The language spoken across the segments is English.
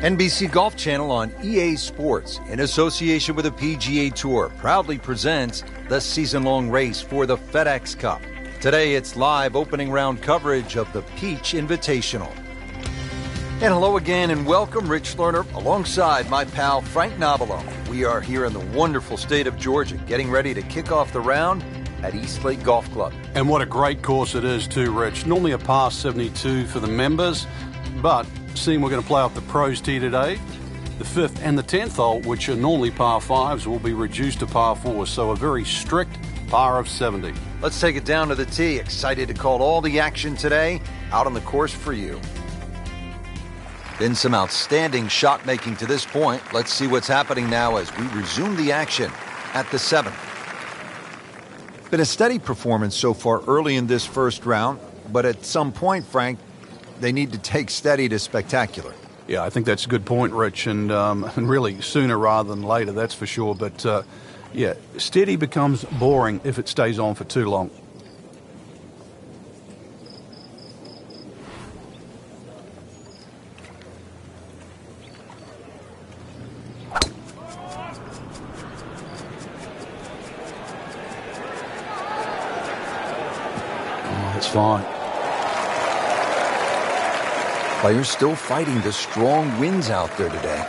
NBC Golf Channel on EA Sports, in association with the PGA Tour, proudly presents the season-long race for the FedEx Cup. Today, it's live opening round coverage of the Peach Invitational. And hello again and welcome, Rich Lerner, alongside my pal Frank Nobilo. We are here in the wonderful state of Georgia, getting ready to kick off the round at Eastlake Golf Club. And what a great course it is too, Rich. Normally a par 72 for the members, but seeing we're going to play off the pros tee today, the 5th and the 10th hole, which are normally par 5s, will be reduced to par 4s, so a very strict par of 70. Let's take it down to the tee. Excited to call all the action today out on the course for you. Been some outstanding shot making to this point. Let's see what's happening now as we resume the action at the 7th. Been a steady performance so far early in this first round, but at some point, Frank, they need to take steady to spectacular. Yeah, I think that's a good point, Rich, and really sooner rather than later, that's for sure. But, yeah, steady becomes boring if it stays on for too long. Oh, that's fine. Players still fighting the strong winds out there today.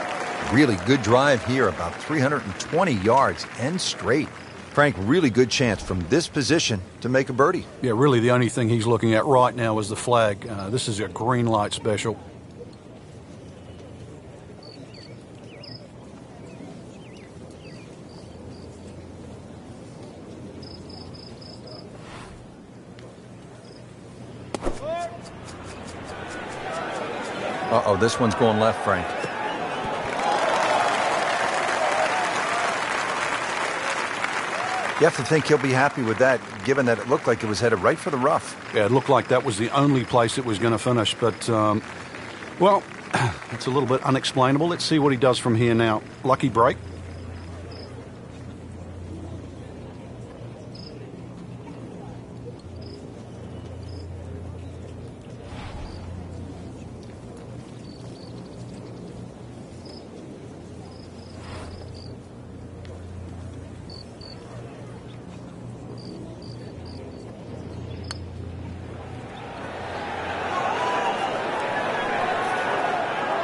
Really good drive here, about 320 yards and straight. Frank, really good chance from this position to make a birdie. Yeah, really the only thing he's looking at right now is the flag. This is a green light special. Uh-oh, this one's going left, Frank. You have to think he'll be happy with that, given that it looked like it was headed right for the rough. Yeah, it looked like that was the only place it was going to finish. But, well, it's a little bit unexplainable. Let's see what he does from here now. Lucky break.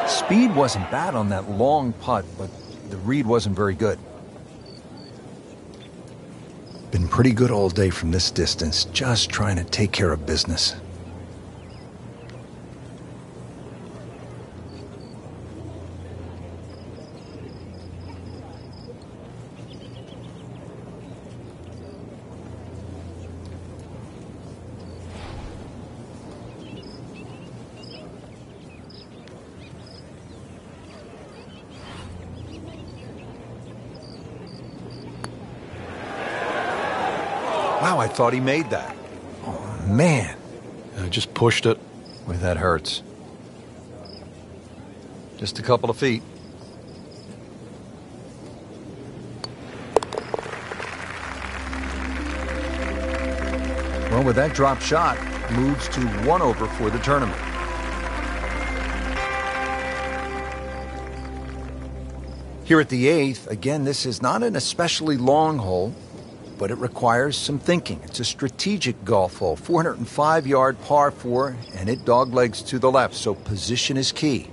Speed wasn't bad on that long putt, but the read wasn't very good. Been pretty good all day from this distance, just trying to take care of business. Wow, I thought he made that. Oh, man. I just pushed it. Boy, that hurts. Just a couple of feet. Well, with that drop shot, moves to 1 over for the tournament. Here at the 8th, again, this is not an especially long hole, but it requires some thinking. It's a strategic golf hole, 405-yard par 4, and it doglegs to the left, so position is key.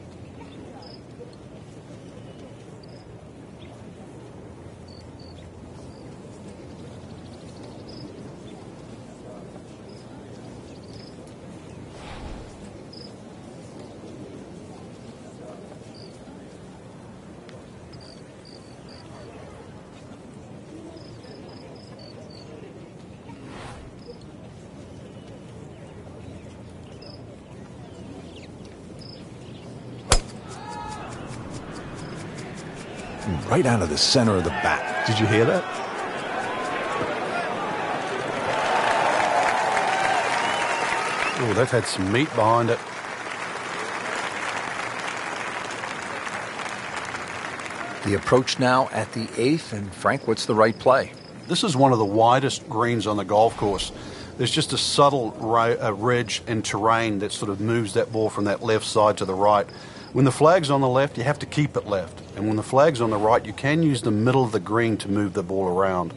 Right out of the center of the bat. Did you hear that? Oh, that had some meat behind it. The approach now at the 8th, and Frank, what's the right play? This is one of the widest greens on the golf course. There's just a subtle ridge and terrain that sort of moves that ball from that left side to the right. When the flag's on the left, you have to keep it left. And when the flag's on the right, you can use the middle of the green to move the ball around.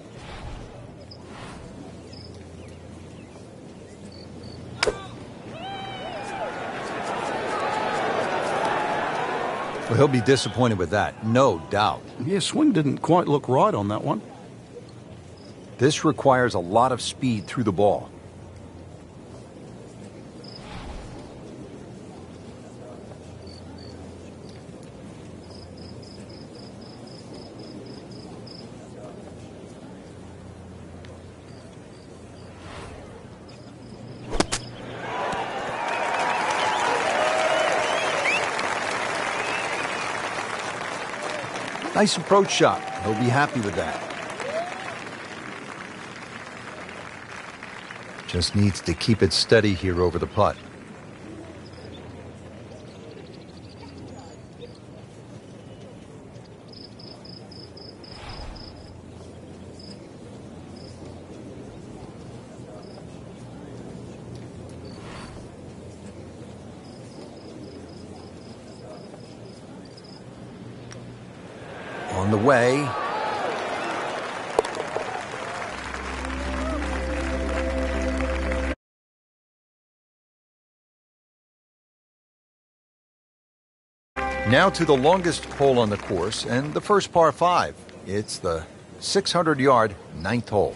Well, he'll be disappointed with that, no doubt. Yeah, swing didn't quite look right on that one. This requires a lot of speed through the ball. Nice approach shot. He'll be happy with that. Just needs to keep it steady here over the putt. On the way. Now to the longest hole on the course and the first par 5. It's the 600-yard ninth hole.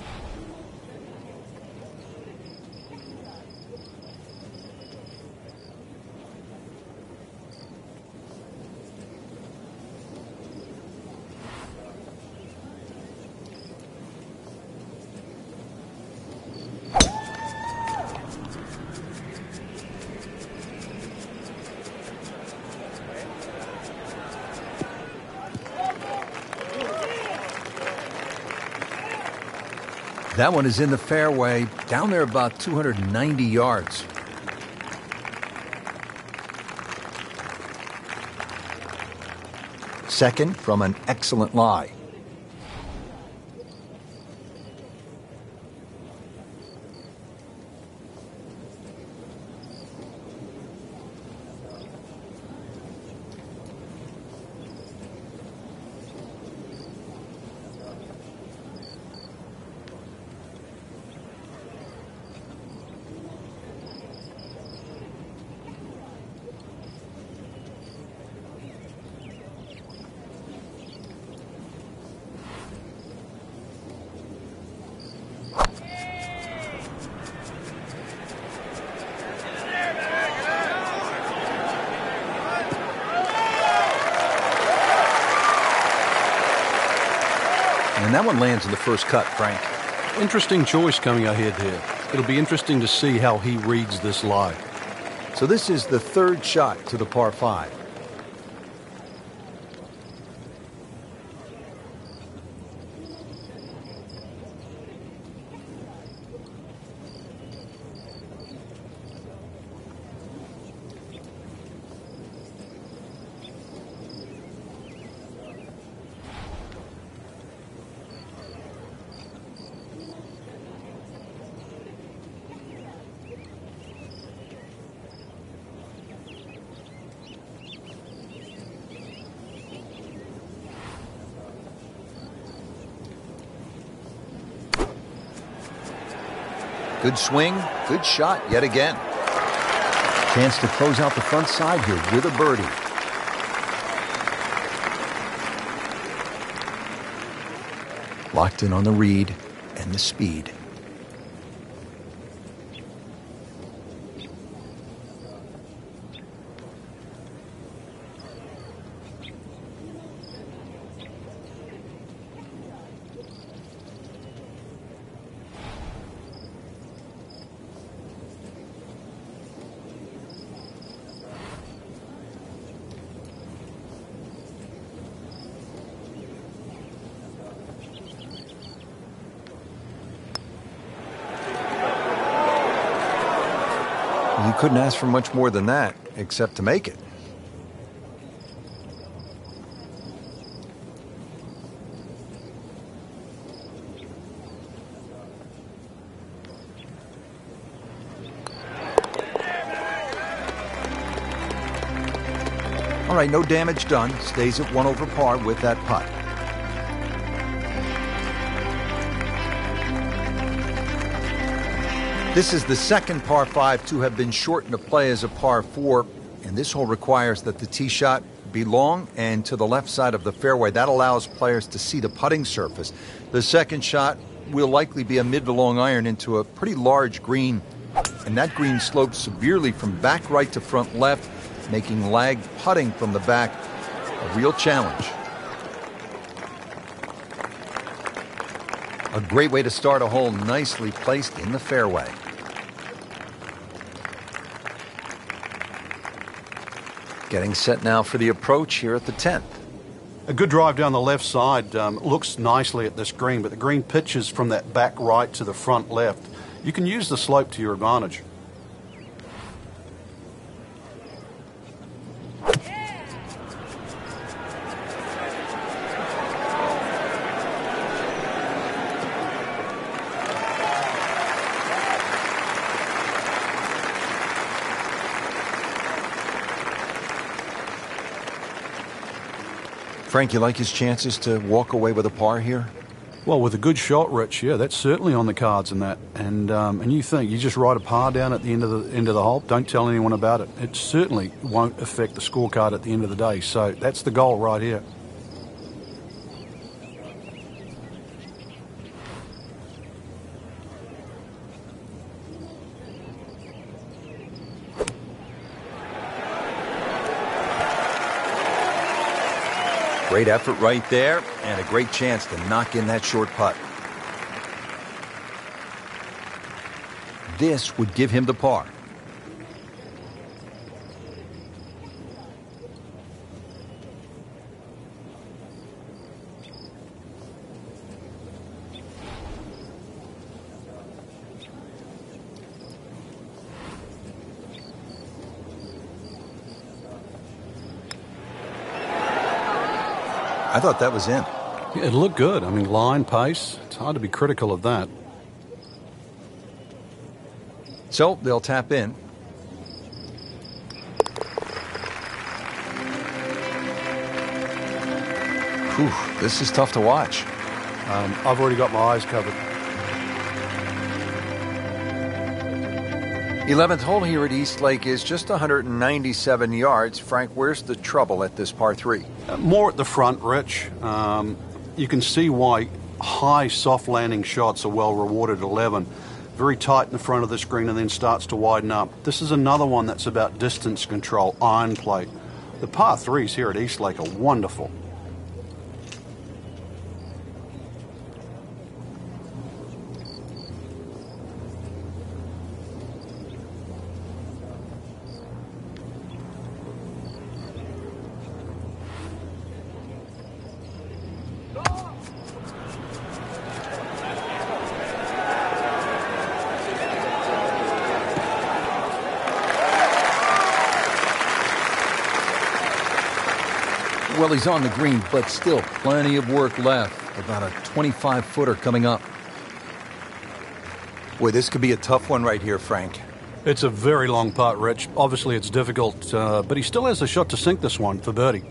That one is in the fairway, down there about 290 yards. Second from an excellent lie. And that one lands in the first cut, Frank. Interesting choice coming ahead here. It'll be interesting to see how he reads this lie. So this is the third shot to the par 5. Good swing, good shot yet again. Chance to close out the front side here with a birdie. Locked in on the read and the speed. You couldn't ask for much more than that, except to make it. All right, no damage done. Stays at 1 over par with that putt. This is the second par 5 to have been shortened to play as a par 4, and this hole requires that the tee shot be long and to the left side of the fairway. That allows players to see the putting surface. The second shot will likely be a mid to long iron into a pretty large green, and that green slopes severely from back right to front left, making lagged putting from the back a real challenge. A great way to start a hole, nicely placed in the fairway. Getting set now for the approach here at the 10th. A good drive down the left side. Looks nicely at this green, but the green pitches from that back right to the front left. You can use the slope to your advantage. Frank, you like his chances to walk away with a par here? Well, with a good shot, Rich, yeah, that's certainly on the cards in that. And you think you just write a par down at the end of the hole, don't tell anyone about it. It certainly won't affect the scorecard at the end of the day. So that's the goal right here. Great effort right there, and a great chance to knock in that short putt. This would give him the par. I thought that was in. Yeah, it looked good. I mean, line, pace, it's hard to be critical of that. So they'll tap in. Whew, this is tough to watch. I've already got my eyes covered. 11th hole here at East Lake is just 197 yards. Frank, where's the trouble at this par 3? More at the front, Rich. You can see why high, soft landing shots are well rewarded at 11. Very tight in the front of the screen and then starts to widen up. This is another one that's about distance control, iron play. The par 3s here at East Lake are wonderful. Well, he's on the green, but still plenty of work left. About a 25-footer coming up. Boy, this could be a tough one right here, Frank. It's a very long putt, Rich. Obviously, it's difficult, but he still has a shot to sink this one for birdie.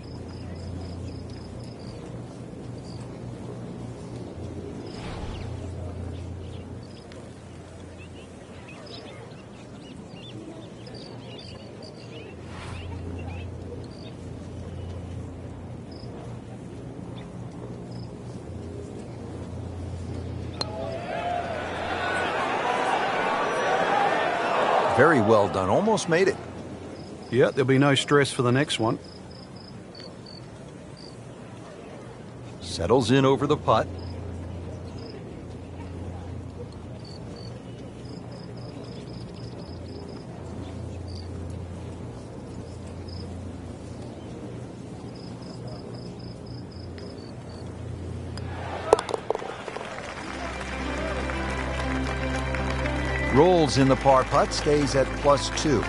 Very well done. Almost made it. Yeah, there'll be no stress for the next one. Settles in over the putt. Rolls in the par putt, stays at +2.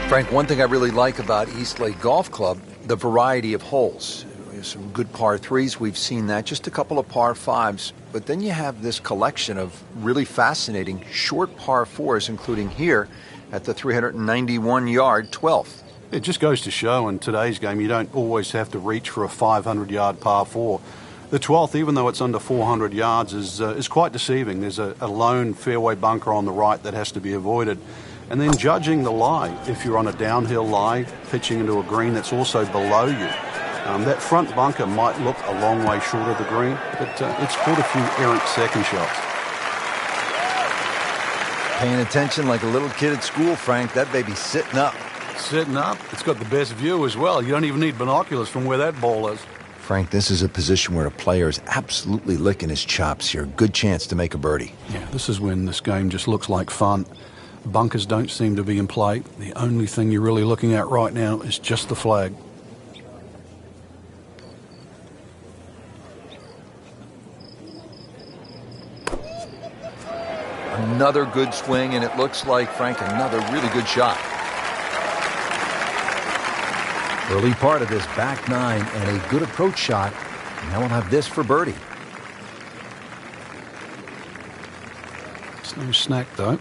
Frank, one thing I really like about East Lake Golf Club, the variety of holes. some good par threes. We've seen that. Just a couple of par fives. But then you have this collection of really fascinating short par fours, including here at the 391-yard 12th. It just goes to show in today's game you don't always have to reach for a 500-yard par four. The 12th, even though it's under 400 yards, is quite deceiving. There's a lone fairway bunker on the right that has to be avoided. And then judging the lie, if you're on a downhill lie, pitching into a green that's also below you, that front bunker might look a long way short of the green, but it's caught a few errant second shots. Paying attention like a little kid at school, Frank. That baby's sitting up. Sitting up. It's got the best view as well. You don't even need binoculars from where that ball is. Frank, this is a position where a player is absolutely licking his chops here. Good chance to make a birdie. Yeah, this is when this game just looks like fun. Bunkers don't seem to be in play. The only thing you're really looking at right now is just the flag. Another good swing, and it looks like, Frank, another really good shot. Early part of this back nine and a good approach shot. Now we'll have this for birdie. It's no snack, though.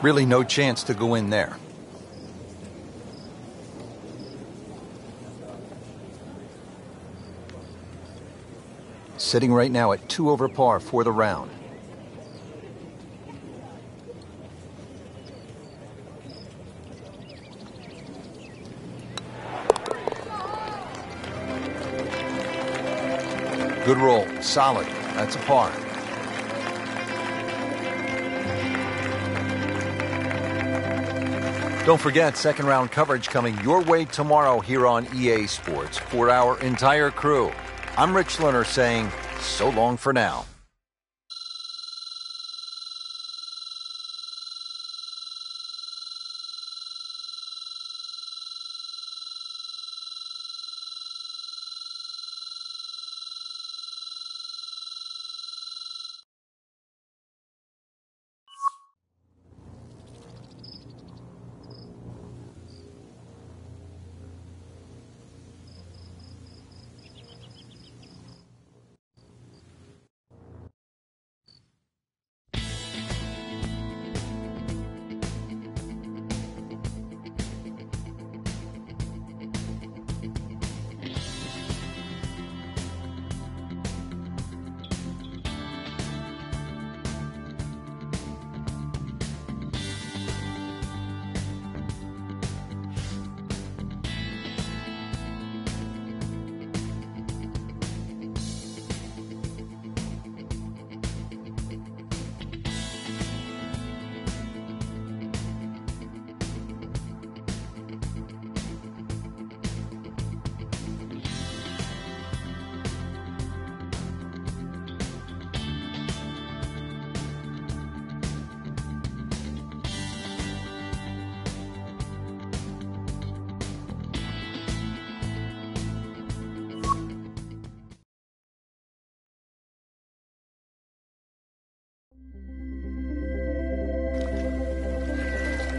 Really no chance to go in there. Sitting right now at 2 over par for the round. Good roll, solid. That's a par. Don't forget, second round coverage coming your way tomorrow here on EA Sports. For our entire crew, I'm Rich Lerner saying so long for now.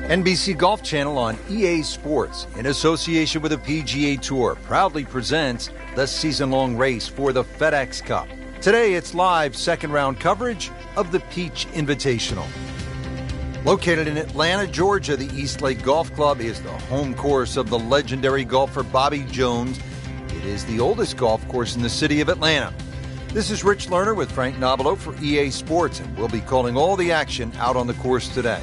NBC Golf Channel on EA Sports, in association with the PGA Tour, proudly presents the season-long race for the FedEx Cup. Today, it's live second-round coverage of the Peach Invitational. Located in Atlanta, Georgia, the East Lake Golf Club is the home course of the legendary golfer Bobby Jones. It is the oldest golf course in the city of Atlanta. This is Rich Lerner with Frank Nobilo for EA Sports, and we'll be calling all the action out on the course today.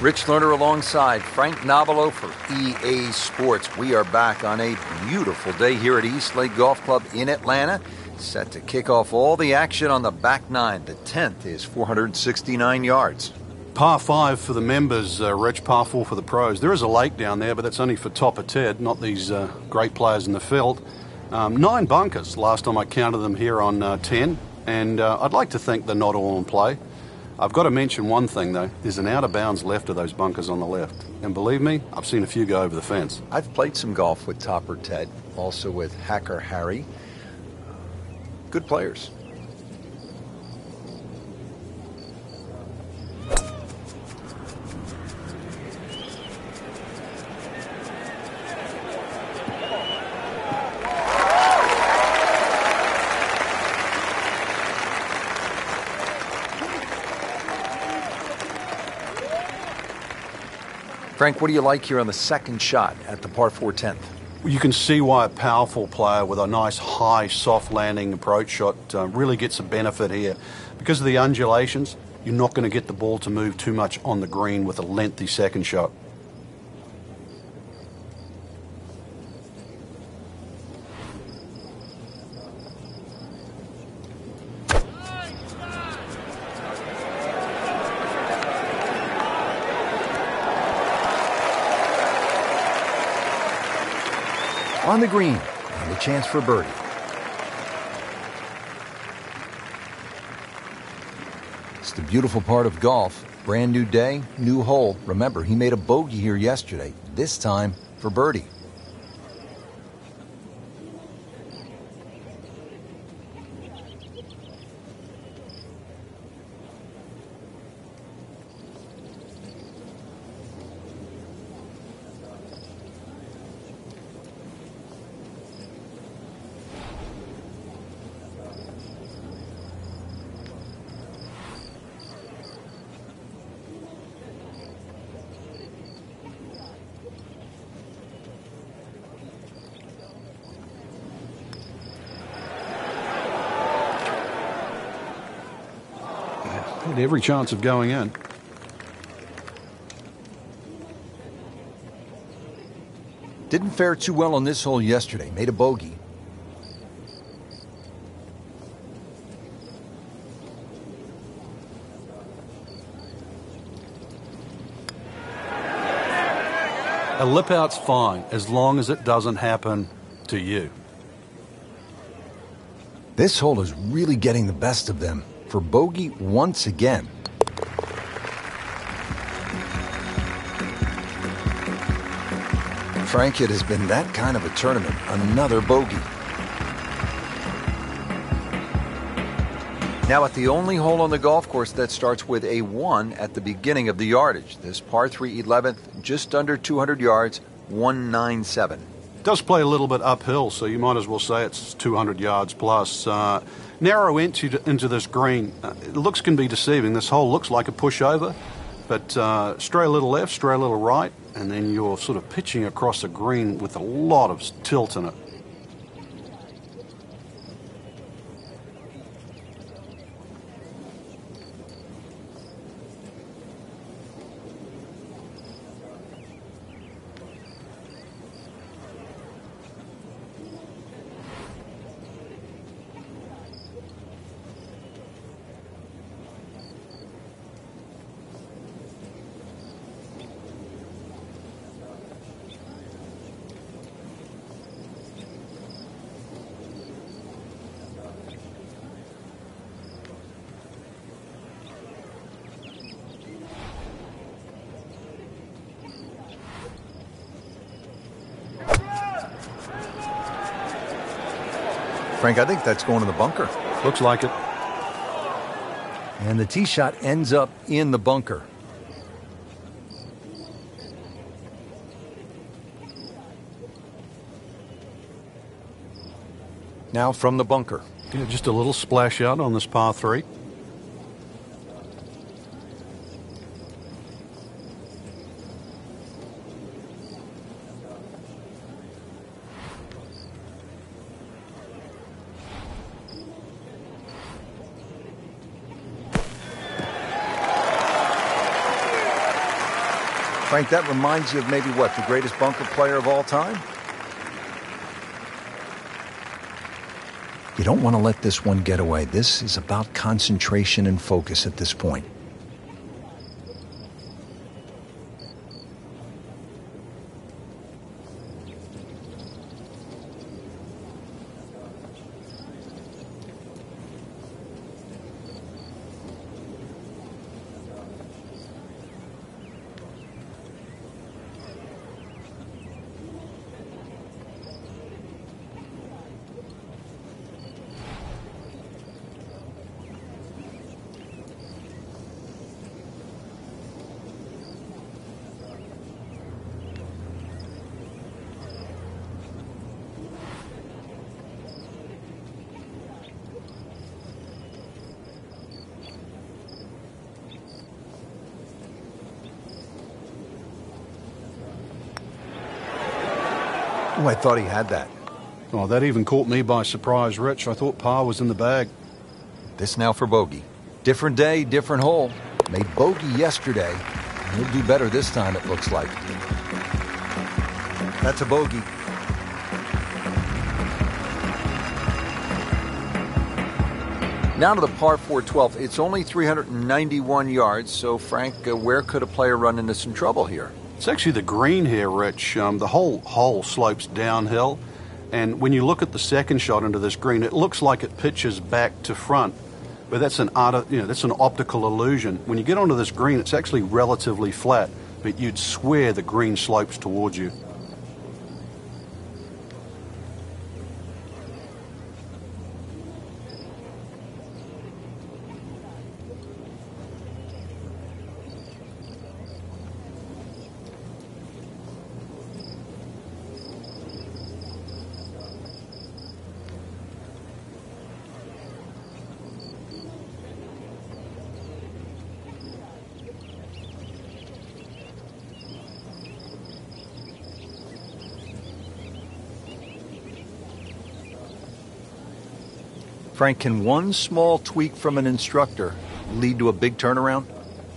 Rich Lerner alongside Frank Nobilo for EA Sports. We are back on a beautiful day here at East Lake Golf Club in Atlanta. Set to kick off all the action on the back nine. The 10th is 469 yards. Par 5 for the members, Rich, par 4 for the pros. There is a lake down there, but that's only for top of Ted, not these great players in the field. 9 bunkers, last time I counted them here on 10, and I'd like to think they're not all in play. I've got to mention one thing, though. There's an out of bounds left of those bunkers on the left. And believe me, I've seen a few go over the fence. I've played some golf with Topper Ted, also with Hacker Harry. Good players. Frank, what do you like here on the second shot at the par 4 10th? You can see why a powerful player with a nice high soft landing approach shot really gets a benefit here. Because of the undulations, you're not going to get the ball to move too much on the green with a lengthy second shot. On the green, and a chance for birdie. It's the beautiful part of golf. Brand new day, new hole. Remember, he made a bogey here yesterday, this time for birdie. Had every chance of going in. Didn't fare too well on this hole yesterday. Made a bogey. A lip out's fine as long as it doesn't happen to you. This hole is really getting the best of them for bogey once again. Frank, it has been that kind of a tournament. Another bogey. Now at the only hole on the golf course that starts with a 1 at the beginning of the yardage. This par 3 11th, just under 200 yards, 197. It does play a little bit uphill, so you might as well say it's 200 yards plus. Narrow entry into this green. Looks can be deceiving. This hole looks like a pushover, but stray a little left, stray a little right, and then you're sort of pitching across a green with a lot of tilt in it. Frank, I think that's going to the bunker. Looks like it. And the tee shot ends up in the bunker. Now from the bunker. Yeah, just a little splash out on this par 3. Frank, that reminds you of maybe what, the greatest bunker player of all time? You don't want to let this one get away. This is about concentration and focus at this point. Oh, I thought he had that. Oh, that even caught me by surprise, Rich. I thought par was in the bag. This now for bogey. Different day, different hole. Made bogey yesterday. And he'll do better this time, it looks like. That's a bogey. Now to the par 4 12th. It's only 391 yards, so Frank, where could a player run into some trouble here? It's actually the green here, Rich. The whole hole slopes downhill, and when you look at the second shot into this green, it looks like it pitches back to front, but that's an optical illusion. When you get onto this green, it's actually relatively flat, but you'd swear the green slopes towards you. Frank, can one small tweak from an instructor lead to a big turnaround?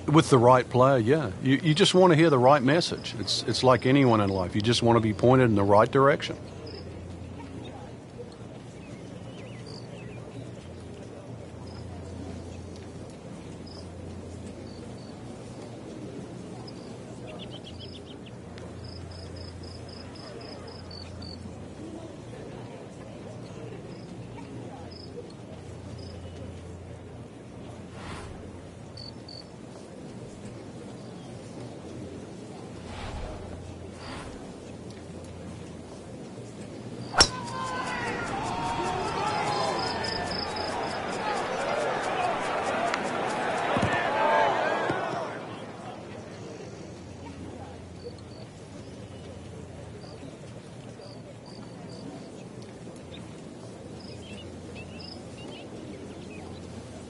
With the right player, yeah. You just want to hear the right message. It's like anyone in life. You just want to be pointed in the right direction.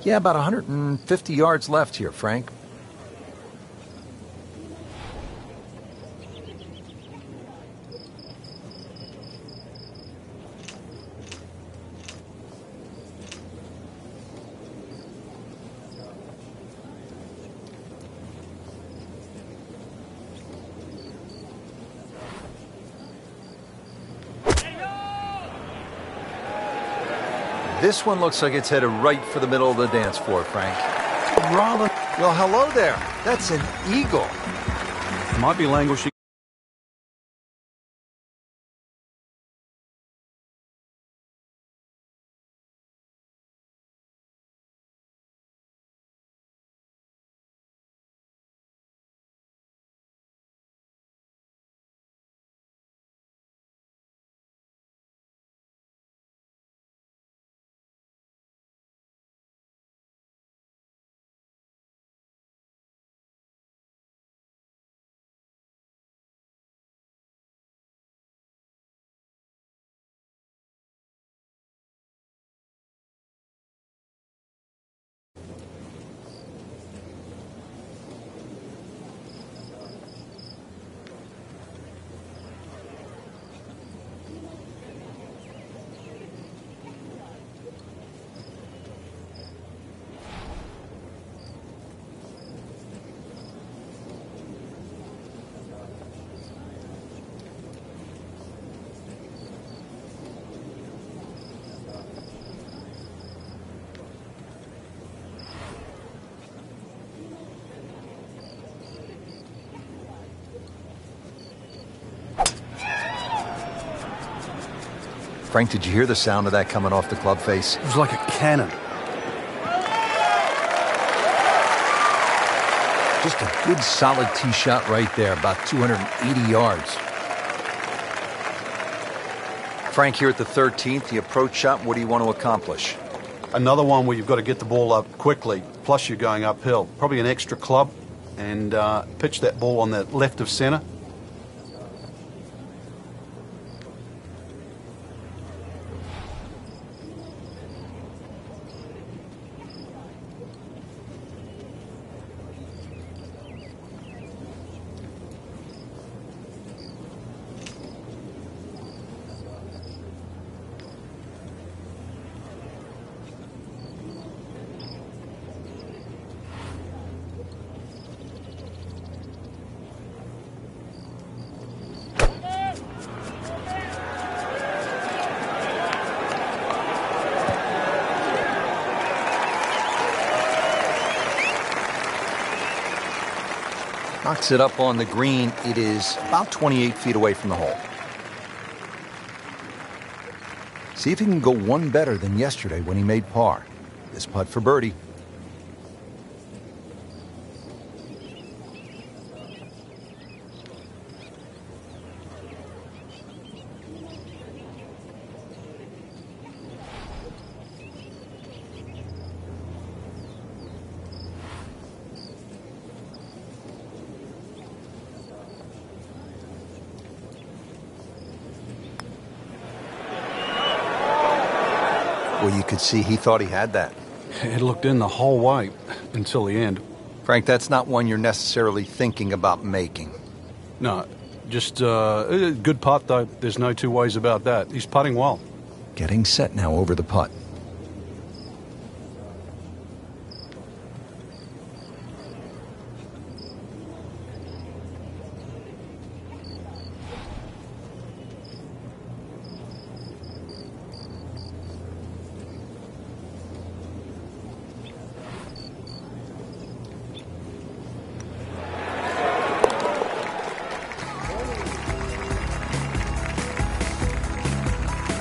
Yeah, about 150 yards left here, Frank. This one looks like it's headed right for the middle of the dance floor, Frank. Rather, Well, hello there. That's an eagle. might be languishing. Frank, did you hear the sound of that coming off the club face? It was like a cannon. Just a good solid tee shot right there, about 280 yards. Frank, here at the 13th, the approach shot, what do you want to accomplish? Another one where you've got to get the ball up quickly, plus you're going uphill. Probably an extra club, and pitch that ball on the left of center. Knocks it up on the green. It is about 28 feet away from the hole. See if he can go one better than yesterday when he made par. This putt for birdie. Well, you could see he thought he had that. It looked in the whole way until the end. Frank, that's not one you're necessarily thinking about making. No, just a good putt, though. There's no two ways about that. He's putting well. Getting set now over the putt.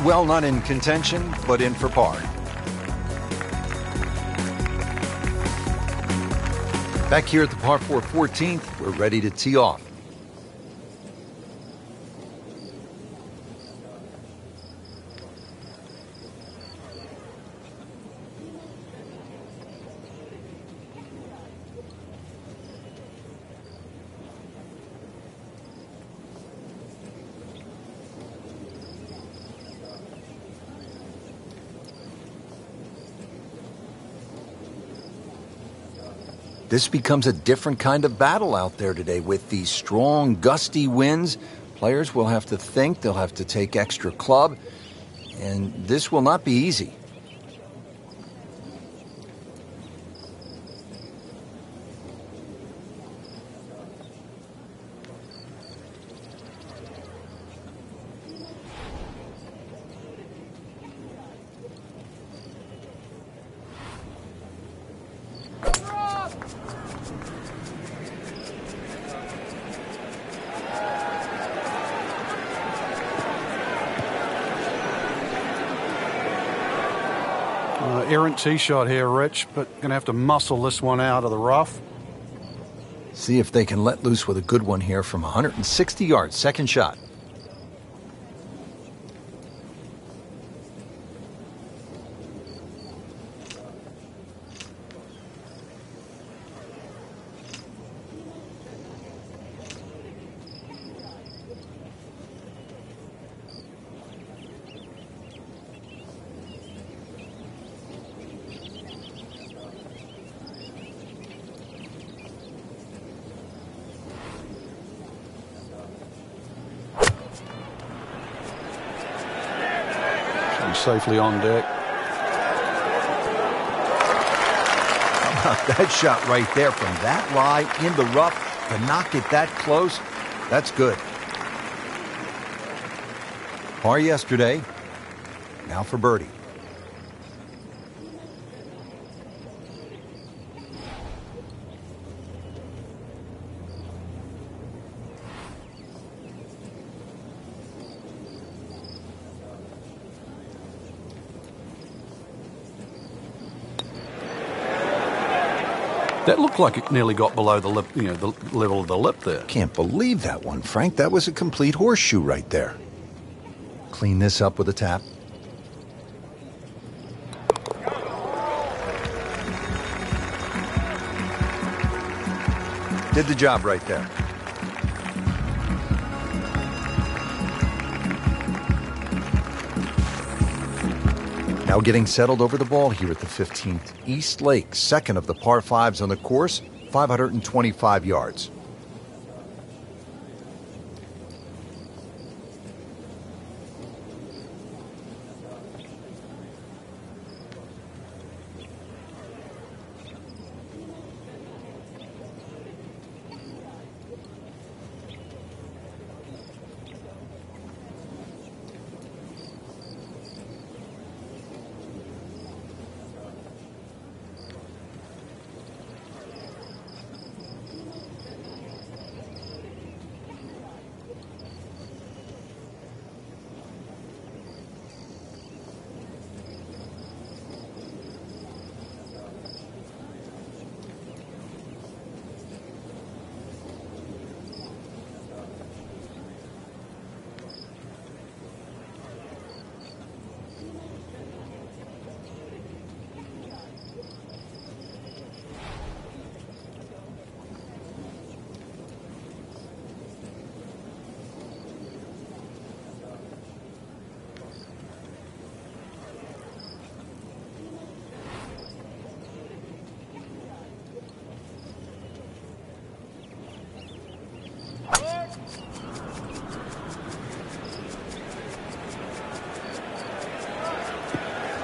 Well, not in contention, but in for par. Back here at the par 4 14th, we're ready to tee off. This becomes a different kind of battle out there today with these strong, gusty winds. Players will have to think, they'll have to take extra club, and this will not be easy. Errant tee shot here, Rich, but going to have to muscle this one out of the rough. See if they can let loose with a good one here from 160 yards. Second shot. Safely on deck. How about that shot right there from that lie in the rough to knock it that close? That's good. Par yesterday, now for birdie. That looked like it nearly got below the lip, the level of the lip there. Can't believe that one, Frank. That was a complete horseshoe right there. Clean this up with a tap. Did the job right there. Now getting settled over the ball here at the 15th. East Lake, second of the par 5s on the course, 525 yards.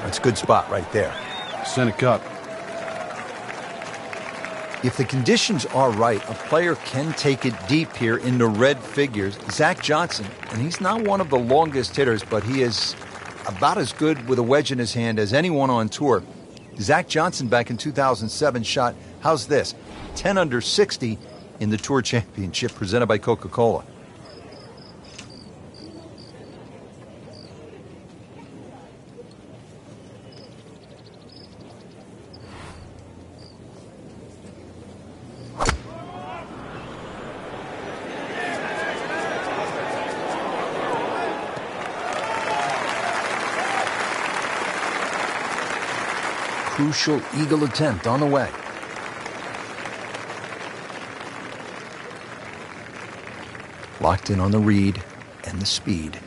That's a good spot right there. Center cut. If the conditions are right, a player can take it deep here in the red figures. Zach Johnson, and he's not one of the longest hitters, but he is about as good with a wedge in his hand as anyone on tour. Zach Johnson back in 2007 shot, how's this, 10 under 60 in the Tour Championship presented by Coca-Cola. Crucial eagle attempt on the way. Locked in on the read and the speed.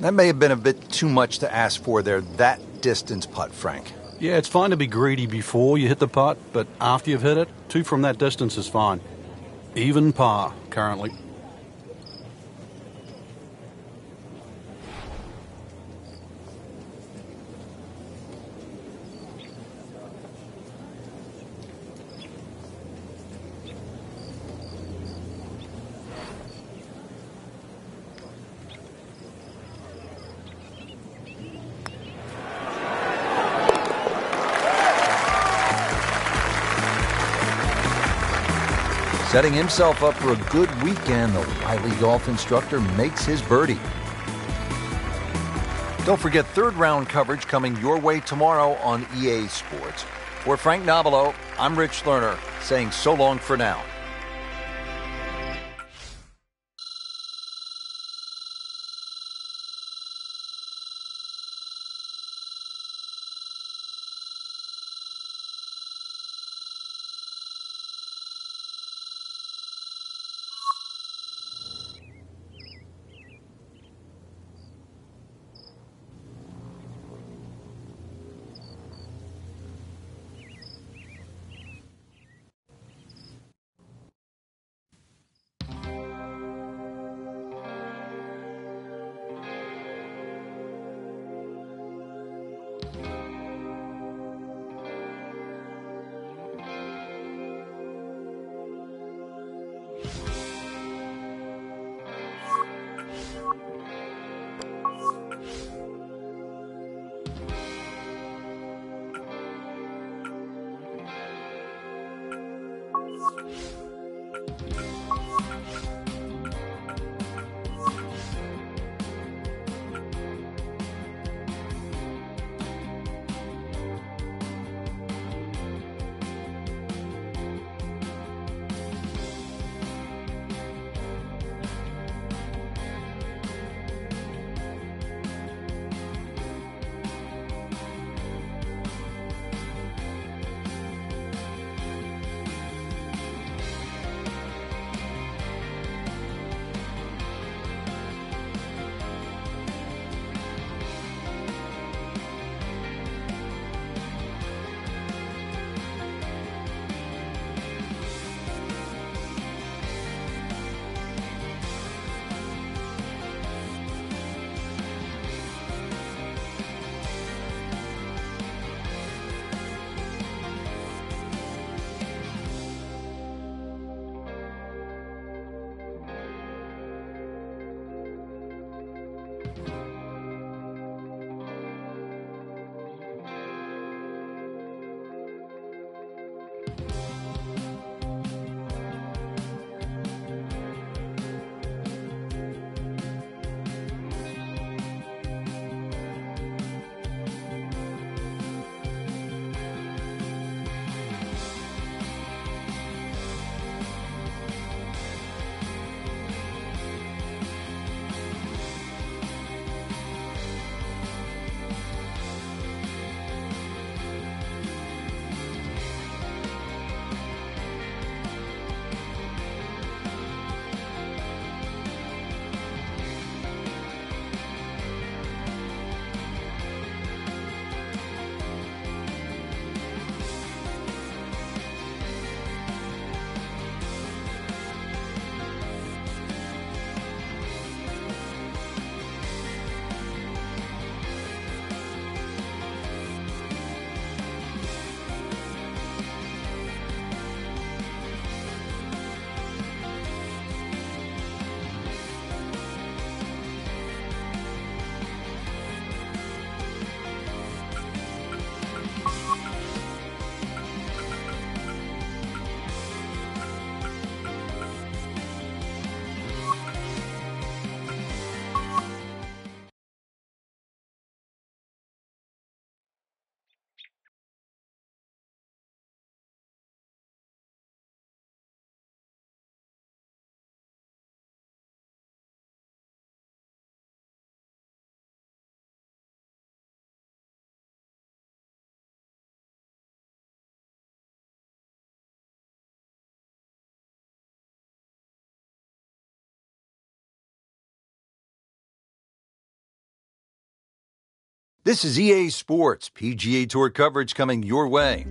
That may have been a bit too much to ask for there, that distance putt, Frank. Yeah, it's fine to be greedy before you hit the putt, but after you've hit it, 2 from that distance is fine. Even par, currently. Setting himself up for a good weekend, the Wiley golf instructor makes his birdie. Don't forget third-round coverage coming your way tomorrow on EA Sports. For Frank Nobilo, I'm Rich Lerner, saying so long for now. This is EA Sports, PGA Tour coverage coming your way.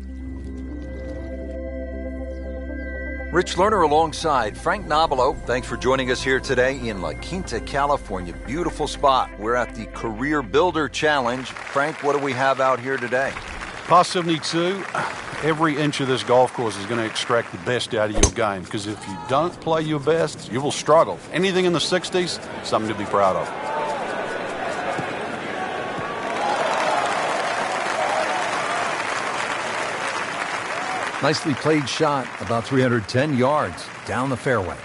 Rich Lerner alongside Frank Nobilo. Thanks for joining us here today in La Quinta, California. Beautiful spot. We're at the Career Builder Challenge. Frank, what do we have out here today? Par 72, every inch of this golf course is going to extract the best out of your game, because if you don't play your best, you will struggle. Anything in the 60s, something to be proud of. Nicely played shot, about 310 yards down the fairway.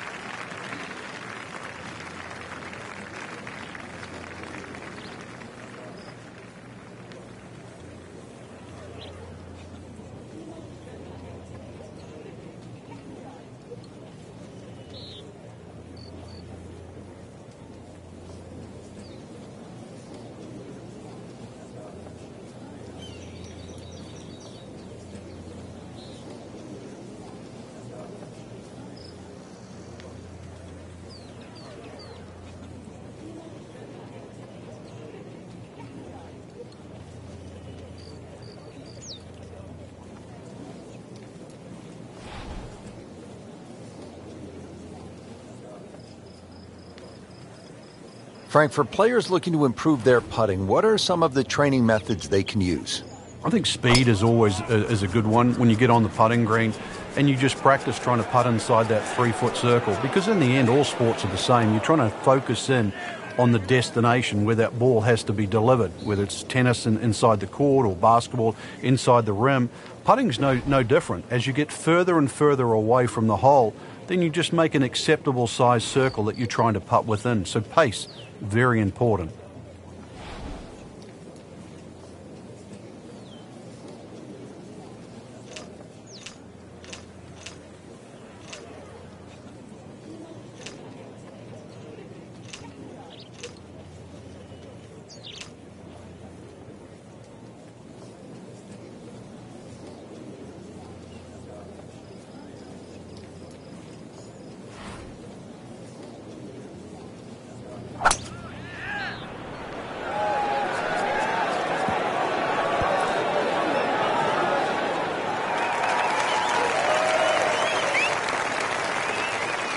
Frank, for players looking to improve their putting, what are some of the training methods they can use? I think speed is always is a good one when you get on the putting green and you just practice trying to putt inside that 3-foot circle, because in the end all sports are the same. You're trying to focus in on the destination where that ball has to be delivered, whether it's tennis inside the court or basketball inside the rim. Putting's no different. As you get further and further away from the hole, then you just make an acceptable size circle that you're trying to putt within. So pace, very important.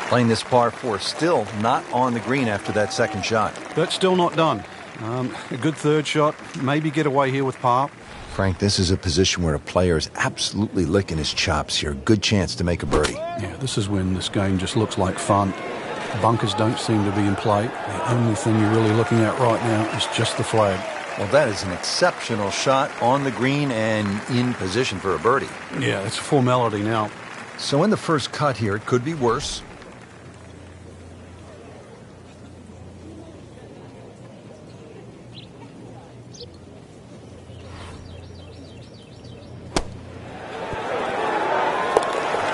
Playing this par 4, still not on the green after that second shot. That's still not done. A good third shot, maybe get away here with par. Frank, this is a position where a player is absolutely licking his chops here. Good chance to make a birdie. Yeah, this is when this game just looks like fun. Bunkers don't seem to be in play. The only thing you're really looking at right now is just the flag. Well, that is an exceptional shot on the green and in position for a birdie. Yeah, it's a formality now. So in the first cut here, it could be worse.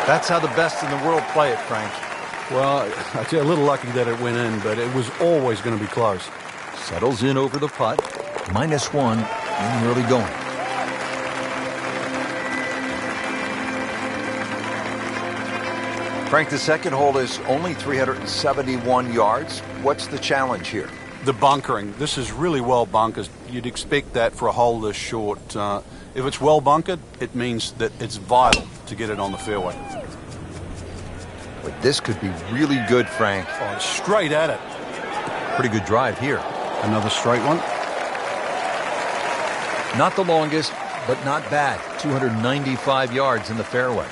That's how the best in the world play it, Frank. Well, I tell you, a little lucky that it went in, but it was always going to be close. Settles in over the putt. -1 in the early going. Frank, the second hole is only 371 yards. What's the challenge here? The bunkering. This is really well bunkered. You'd expect that for a hole this short. If it's well bunkered, it means that it's vital to get it on the fairway. But this could be really good, Frank. Oh, straight at it. Pretty good drive here. Another straight one. Not the longest, but not bad. 295 yards in the fairway.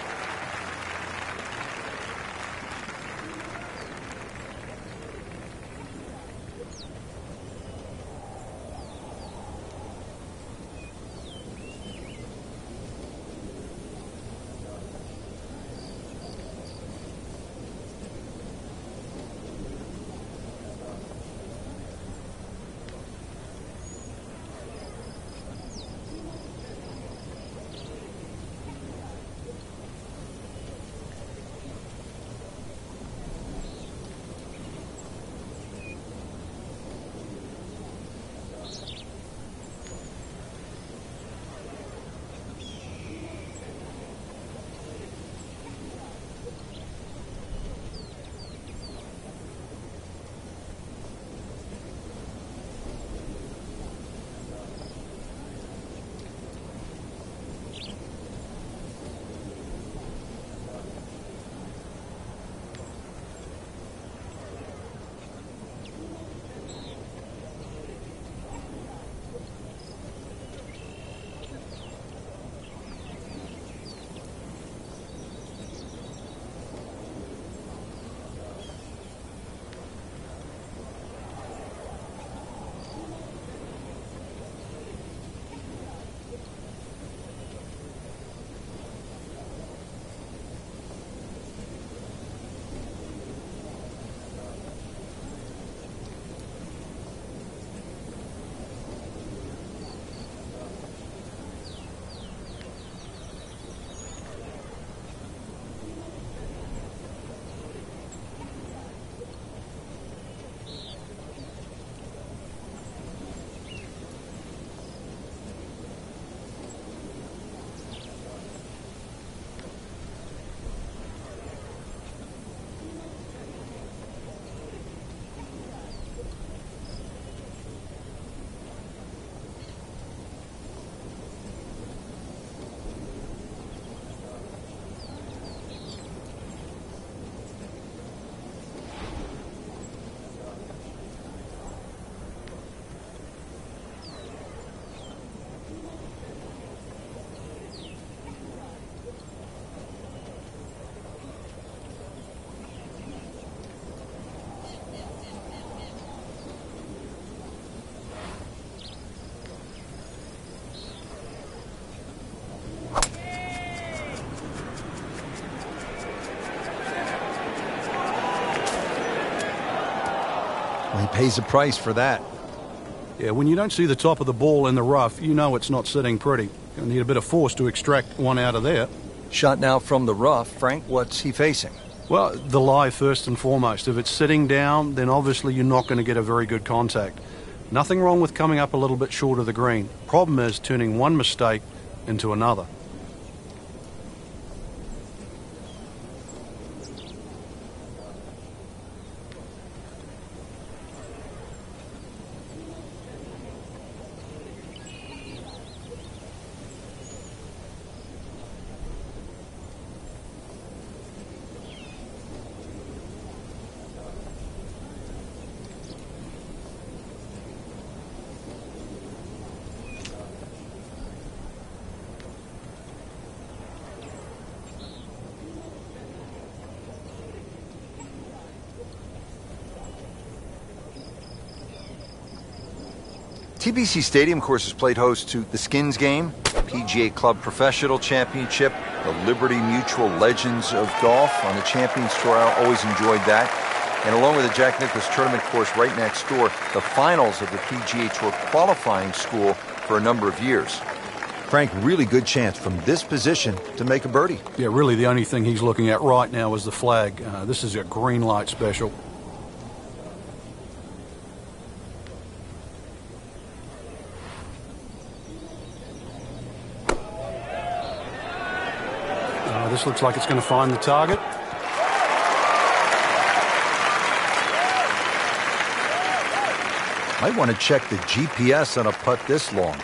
pays a price for that. Yeah, when you don't see the top of the ball in the rough, you know it's not sitting pretty. You'll need a bit of force to extract one out of there. Shot now from the rough. Frank, what's he facing? Well, the lie first and foremost. If it's sitting down, then obviously you're not going to get a very good contact. Nothing wrong with coming up a little bit short of the green. Problem is turning one mistake into another. TPC Stadium, of course, has played host to the Skins Game, PGA Club Professional Championship, the Liberty Mutual Legends of Golf on the Champions Tour. I always enjoyed that. And along with the Jack Nicklaus Tournament course right next door, the finals of the PGA Tour qualifying school for a number of years. Frank, really good chance from this position to make a birdie. Yeah, really the only thing he's looking at right now is the flag. This is a green light special. This looks like it's going to find the target. Might want to check the GPS on a putt this long.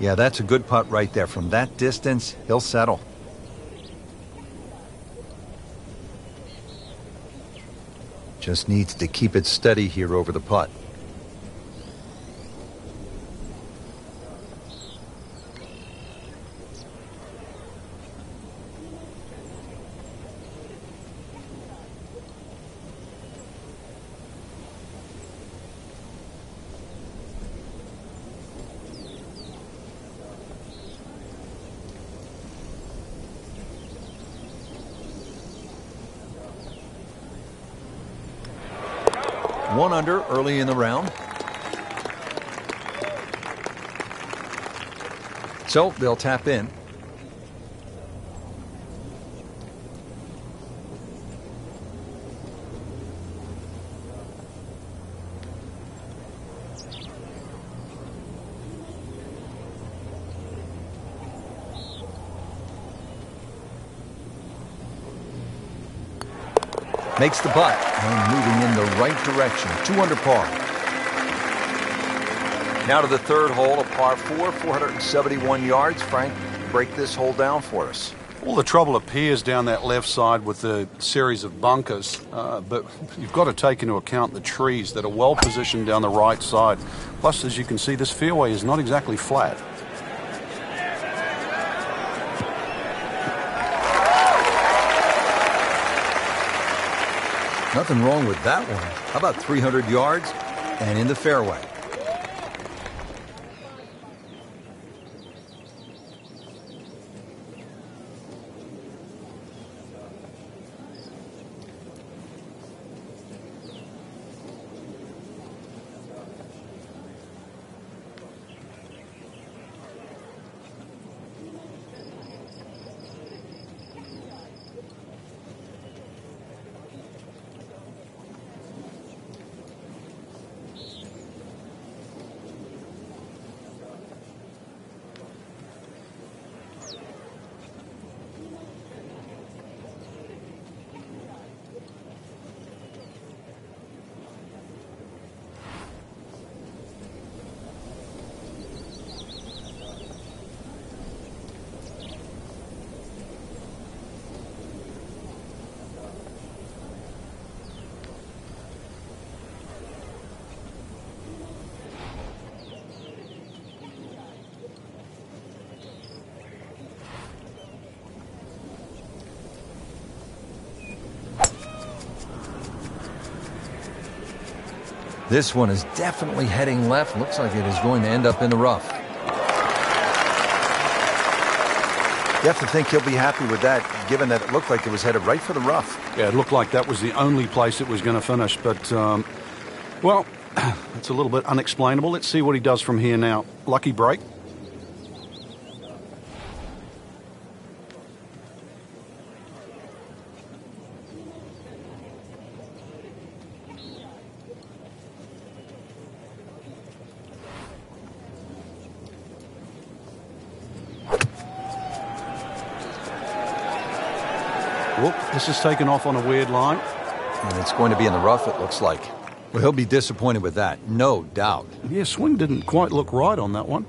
Yeah, that's a good putt right there. From that distance, he'll settle. Just needs to keep it steady here over the putt. One under early in the round. So they'll tap in. Makes the putt and moving in the right direction. 2 under par. Now to the third hole, a par 4, 471 yards. Frank, break this hole down for us. All the trouble appears down that left side with the series of bunkers, but you've got to take into account the trees that are well positioned down the right side. Plus, as you can see, this fairway is not exactly flat. Nothing wrong with that one. How about 300 yards and in the fairway? This one is definitely heading left. Looks like it is going to end up in the rough. You have to think he'll be happy with that, given that it looked like it was headed right for the rough. Yeah, it looked like that was the only place it was going to finish. But, well, it's a little bit unexplainable. Let's see what he does from here now. Lucky break. Well, this is taken off on a weird line. And it's going to be in the rough, it looks like. Well, he'll be disappointed with that, no doubt. Yeah, swing didn't quite look right on that one.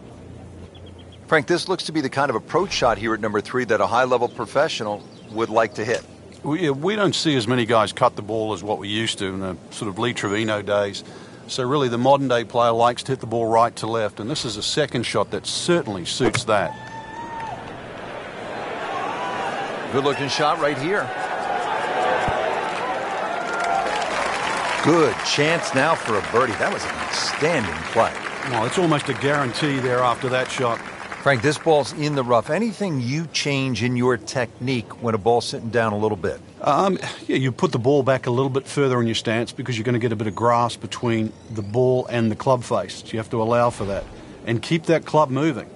Frank, this looks to be the kind of approach shot here at number 3 that a high-level professional would like to hit. We don't see as many guys cut the ball as what we used to in the sort of Lee Trevino days. So really the modern-day player likes to hit the ball right to left, and this is a second shot that certainly suits that. Good-looking shot right here. Good chance now for a birdie. That was an outstanding play. Well, it's almost a guarantee there after that shot. Frank, this ball's in the rough. Anything you change in your technique when a ball's sitting down a little bit? Yeah, you put the ball back a little bit further in your stance because you're going to get a bit of grass between the ball and the club face. You have to allow for that. And keep that club moving.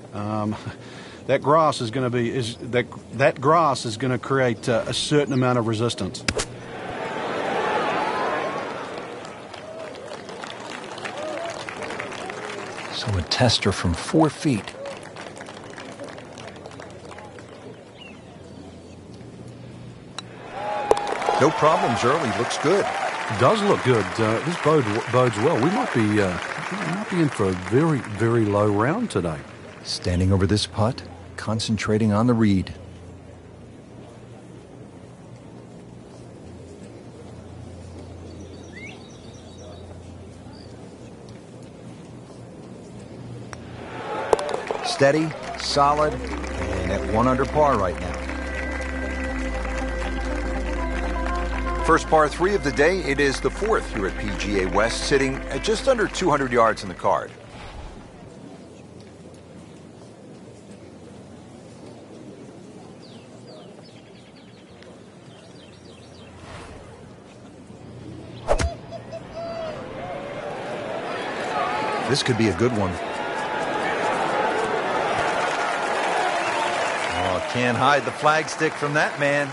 That grass is going to be that grass is going to create a certain amount of resistance. So a tester from 4 feet. No problems early. Looks good. It does look good. This bodes well. We might be in for a very, very low round today. Standing over this putt, concentrating on the read. Steady, solid, and at 1 under par right now. First par 3 of the day. It is the 4th here at PGA West, sitting at just under 200 yards in the card. This could be a good one. Oh, can't hide the flagstick from that man.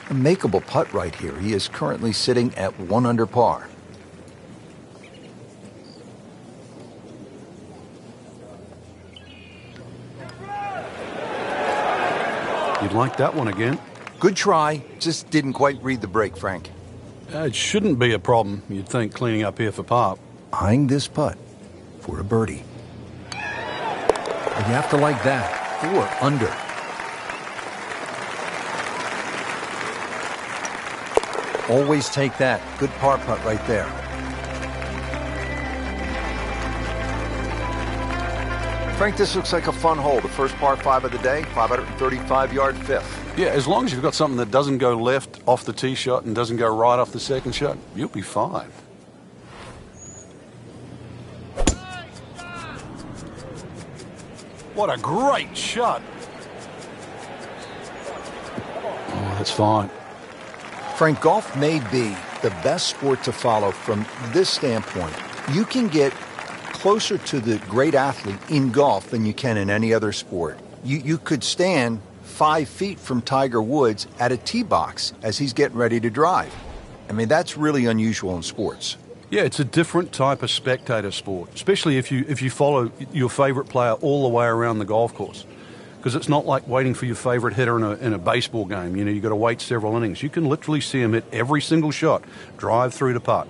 A makeable putt right here. He is currently sitting at 1 under par. You'd like that one again. Good try. Just didn't quite read the break, Frank. It shouldn't be a problem, you'd think, cleaning up here for par. Eyeing this putt for a birdie. You have to like that. 4 under. Always take that. Good par putt right there. Frank, this looks like a fun hole. The first par 5 of the day, 535-yard fifth. Yeah, as long as you've got something that doesn't go left off the tee shot and doesn't go right off the second shot, you'll be fine. What a great shot. Oh, that's fine. Frank, golf may be the best sport to follow from this standpoint. You can get closer to the great athlete in golf than you can in any other sport. You could stand 5 feet from Tiger Woods at a tee box as he's getting ready to drive. I mean, that's really unusual in sports. Yeah, it's a different type of spectator sport, especially if you follow your favourite player all the way around the golf course. Because it's not like waiting for your favourite hitter in a baseball game. You know, you've got to wait several innings. You can literally see him hit every single shot, drive through to putt.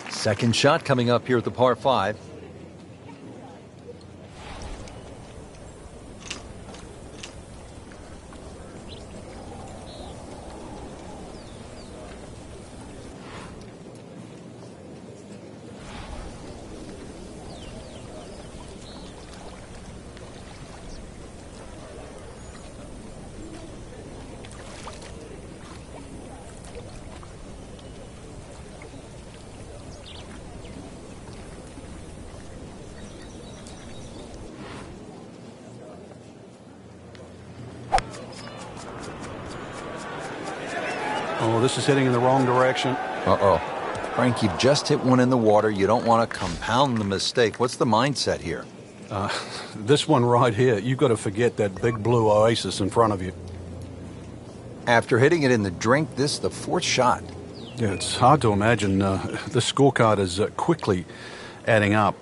Second shot coming up here at the par 5. Oh, this is heading in the wrong direction. Uh-oh. Frank, you've just hit one in the water. You don't want to compound the mistake. What's the mindset here? This one right here, you've got to forget that big blue oasis in front of you. After hitting it in the drink, this is the 4th shot. Yeah, it's hard to imagine. The scorecard is quickly adding up.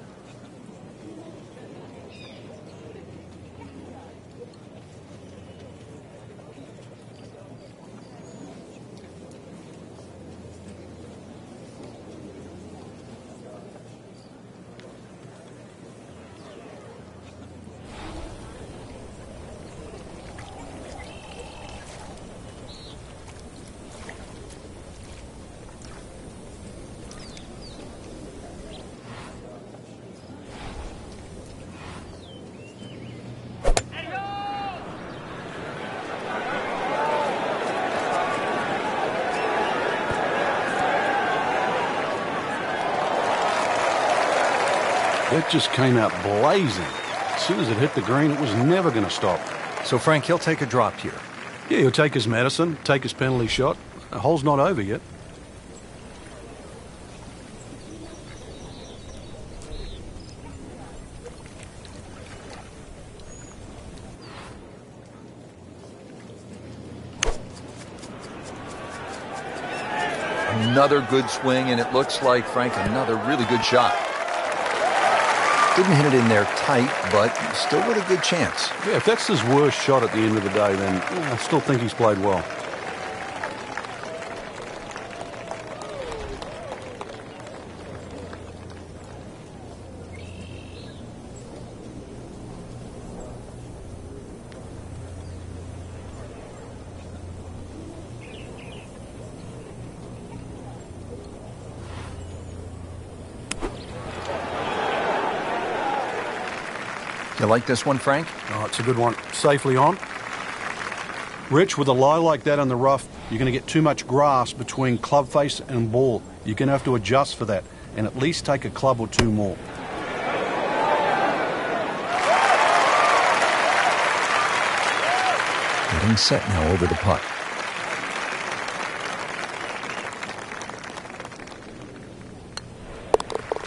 It just came out blazing. As soon as it hit the green, it was never going to stop. So, Frank, he'll take a drop here. Yeah, he'll take his medicine, take his penalty shot. The hole's not over yet. Another good swing, and it looks like, Frank, another really good shot. Didn't hit it in there tight, but still with a good chance. Yeah, if that's his worst shot at the end of the day, then I still think he's played well. You like this one, Frank? Oh, it's a good one. Safely on. Rich, with a lie like that in the rough, you're going to get too much grass between club face and ball. You're going to have to adjust for that and at least take a club or two more. Getting set now over the putt.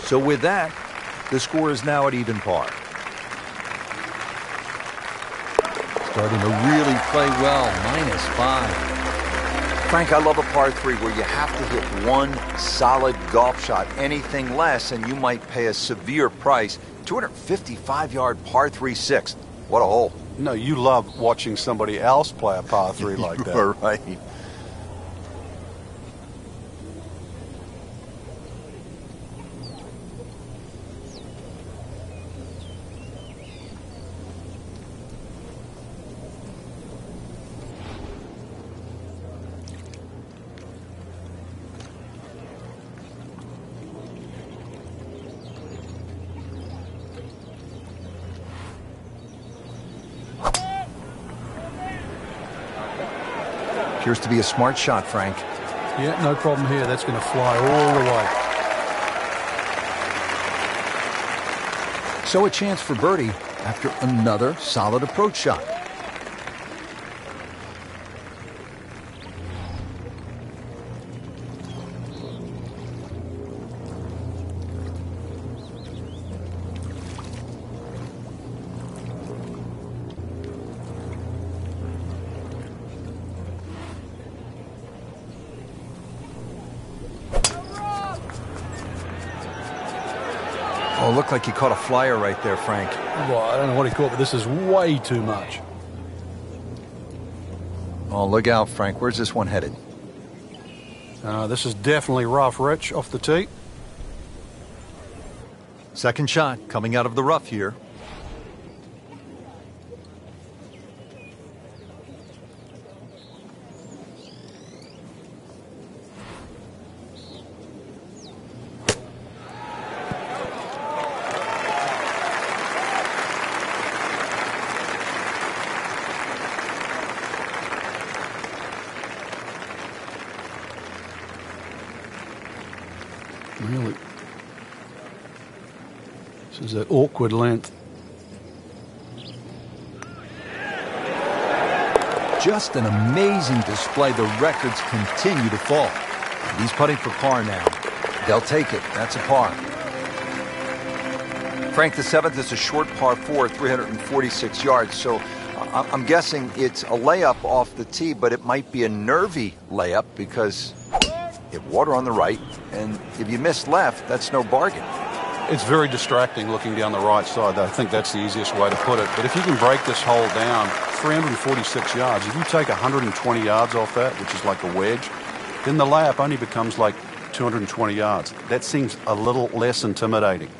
So with that, the score is now at even par. Starting to really play well, -5. Frank, I love a par 3 where you have to hit one solid golf shot. Anything less, and you might pay a severe price. 255-yard par 3 6. What a hole. No, you love watching somebody else play a par 3 like that. You are right. Appears to be a smart shot, Frank. Yeah, no problem here. That's going to fly all the way. So a chance for birdie after another solid approach shot. Oh, looked like he caught a flyer right there, Frank. Well, I don't know what he caught, but this is way too much. Oh, look out, Frank. Where's this one headed? This is definitely rough, Rich, off the tee. Second shot coming out of the rough here. Really? This is that awkward length. Just an amazing display. The records continue to fall. He's putting for par now. They'll take it. That's a par. Frank, the 7th is a short par 4, 346 yards. So I'm guessing it's a layup off the tee, but it might be a nervy layup because you have water on the right, and if you miss left, that's no bargain. It's very distracting looking down the right side, though. I think that's the easiest way to put it. But if you can break this hole down, 346 yards, if you take 120 yards off that, which is like a wedge, then the layup only becomes like 220 yards. That seems a little less intimidating.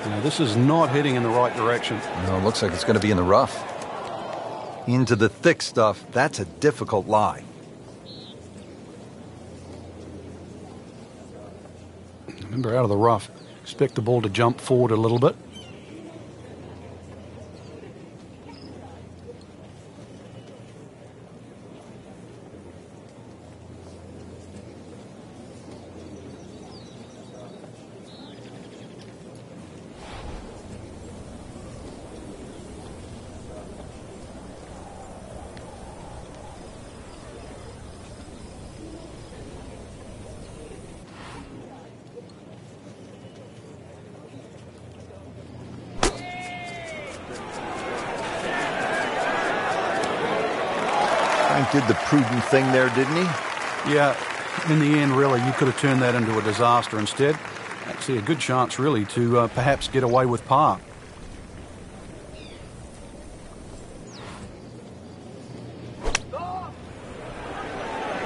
Now, this is not heading in the right direction. No, it looks like it's going to be in the rough. Into the thick stuff. That's a difficult lie. Remember, out of the rough, expect the ball to jump forward a little bit. Frank did the prudent thing there, didn't he? Yeah, in the end, really, you could have turned that into a disaster instead. Actually, a good chance, really, to perhaps get away with par.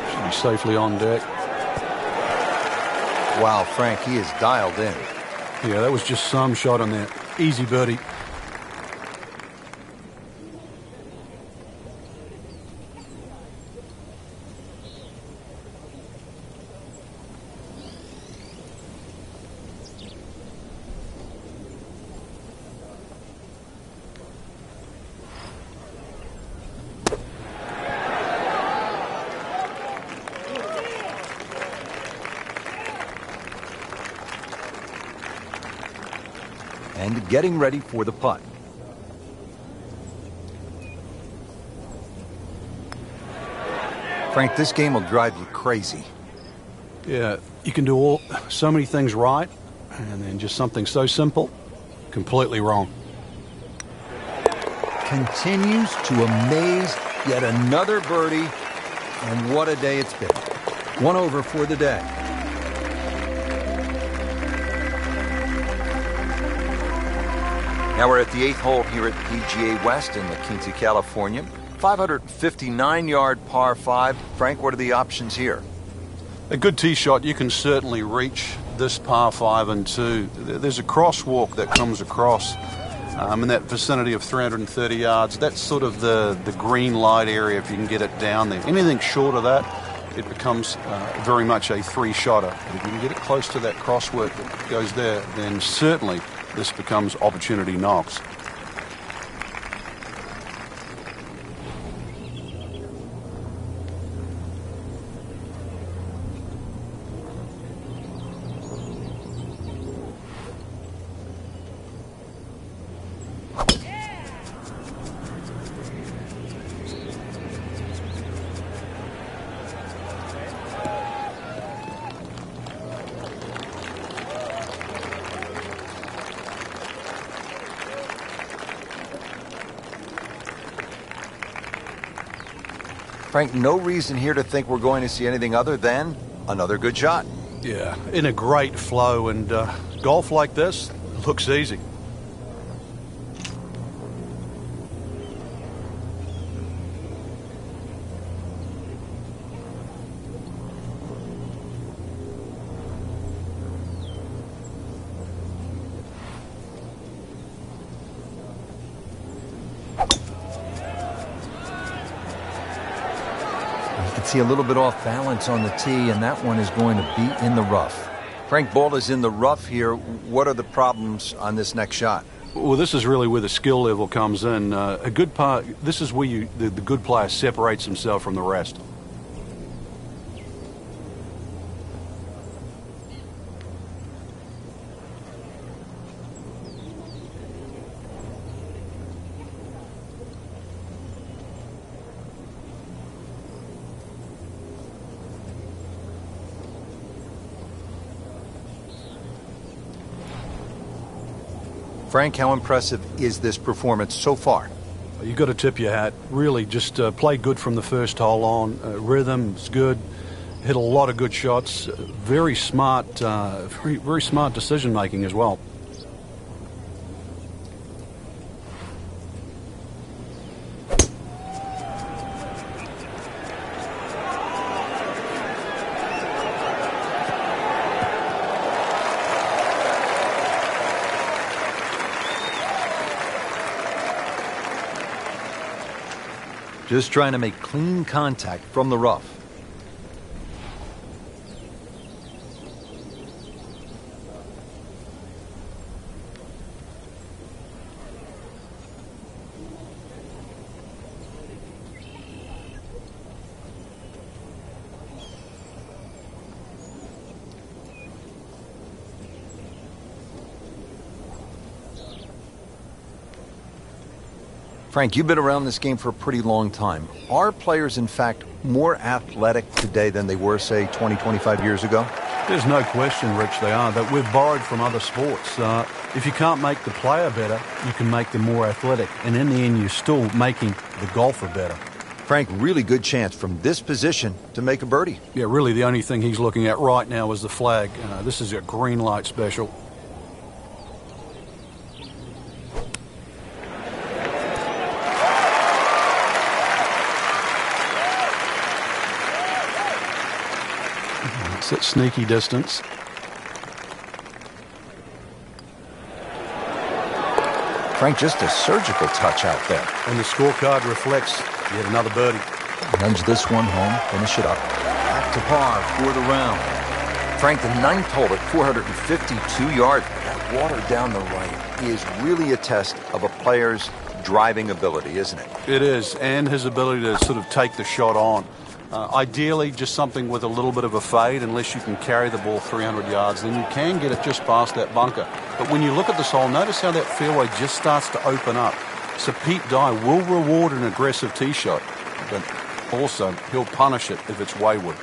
Should be safely on deck. Wow, Frank, he is dialed in. Yeah, that was just some shot on there. Easy birdie. And getting ready for the putt. Frank, this game will drive you crazy. Yeah, you can do so many things right, and then just something so simple, completely wrong. Continues to amaze. Yet another birdie. And what a day it's been. 1 over for the day. Now we're at the 8th hole here at PGA West in La Quinta, California. 559-yard par 5. Frank, what are the options here? A good tee shot, you can certainly reach this par 5 and 2. There's a crosswalk that comes across in that vicinity of 330 yards. That's sort of the green light area if you can get it down there. Anything short of that, it becomes very much a 3-shotter. But if you can get it close to that crosswalk that goes there, then certainly this becomes opportunity knocks. Frank, no reason here to think we're going to see anything other than another good shot. Yeah, in a great flow, and golf like this looks easy. See a little bit off balance on the tee, and that one is going to be in the rough. Frank, ball is in the rough here. What are the problems on this next shot? Well, this is really where the skill level comes in. A good par. This is where the good player separates himself from the rest. Frank, how impressive is this performance so far? You've got to tip your hat. Really, just play good from the first hole on. Rhythm's good. Hit a lot of good shots. Very smart, very smart decision making as well. Just trying to make clean contact from the rough. Frank, you've been around this game for a pretty long time. Are players, in fact, more athletic today than they were, say, 20, 25 years ago? There's no question, Rich, they are. That we've borrowed from other sports. If you can't make the player better, you can make them more athletic. And in the end, you're still making the golfer better. Frank, really good chance from this position to make a birdie. Yeah, really the only thing he's looking at right now is the flag. This is a green light special. It's at sneaky distance. Frank, just a surgical touch out there. And the scorecard reflects yet another birdie. Nudge this one home, finish it up. Back to par for the round. Frank, the ninth hole at 452 yards. That water down the right is really a test of a player's driving ability, isn't it? It is, and his ability to sort of take the shot on. Ideally, just something with a little bit of a fade, unless you can carry the ball 300 yards. Then you can get it just past that bunker. But when you look at this hole, notice how that fairway just starts to open up. So Pete Dye will reward an aggressive tee shot, but also he'll punish it if it's wayward.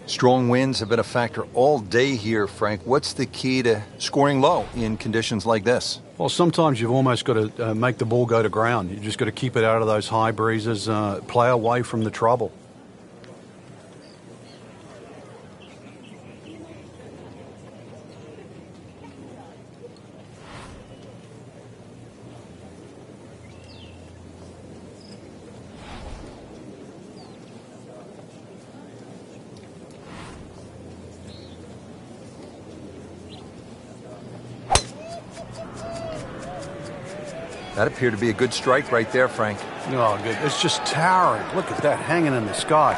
Strong winds have been a factor all day here, Frank. What's the key to scoring low in conditions like this? Well, sometimes you've almost got to make the ball go to ground. You just got to keep it out of those high breezes, play away from the trouble. That appeared to be a good strike right there, Frank. Oh, good. It's just towering. Look at that hanging in the sky.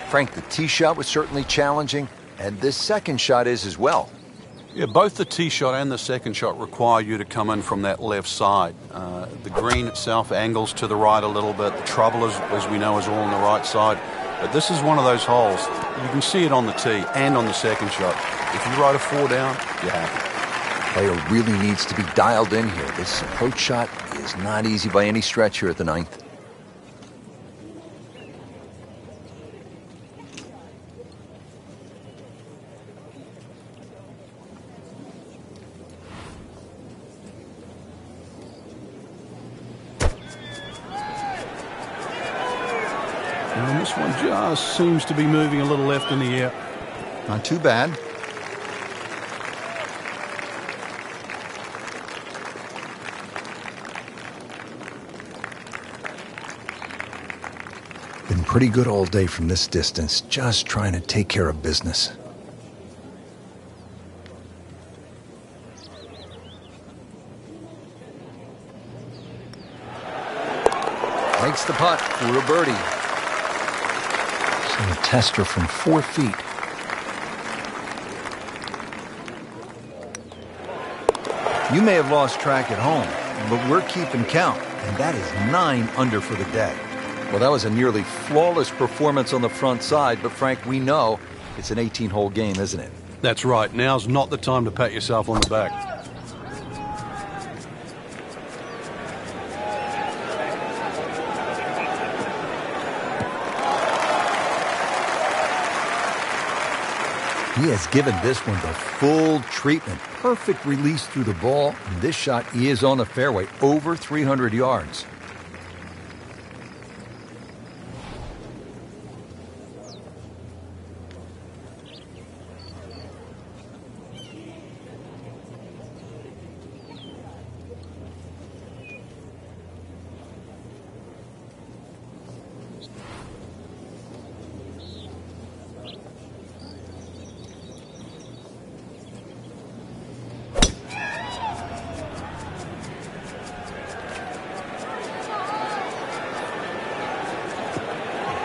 Frank, the tee shot was certainly challenging, and this second shot is as well. Yeah, both the tee shot and the second shot require you to come in from that left side. The green itself angles to the right a little bit. The trouble, as we know, is all on the right side. But this is one of those holes. You can see it on the tee and on the second shot. If you ride a 4 down, you're happy. Player really needs to be dialed in here. This approach shot is not easy by any stretch here at the ninth. And this one just seems to be moving a little left in the air. Not too bad. Been pretty good all day from this distance, just trying to take care of business. Makes the putt for a birdie. So a tester from 4 feet. You may have lost track at home, but we're keeping count, and that is 9 under for the day. Well, that was a nearly flawless performance on the front side, but Frank, we know it's an 18-hole game, isn't it? That's right. Now's not the time to pat yourself on the back. He has given this one the full treatment. Perfect release through the ball. And this shot is on the fairway, over 300 yards.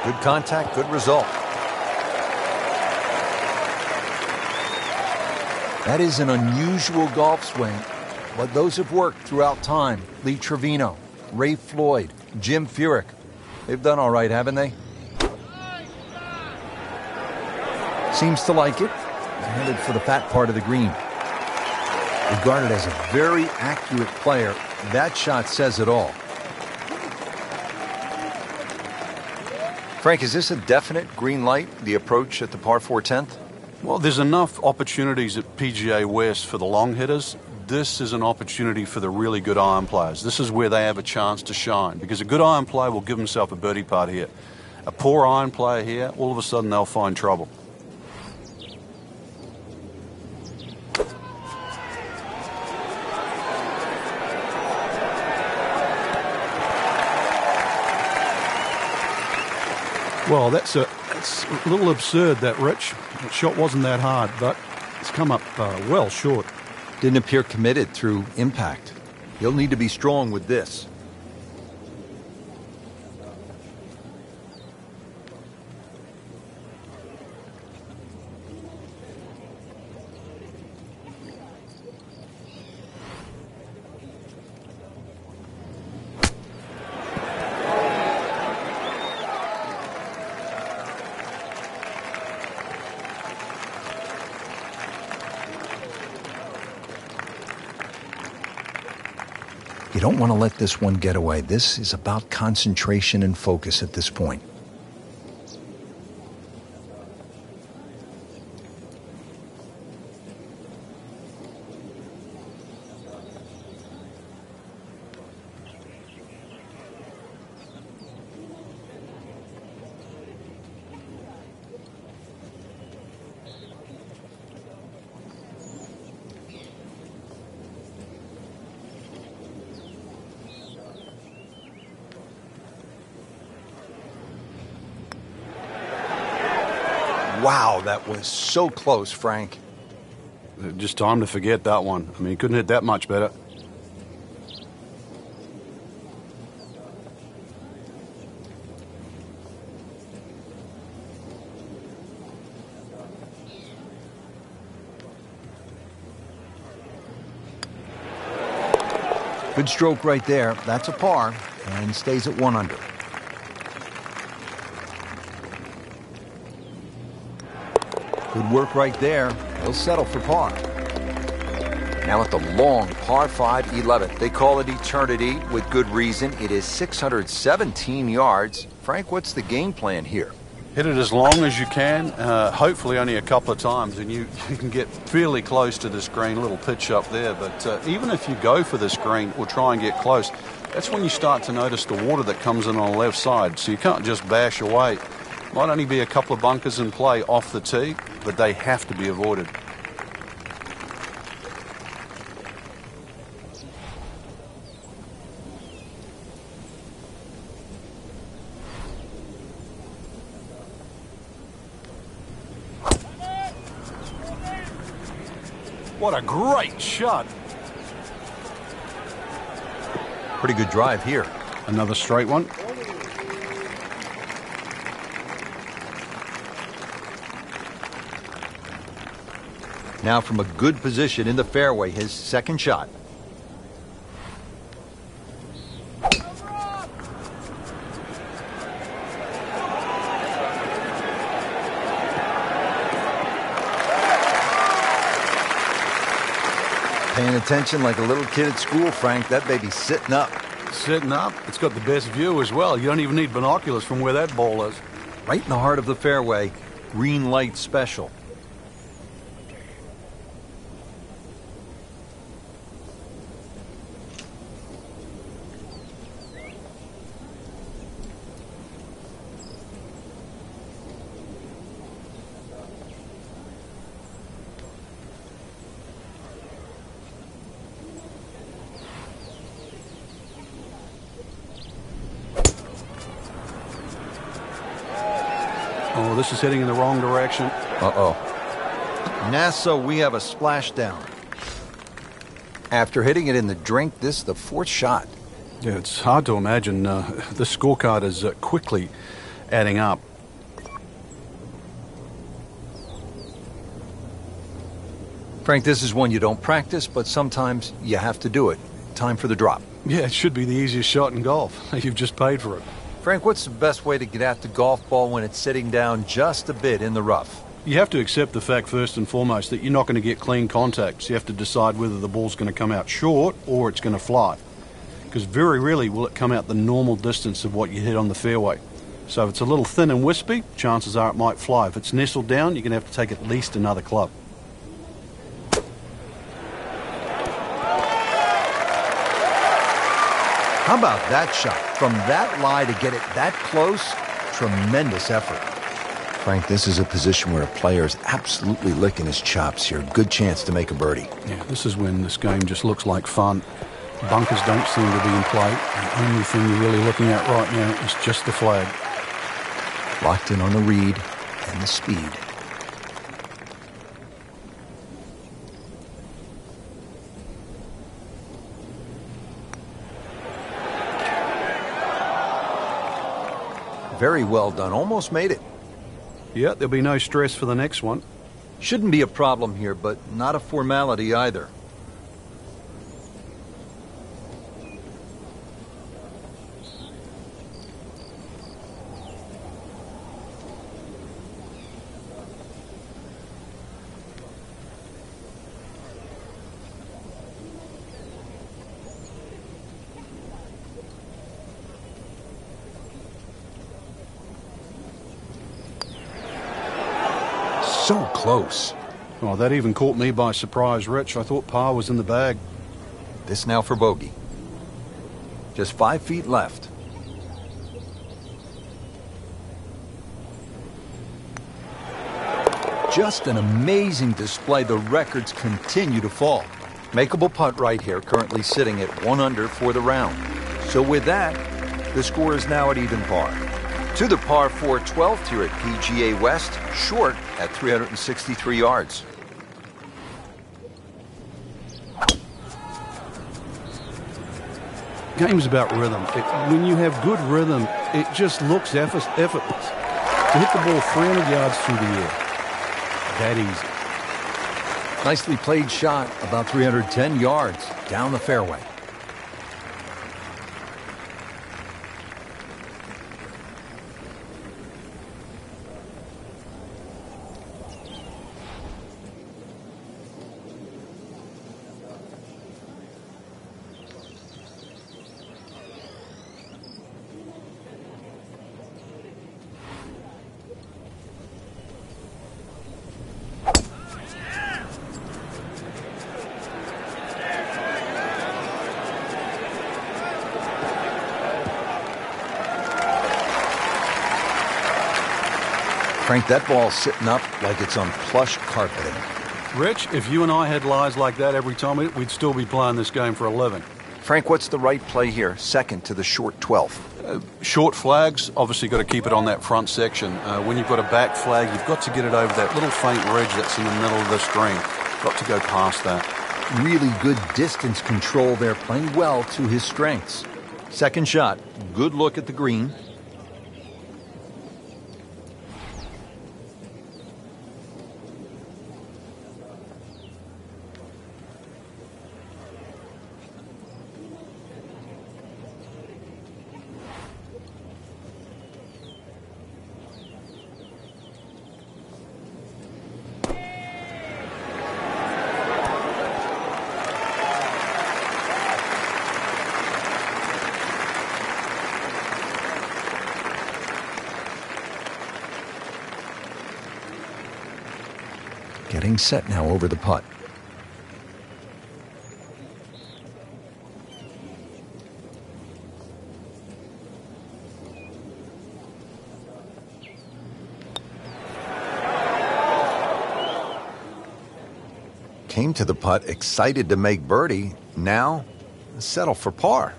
Good contact, good result. That is an unusual golf swing, but those have worked throughout time. Lee Trevino Ray Floyd, Jim Furyk. They've done all right, haven't they? Seems to like it. They're headed for the fat part of the green. Regarded as a very accurate player, that shot says it all. Frank, is this a definite green light, the approach at the par 4 10th? Well, there's enough opportunities at PGA West for the long hitters. This is an opportunity for the really good iron players. This is where they have a chance to shine, because a good iron player will give himself a birdie putt here. A poor iron player here, all of a sudden they'll find trouble. Well, that's a little absurd, that, Rich. The shot wasn't that hard, but it's come up well short. Didn't appear committed through impact. He'll need to be strong with this. You don't want to let this one get away. This is about concentration and focus at this point. Wow, that was so close, Frank. Just time to forget that one. I mean, he couldn't hit that much better. Good stroke right there. That's a par and stays at 1 under. Good work right there. He'll settle for par. Now at the long par 5 11th. They call it eternity with good reason. It is 617 yards. Frank, what's the game plan here? Hit it as long as you can, hopefully only a couple of times, and you can get fairly close to this green. A little pitch up there, but even if you go for this green or try and get close, that's when you start to notice the water that comes in on the left side, so you can't just bash away. Might only be a couple of bunkers in play off the tee, but they have to be avoided. What a great shot. Pretty good drive here. Another straight one. Now from a good position in the fairway, his second shot. Paying attention like a little kid at school, Frank. That baby's sitting up. Sitting up. It's got the best view as well. You don't even need binoculars from where that ball is. Right in the heart of the fairway. Green light special. Oh, this is heading in the wrong direction. Uh-oh. NASA, we have a splashdown. After hitting it in the drink, this is the 4th shot. Yeah, it's hard to imagine. The scorecard is quickly adding up. Frank, this is one you don't practice, but sometimes you have to do it. time for the drop. Yeah, it should be the easiest shot in golf. You've just paid for it. Frank, what's the best way to get at the golf ball when it's sitting down just a bit in the rough? You have to accept the fact first and foremost that you're not going to get clean contacts. You have to decide whether the ball's going to come out short or it's going to fly. Because very rarely will it come out the normal distance of what you hit on the fairway. So if it's a little thin and wispy, chances are it might fly. If it's nestled down, you're going to have to take at least another club. How about that shot? From that lie to get it that close, tremendous effort. Frank, this is a position where a player is absolutely licking his chops here. Good chance to make a birdie. Yeah, this is when this game just looks like fun. Bunkers don't seem to be in play. The only thing you're really looking at right now is just the flag. Locked in on the read and the speed. Very well done. Almost made it. Yeah, there'll be no stress for the next one. Shouldn't be a problem here, but not a formality either. So close. Oh, that even caught me by surprise, Rich. I thought par was in the bag. This now for bogey. Just 5 feet left. Just an amazing display. The records continue to fall. Makeable putt right here, currently sitting at 1 under for the round. So with that, the score is now at even par. To the par 4 12th here at PGA West, short at 363 yards. Game's about rhythm. When you have good rhythm, it just looks effortless. To hit the ball 300 yards through the air, that easy. Nicely played shot, about 310 yards down the fairway. Frank, that ball's sitting up like it's on plush carpeting. Rich, if you and I had lies like that every time, we'd still be playing this game for 11. Frank, what's the right play here? Second to the short 12th. Short flags, obviously got to keep it on that front section. When you've got a back flag, you've got to get it over that little faint ridge that's in the middle of the green. Got to go past that. Really good distance control there, playing well to his strengths. Second shot, good look at the green. Getting set now over the putt. Came to the putt, excited to make birdie. Now, settle for par.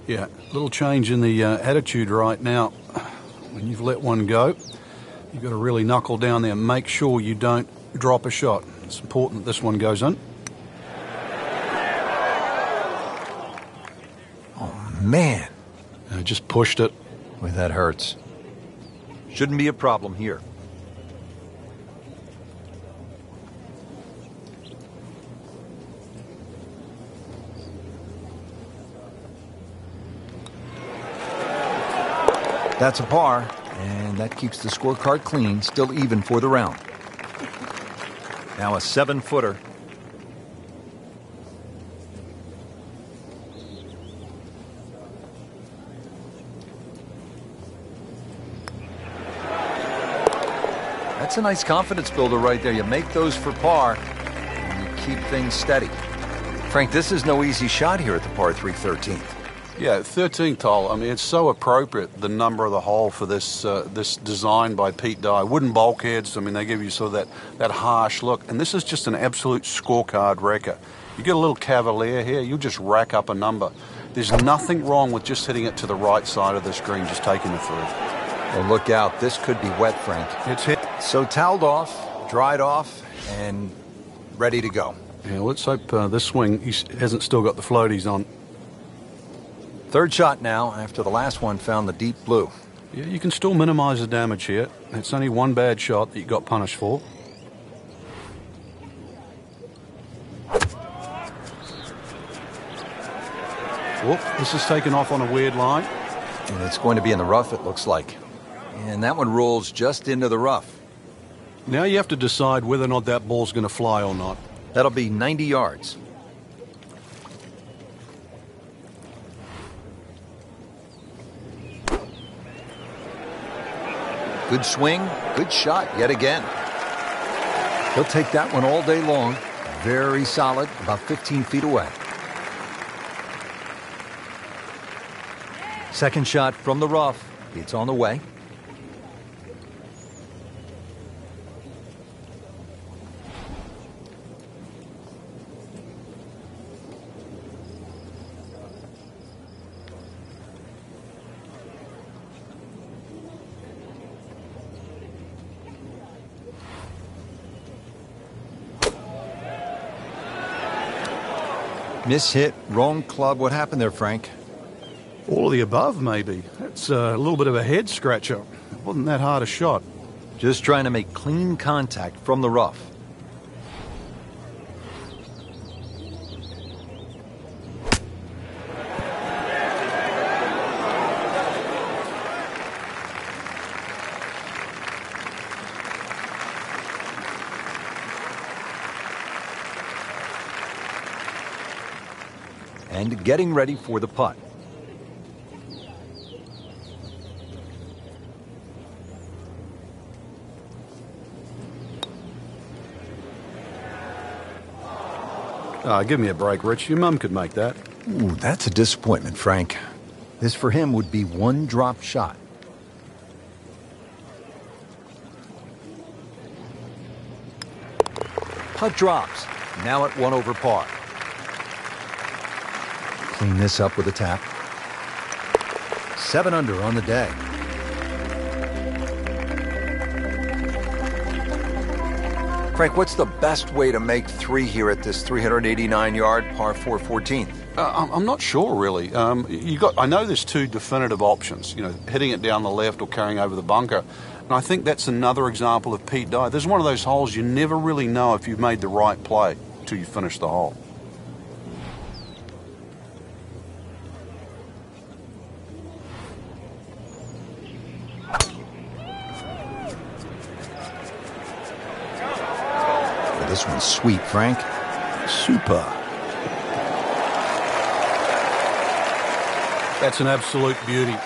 Yeah, little change in the attitude right now. When you've let one go, you've got to really knuckle down there and make sure you don't drop a shot. It's important that this one goes in. Oh, man. Just pushed it. Boy, that hurts. Shouldn't be a problem here. That's a par, and that keeps the scorecard clean, still even for the round. Now a 7-footer. That's a nice confidence builder right there. You make those for par, and you keep things steady. Frank, this is no easy shot here at the par 3 13th. Yeah, 13th hole. I mean, it's so appropriate, the number of the hole for this this design by Pete Dye. Wooden bulkheads, I mean, they give you sort of that harsh look. And this is just an absolute scorecard wrecker. You get a little cavalier here, you'll just rack up a number. There's nothing wrong with just hitting it to the right side of the screen, just taking it through. Well, look out. This could be wet, Frank. It's hit. So toweled off, dried off, and ready to go. Yeah, let's hope this swing he hasn't still got the floaties on. Third shot now after the last one found the deep blue. Yeah, you can still minimize the damage here. It's only one bad shot that you got punished for. Whoop, this is taken off on a weird line. And it's going to be in the rough, it looks like. And that one rolls just into the rough. Now you have to decide whether or not that ball's going to fly or not. That'll be 90 yards. Good swing, good shot yet again. He'll take that one all day long. Very solid, about 15 feet away. Second shot from the rough. It's on the way. Miss hit, wrong club. What happened there, Frank? All of the above, maybe. That's a little bit of a head scratcher. It wasn't that hard a shot. Just trying to make clean contact from the rough. And getting ready for the putt. Give me a break, Rich. Your mum could make that. Ooh, that's a disappointment, Frank. This for him would be one drop shot. Putt drops. Now at 1 over par. Clean this up with a tap. 7 under on the day. Frank, what's the best way to make 3 here at this 389-yard par 4 14th? I'm not sure, really. I know there's 2 definitive options, hitting it down the left or carrying over the bunker. And I think that's another example of Pete Dye. There's one of those holes you never really know if you've made the right play until you finish the hole. This one's sweet, Frank. Super. That's an absolute beauty.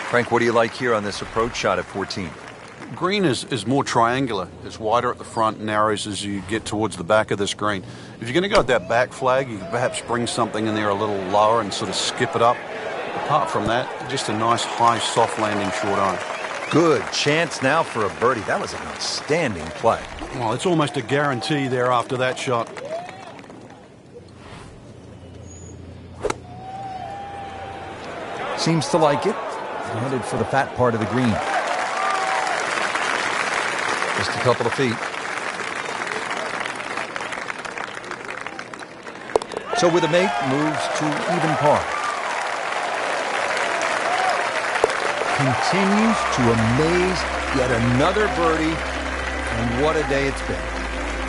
Frank, what do you like here on this approach shot at 14? Green is more triangular. It's wider at the front, narrows as you get towards the back of this green. If you're going to go with that back flag, you can perhaps bring something in there a little lower and sort of skip it up. Apart from that, just a nice high soft landing short iron. Good chance now for a birdie. That was an outstanding play. Well, it's almost a guarantee there after that shot. Seems to like it. Headed for the fat part of the green. Just a couple of feet. So with a mate, moves to even par. Continues to amaze, yet another birdie, and what a day it's been.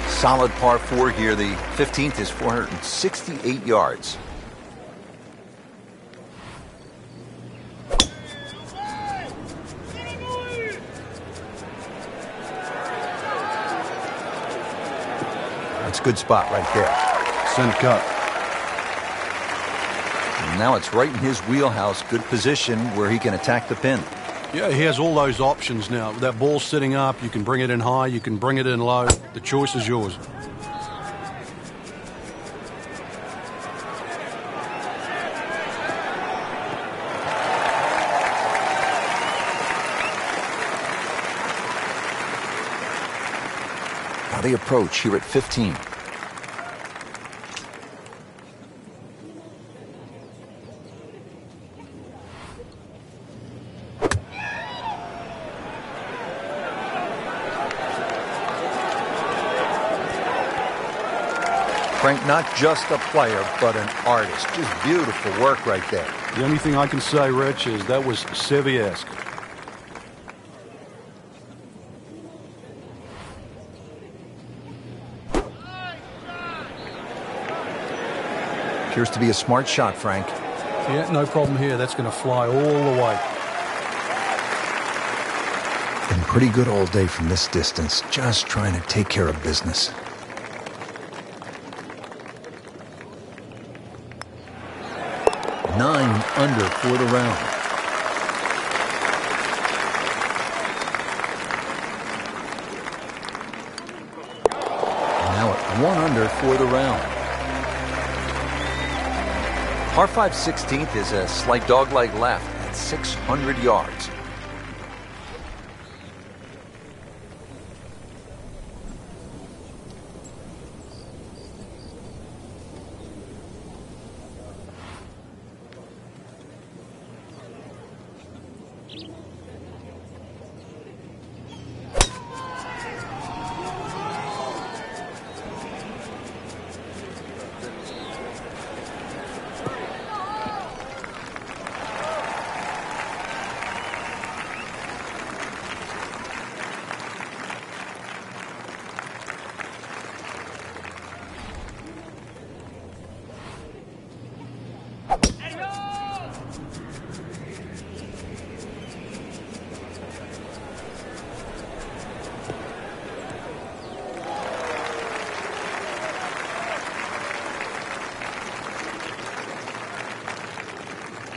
Solid par 4 here. The 15th is 468 yards. That's a good spot right there. Center cut. And now it's right in his wheelhouse. Good position where he can attack the pin. Yeah, he has all those options now. That ball's sitting up. You can bring it in high. You can bring it in low. The choice is yours. Now the approach here at 15. Frank, not just a player, but an artist. Just beautiful work right there. The only thing I can say, Rich, is that was Seve-esque. Appears to be a smart shot, Frank. Yeah, no problem here. That's going to fly all the way. Been pretty good all day from this distance. Just trying to take care of business. Nine under for the round. Now at 1 under for the round. Par 5 16th is a slight dogleg left at 600 yards.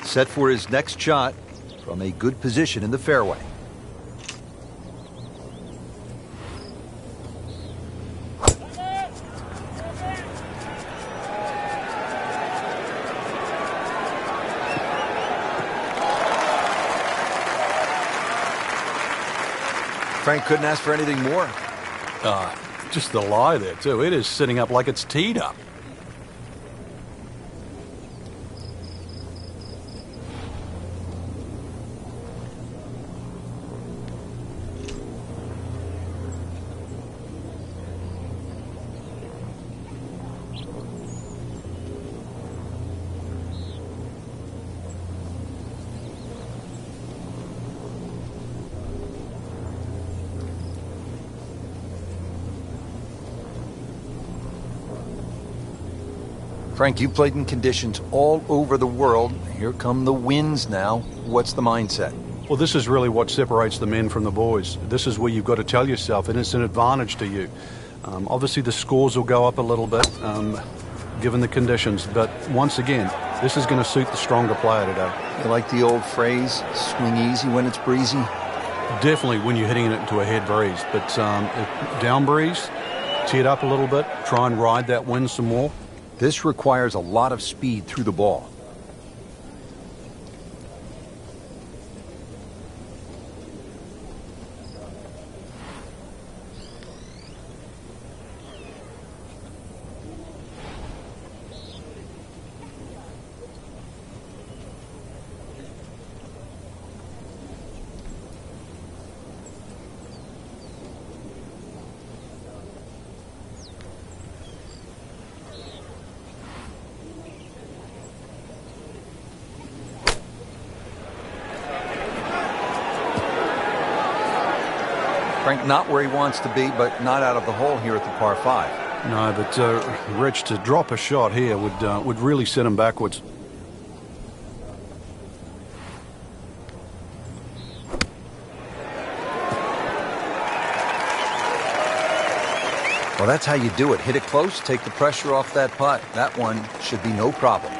Set for his next shot from a good position in the fairway. Frank couldn't ask for anything more. Just the lie there, too. It is sitting up like it's teed up. Frank, you played in conditions all over the world. Here come the winds now. What's the mindset? Well, this is really what separates the men from the boys. This is where you've got to tell yourself, and it's an advantage to you. Obviously, the scores will go up a little bit, given the conditions. But once again, this is going to suit the stronger player today. You like the old phrase, swing easy when it's breezy? Definitely when you're hitting it into a head breeze. But down breeze, tee it up a little bit, try and ride that wind some more. This requires a lot of speed through the ball. Frank, not where he wants to be, but not out of the hole here at the par 5. No, but Rich, to drop a shot here would really send him backwards. Well, that's how you do it. Hit it close, take the pressure off that putt. That one should be no problem.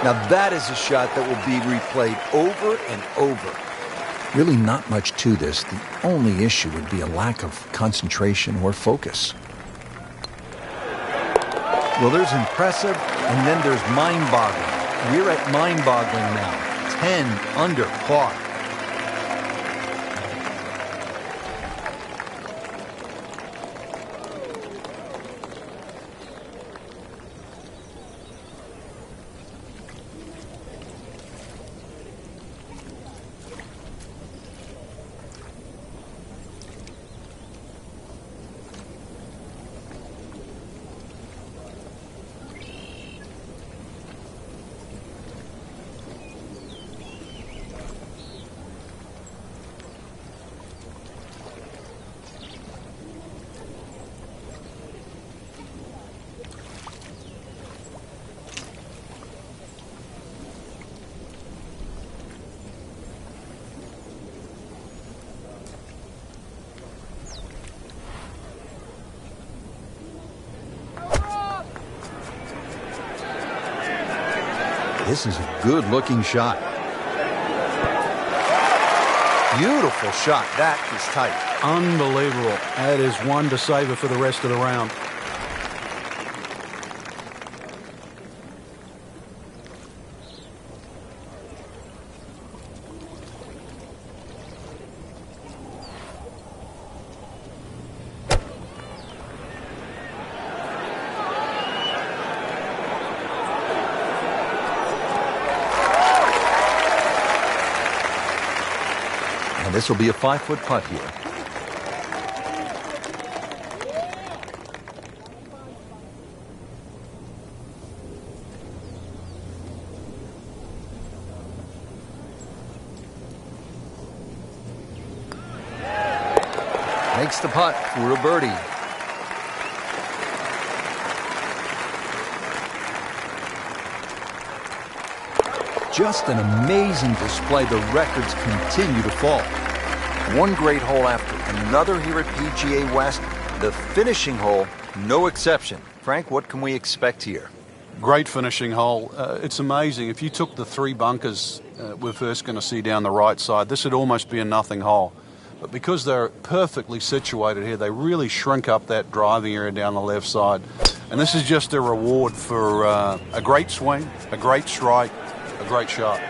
Now that is a shot that will be replayed over and over. Really not much to this. The only issue would be a lack of concentration or focus. Well, there's impressive, and then there's mind-boggling. We're at mind-boggling now. 10 under par. This is a good-looking shot. Beautiful shot. That is tight. Unbelievable. That is one to savor for the rest of the round. And this will be a 5-foot putt here. Makes the putt for a birdie. Just an amazing display. The records continue to fall. One great hole after another here at PGA West. The finishing hole, no exception. Frank, what can we expect here? Great finishing hole. It's amazing. If you took the 3 bunkers we're first going to see down the right side, this would almost be a nothing hole. But because they're perfectly situated here, they really shrink up that driving area down the left side. And this is just a reward for a great swing, a great strike, a great shot.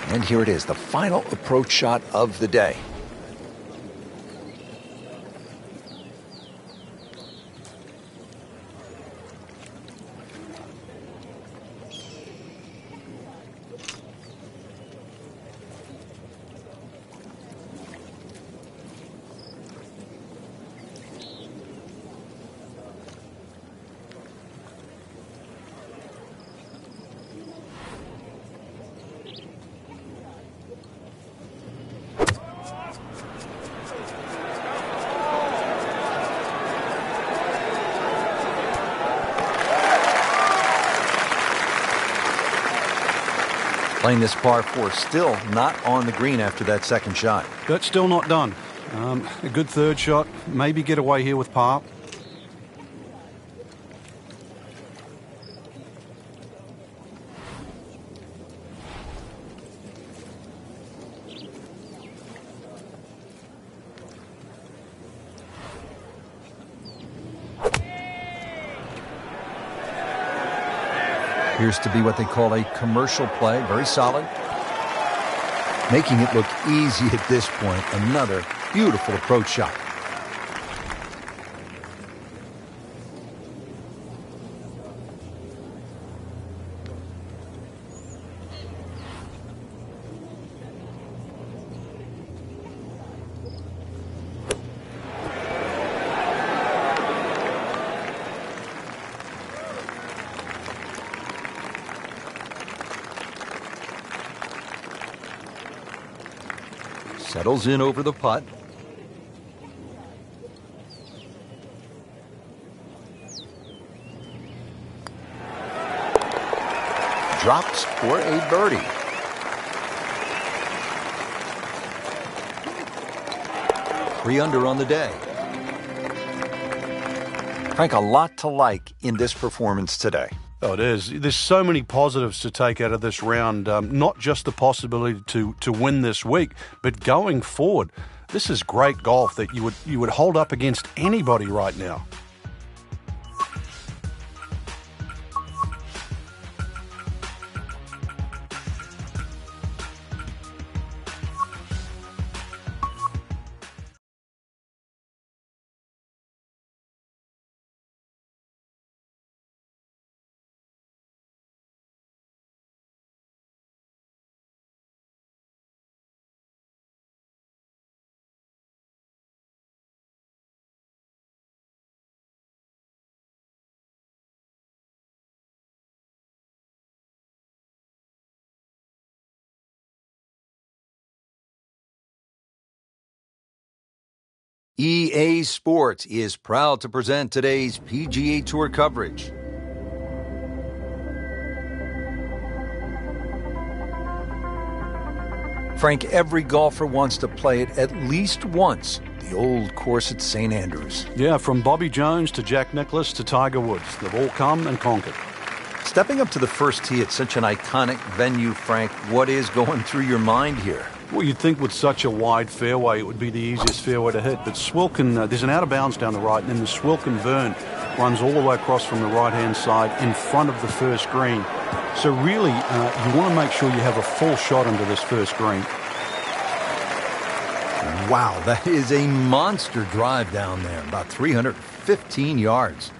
And here it is, the final approach shot of the day. Playing this par 4, still not on the green after that second shot. That's still not done. A good third shot. Maybe get away here with par. Appears to be what they call a commercial play. Very solid. Making it look easy at this point. Another beautiful approach shot. Settles in over the putt. Drops for a birdie. Three under on the day. Frank, a lot to like in this performance today. Oh, it is. There's so many positives to take out of this round. Not just the possibility to win this week, but going forward, this is great golf that you would hold up against anybody right now. EA Sports is proud to present today's PGA Tour coverage. Frank, every golfer wants to play it at least once, the old course at St. Andrews. Yeah, from Bobby Jones to Jack Nicklaus to Tiger Woods, they've all come and conquered. Stepping up to the first tee at such an iconic venue, Frank, what is going through your mind here? Well, you'd think with such a wide fairway, it would be the easiest fairway to hit. But Swilcan, there's an out of bounds down the right, and then the Swilcan Burn runs all the way across from the right-hand side in front of the first green. So really, you want to make sure you have a full shot into this first green. Wow, that is a monster drive down there, about 315 yards.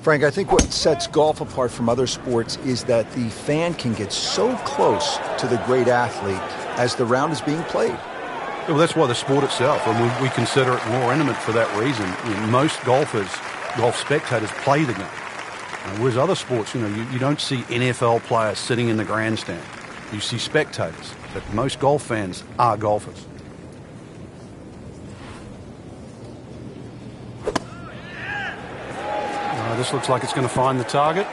Frank, I think what sets golf apart from other sports is that the fan can get so close to the great athlete as the round is being played. Well, that's why the sport itself, and we consider it more intimate for that reason. You know, most golf spectators play the game. Whereas other sports, you don't see NFL players sitting in the grandstand. You see spectators, but most golf fans are golfers. This looks like it's going to find the target.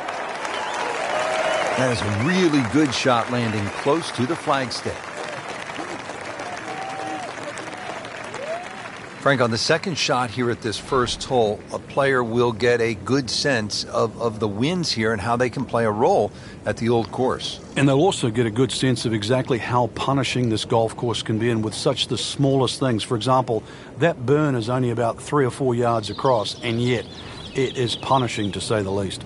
That is a really good shot landing close to the flagstick. Frank, on the second shot here at this first hole, a player will get a good sense of the winds here and how they can play a role at the old course. And they'll also get a good sense of exactly how punishing this golf course can be, and with such the smallest things. For example, that burn is only about 3 or 4 yards across, and yet it is punishing, to say the least.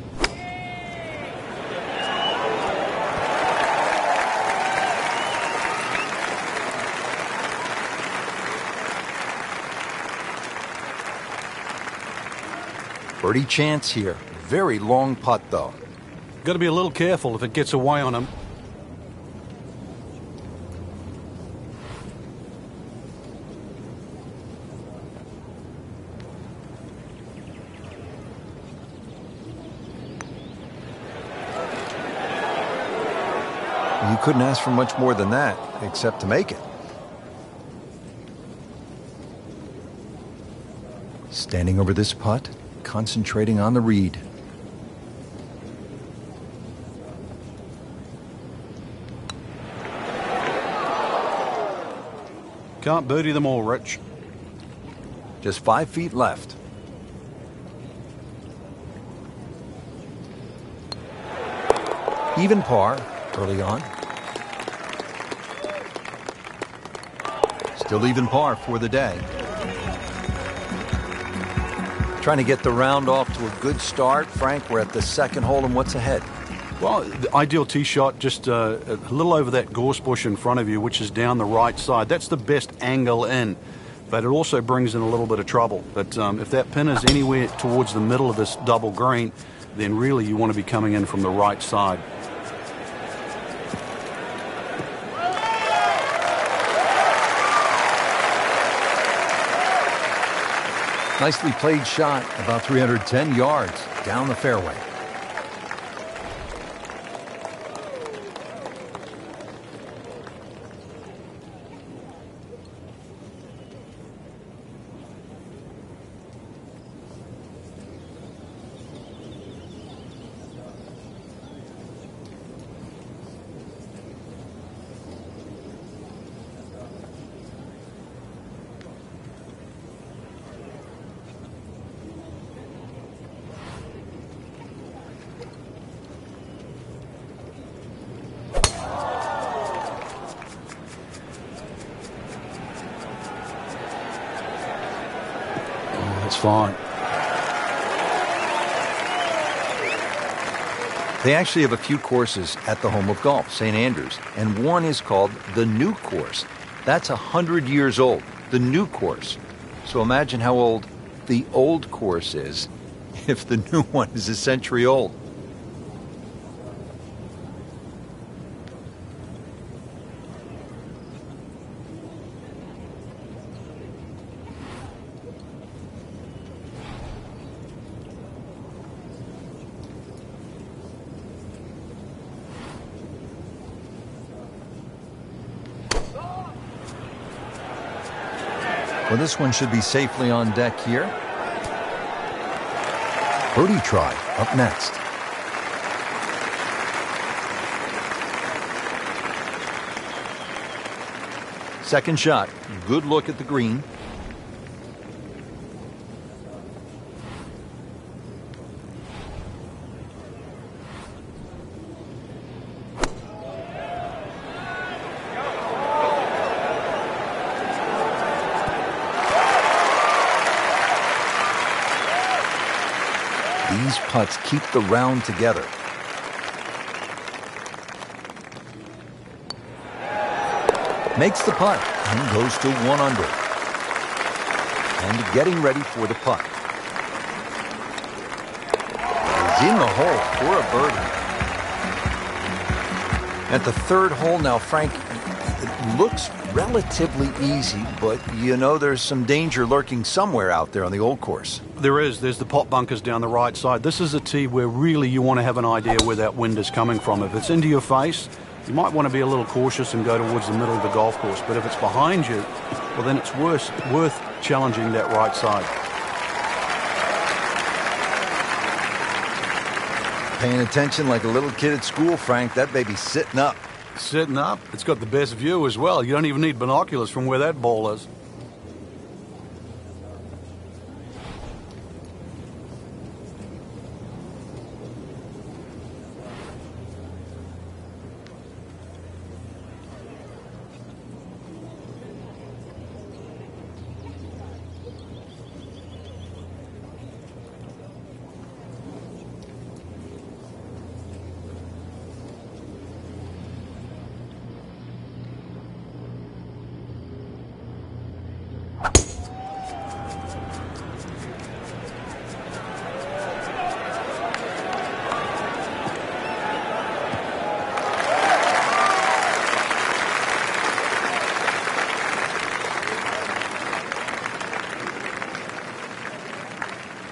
Birdie chance here. Very long putt, though. Got to be a little careful if it gets away on him. You couldn't ask for much more than that, except to make it. Standing over this putt, concentrating on the read. Can't birdie them all, Rich. Just 5 feet left. Even par early on. Still even par for the day. Trying to get the round off to a good start. Frank, we're at the second hole, and what's ahead? Well, the ideal tee shot just a little over that gorse bush in front of you, which is down the right side. That's the best angle in, but it also brings in a little bit of trouble. But if that pin is anywhere towards the middle of this double green, then really you want to be coming in from the right side. Nicely played shot, about 310 yards down the fairway. It's fine. They actually have a few courses at the home of golf, St. Andrews, and one is called the New Course. That's 100 years old, the New Course. So imagine how old the old course is if the new one is a century old. Well, this one should be safely on deck here. Birdie try up next. Second shot. Good look at the green. These putts keep the round together. Makes the putt and goes to 1 under. And getting ready for the putt. He's in the hole for a birdie. At the third hole now, Frank, it looks relatively easy, but you know there's some danger lurking somewhere out there on the old course. There is. There's the pot bunkers down the right side. This is a tee where really you want to have an idea where that wind is coming from. If it's into your face, you might want to be a little cautious and go towards the middle of the golf course. But if it's behind you, well, then it's worth challenging that right side. Paying attention like a little kid at school, Frank. That baby's sitting up. Sitting up. It's got the best view as well. You don't even need binoculars from where that ball is.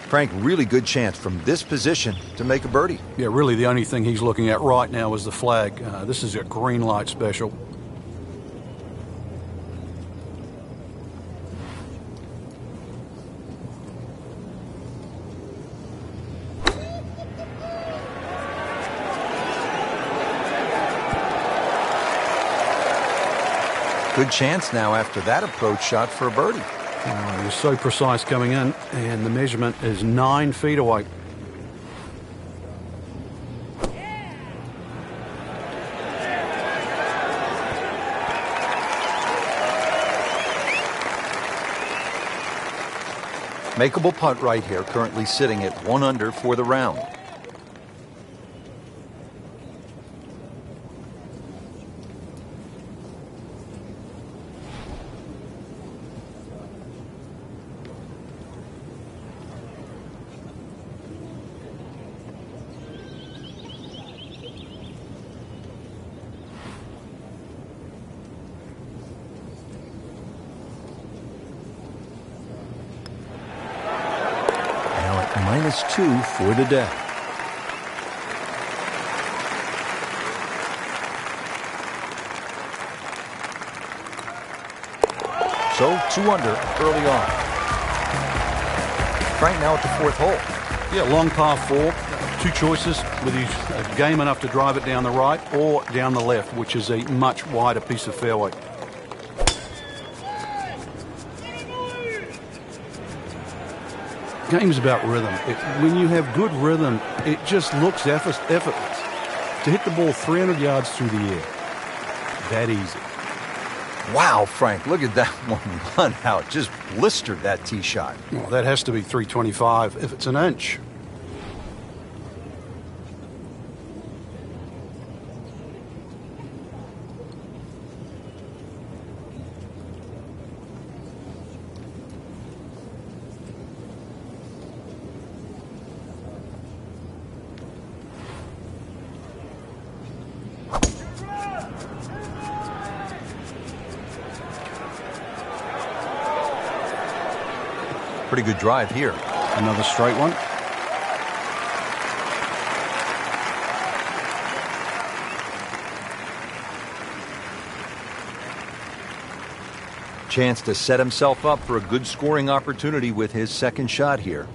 Frank, really good chance from this position to make a birdie. Yeah, really the only thing he's looking at right now is the flag. This is a green light special. Good chance now after that approach shot for a birdie. He was so precise coming in, and the measurement is 9 feet away. Makeable putt right here, currently sitting at 1 under for the round. -2 for the day. So 2 under early on. Frank now at the 4th hole. Yeah, long par 4. 2 choices, whether he's game enough to drive it down the right or down the left, which is a much wider piece of fairway. Game's about rhythm. When you have good rhythm, it just looks effortless. To hit the ball 300 yards through the air, that easy. Wow, Frank, look at that one run out. Just blistered that tee shot. Well, that has to be 325 if it's an inch. Pretty good drive here. Another straight one. Chance to set himself up for a good scoring opportunity with his second shot here.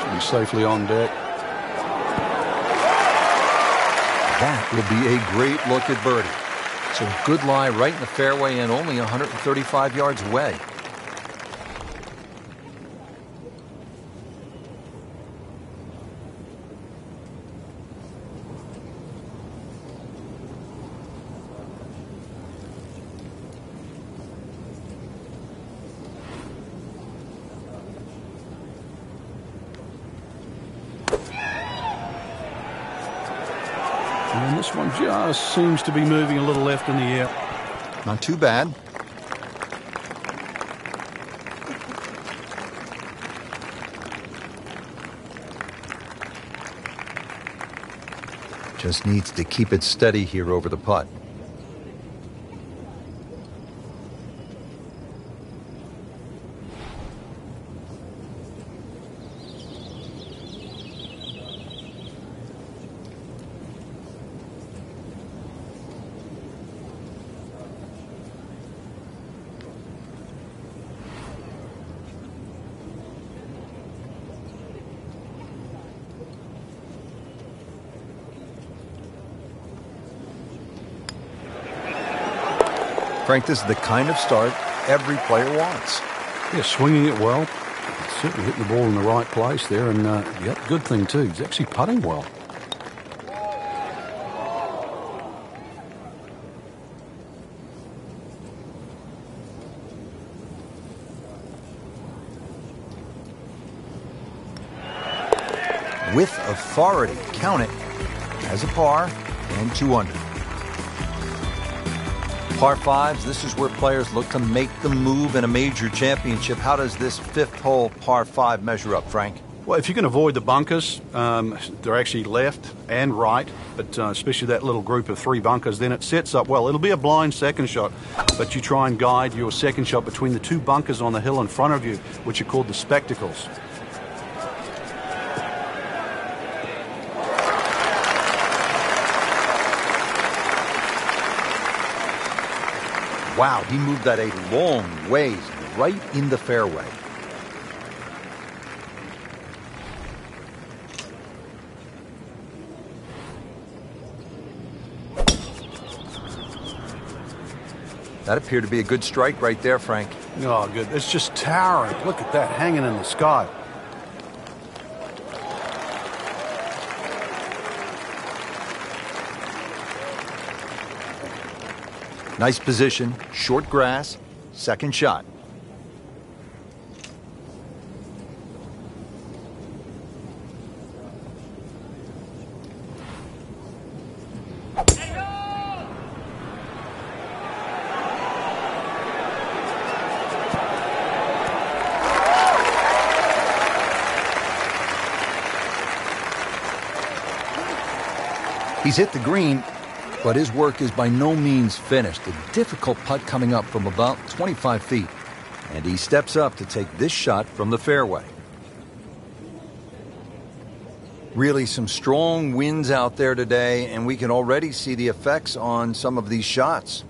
Should be safely on deck. That will be a great look at birdie. So good lie right in the fairway and only 135 yards away. And this one just seems to be moving a little left in the air. Not too bad. Just needs to keep it steady here over the putt. Frank, this is the kind of start every player wants. Yeah, swinging it well. Certainly hitting the ball in the right place there. And, yeah, good thing, too. He's actually putting well. With authority, count it as a par and 2 under. Par 5s, this is where players look to make the move in a major championship. How does this 5th hole par 5 measure up, Frank? Well, if you can avoid the bunkers, they're actually left and right, but especially that little group of 3 bunkers, then it sets up well. It'll be a blind second shot, but you try and guide your second shot between the 2 bunkers on the hill in front of you, which are called the spectacles. Wow, he moved that a long ways right in the fairway. That appeared to be a good strike right there, Frank. Oh, good. It's just towering. Look at that, hanging in the sky. Nice position, short grass, second shot. He's hit the green, but his work is by no means finished. A difficult putt coming up from about 25 feet. And he steps up to take this shot from the fairway. Really some strong winds out there today, and we can already see the effects on some of these shots.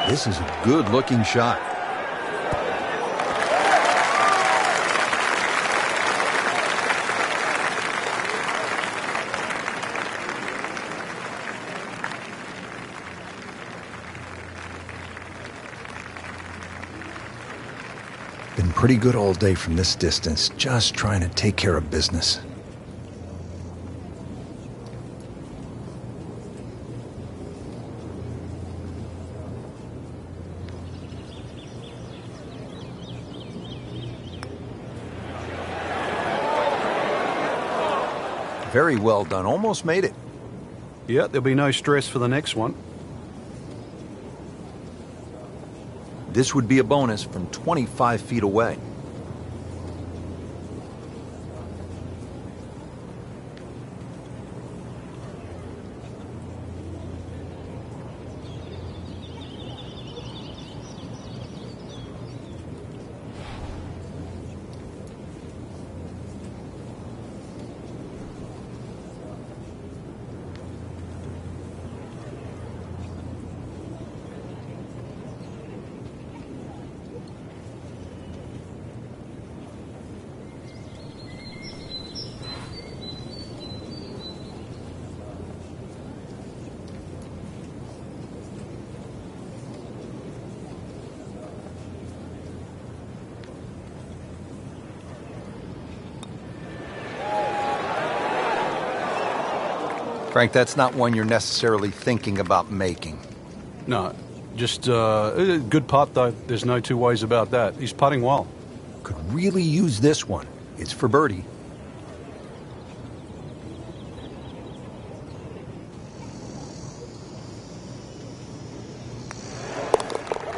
This is a good-looking shot. Been pretty good all day from this distance, just trying to take care of business. Very well done. Almost made it. Yeah, there'll be no stress for the next one. This would be a bonus from 25 feet away. Frank, that's not one you're necessarily thinking about making. No, just a good putt, though. There's no 2 ways about that. He's putting well. Could really use this one. It's for birdie.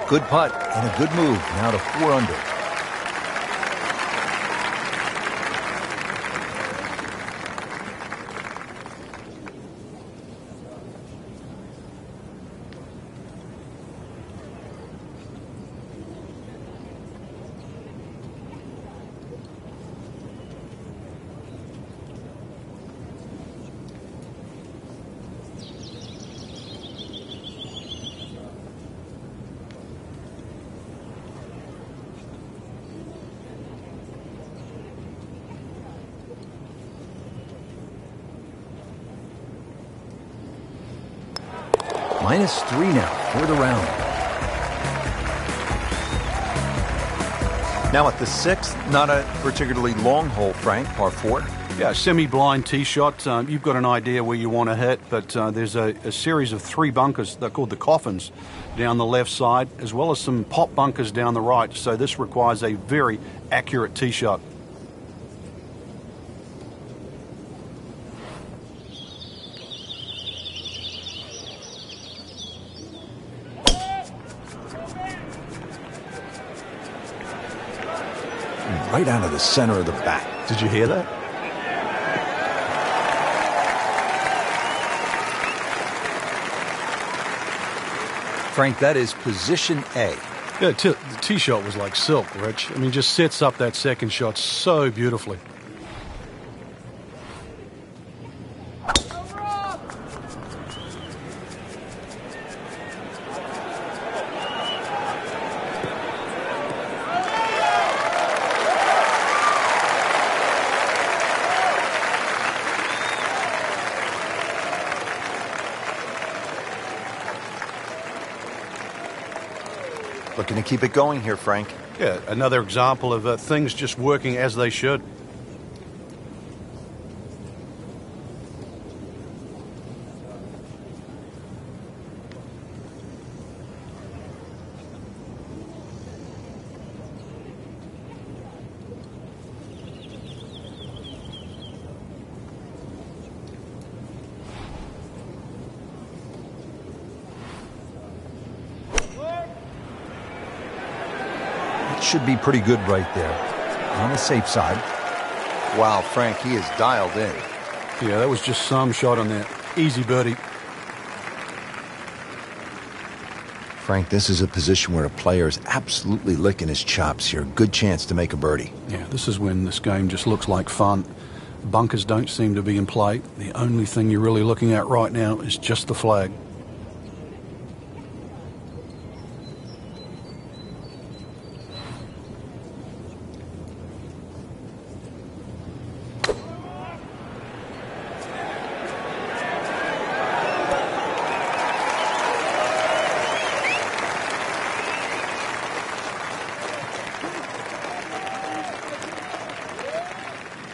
Good putt and a good move. Now to 4 under. -3 now for the round. Now at the 6th, not a particularly long hole, Frank, par 4. Yeah, semi-blind tee shot. You've got an idea where you want to hit, but there's a series of 3 bunkers. They're called the coffins down the left side, as well as some pop bunkers down the right. So this requires a very accurate tee shot. Right out of the center of the bat. Did you hear that? Frank, that is position A. Yeah, the tee shot was like silk, Rich. I mean, just sets up that second shot so beautifully. Looking to keep it going here, Frank. Yeah, another example of things just working as they should. Should be pretty good right there. On the safe side. Wow, Frank, he is dialed in. Yeah, that was just some shot on that. Easy birdie. Frank, this is a position where a player is absolutely licking his chops here. Good chance to make a birdie. Yeah, this is when this game just looks like fun. Bunkers don't seem to be in play. The only thing you're really looking at right now is just the flag.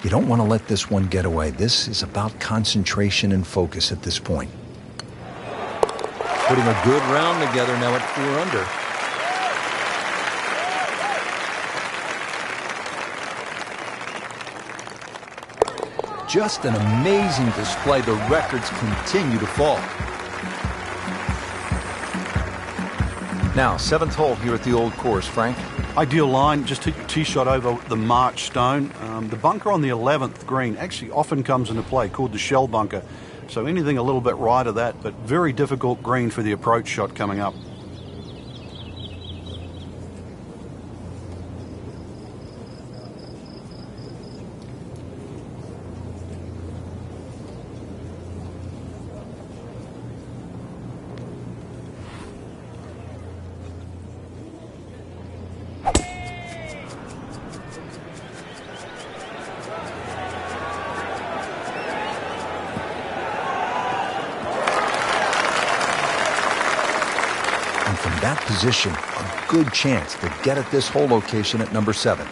You don't want to let this one get away. This is about concentration and focus at this point. Putting a good round together now at 4 under. Just an amazing display. The records continue to fall. Now, 7th hole here at the Old Course, Frank. Ideal line, just hit your tee shot over the March stone. The bunker on the 11th green actually often comes into play, called the shell bunker. So anything a little bit right of that, but very difficult green for the approach shot coming up. From that position, a good chance to get at this hole location at number 7.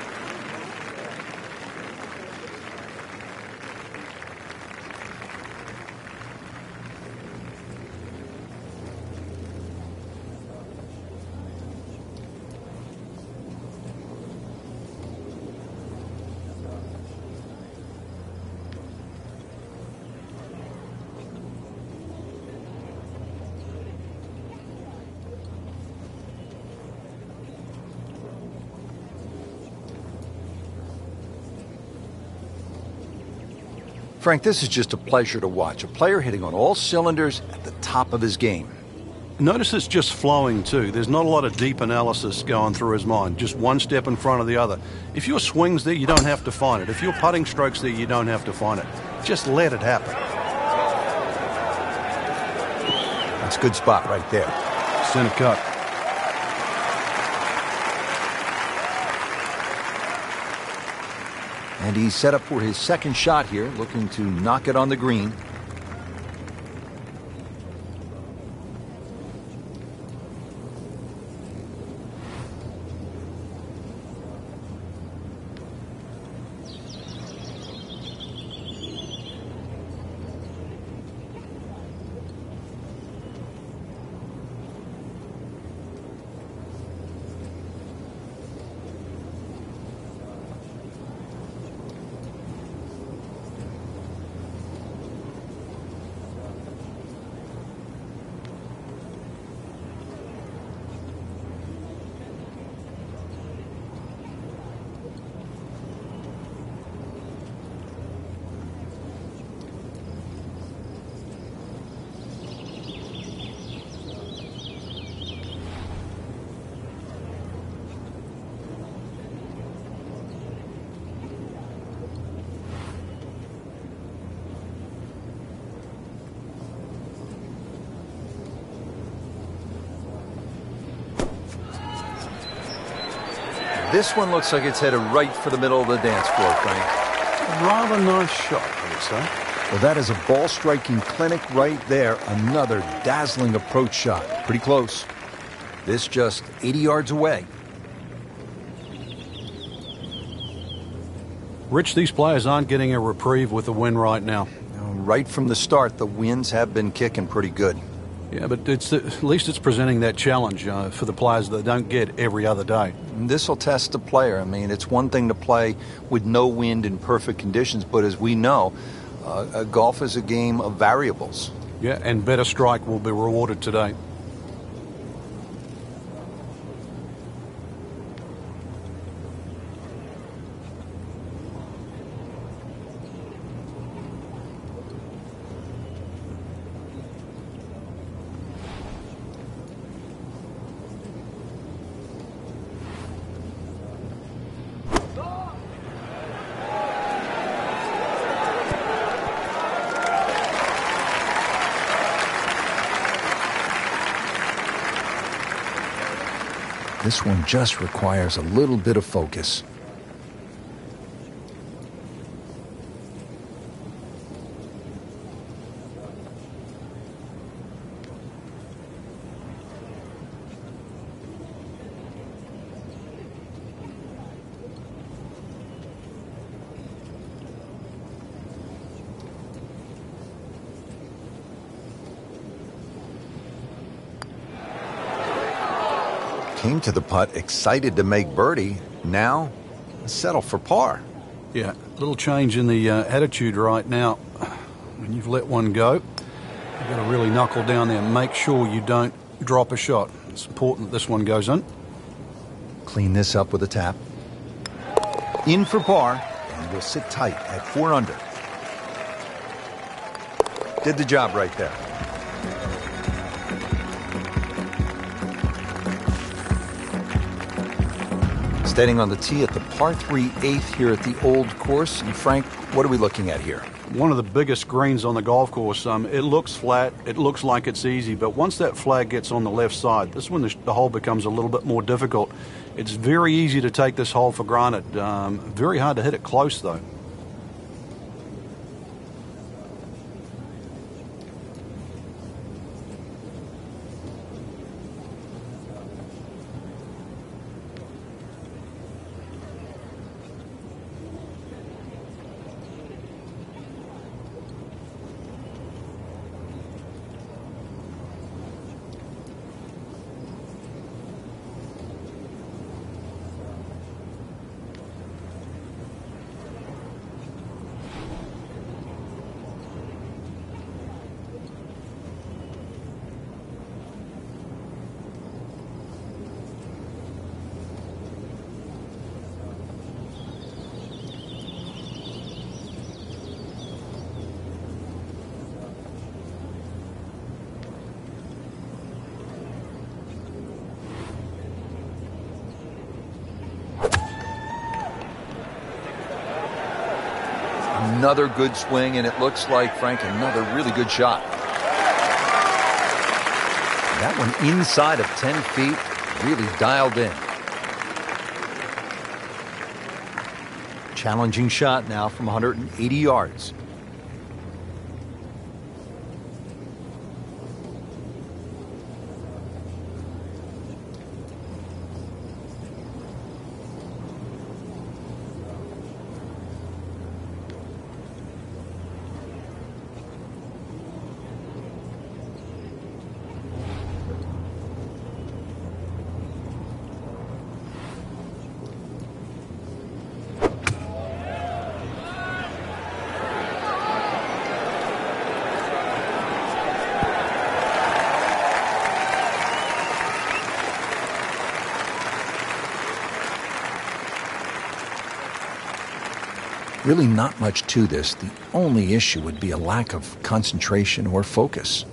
Frank, this is just a pleasure to watch. A player hitting on all cylinders at the top of his game. Notice it's just flowing too. There's not a lot of deep analysis going through his mind. Just one step in front of the other. If your swing's there, you don't have to find it. If your putting stroke's there, you don't have to find it. Just let it happen. That's a good spot right there. Center cut. And he's set up for his second shot here, looking to knock it on the green. This one looks like it's headed right for the middle of the dance floor, Frank. A rather nice shot, I would say. Well, that is a ball-striking clinic right there. Another dazzling approach shot. Pretty close. This just 80 yards away. Rich, these players aren't getting a reprieve with the win right now. Right from the start, the winds have been kicking pretty good. Yeah, but at least it's presenting that challenge for the players that don't get every other day. This will test the player. I mean, it's one thing to play with no wind in perfect conditions, but as we know, golf is a game of variables. Yeah, and better strike will be rewarded today. This one just requires a little bit of focus. Came to the putt excited to make birdie. Now, settle for par. Yeah, a little change in the attitude right now. When you've let one go, you've got to really knuckle down there and make sure you don't drop a shot. It's important that this one goes in. Clean this up with a tap. In for par, and we'll sit tight at 4 under. Did the job right there. Standing on the tee at the par 3 8th here at the Old Course. And Frank, what are we looking at here? One of the biggest greens on the golf course. It looks flat, it looks like it's easy, but once that flag gets on the left side, this is when the hole becomes a little bit more difficult. It's very easy to take this hole for granted. Very hard to hit it close, though. Another good swing, and it looks like, Frank, another really good shot. That one inside of 10 feet, really dialed in. Challenging shot now from 180 yards. Really not much to this. The only issue would be a lack of concentration or focus.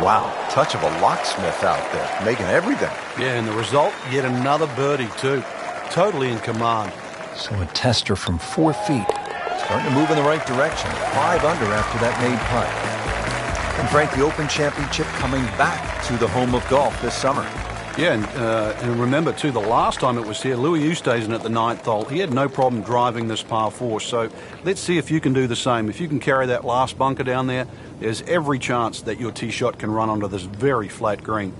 Wow, touch of a locksmith out there, making everything. Yeah, and the result, yet another birdie too. Totally in command. So a tester from 4 feet. Starting to move in the right direction. 5 under after that made putt. And Frank, the Open Championship coming back to the home of golf this summer. Yeah, and remember too, the last time it was here, Louis Oosthuizen at the 9th hole, he had no problem driving this par 4. So let's see if you can do the same. If you can carry that last bunker down there, there's every chance that your tee shot can run onto this very flat green.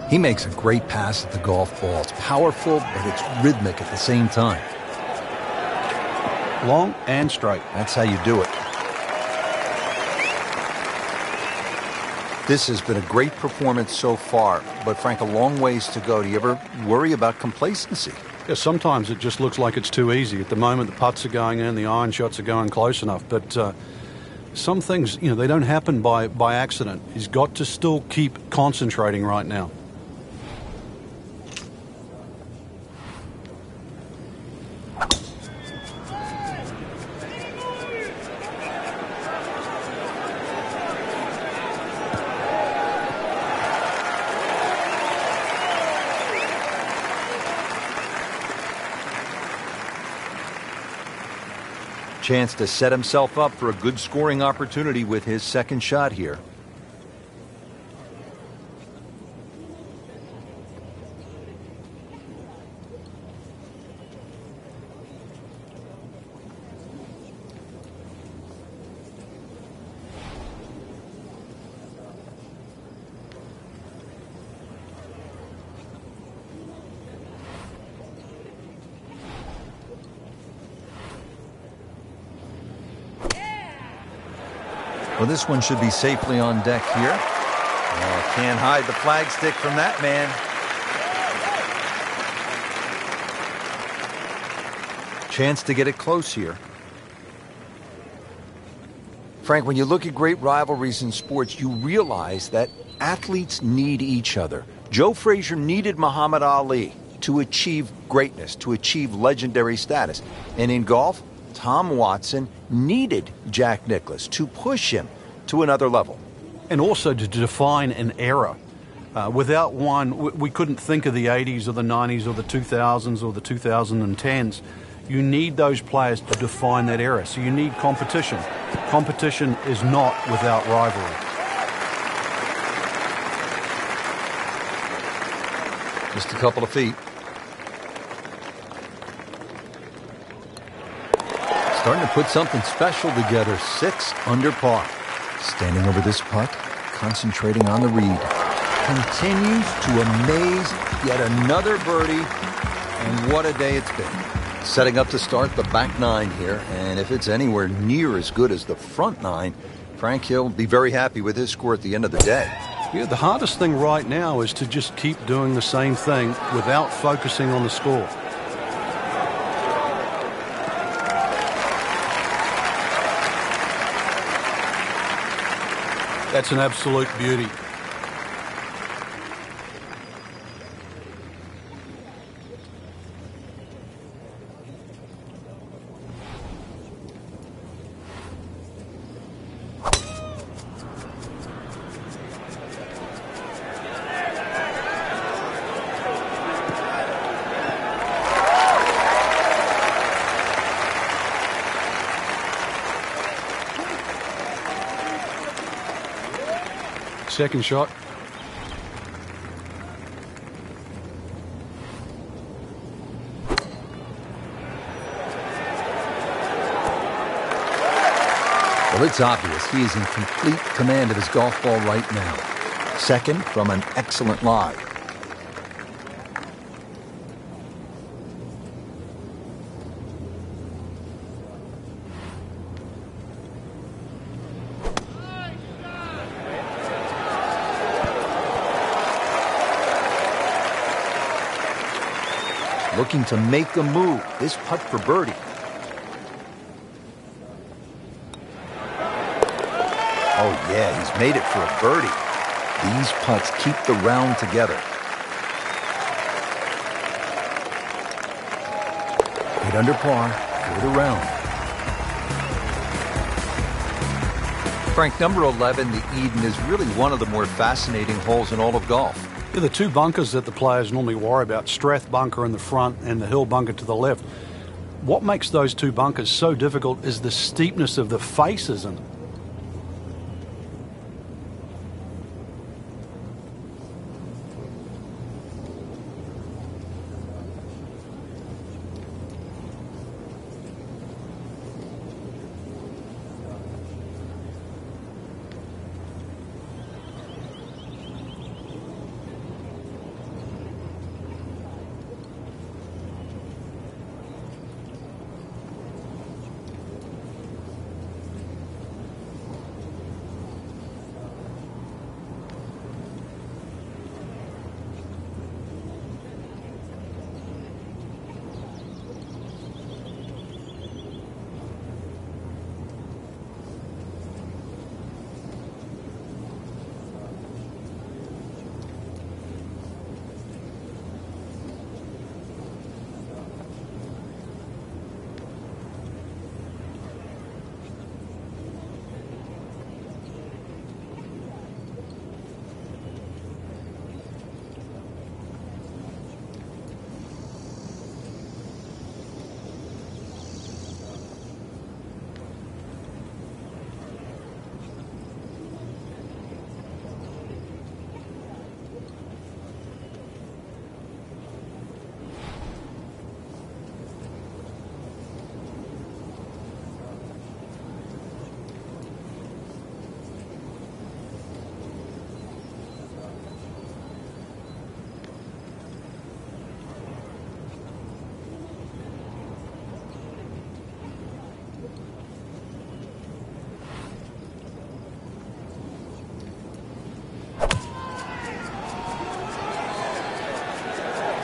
He makes a great pass at the golf ball. It's powerful, but it's rhythmic at the same time. Long and straight. That's how you do it. This has been a great performance so far, but Frank, a long ways to go. Do you ever worry about complacency? Yeah, sometimes it just looks like it's too easy. At the moment, the putts are going in, the iron shots are going close enough, but some things, they don't happen by accident. He's got to still keep concentrating right now. Chance to set himself up for a good scoring opportunity with his second shot here. Well, this one should be safely on deck here. Oh, can't hide the flagstick from that man. Chance to get it close here. Frank, when you look at great rivalries in sports, you realize that athletes need each other. Joe Frazier needed Muhammad Ali to achieve greatness, to achieve legendary status. And in golf, Tom Watson needed Jack Nicklaus to push him to another level. And also to define an era. Without one, we couldn't think of the 80s or the 90s or the 2000s or the 2010s. You need those players to define that era. So you need competition. Competition is not without rivalry. Just a couple of feet. Starting to put something special together. 6 under par. Standing over this putt, concentrating on the read. Continues to amaze. Yet another birdie. And what a day it's been. Setting up to start the back 9 here. And if it's anywhere near as good as the front 9, Frank Hill will be very happy with his score at the end of the day. Yeah, the hardest thing right now is to just keep doing the same thing without focusing on the score. That's an absolute beauty. Second shot. Well, it's obvious he is in complete command of his golf ball right now. Second from an excellent lie. Looking to make a move. This putt for birdie. Oh yeah, he's made it for a birdie. These putts keep the round together. 8 under par for the round. Frank, number 11, the Eden, is really one of the more fascinating holes in all of golf. Yeah, the two bunkers that the players normally worry about, Strath bunker in the front and the Hill bunker to the left. What makes those two bunkers so difficult is the steepness of the faces in them.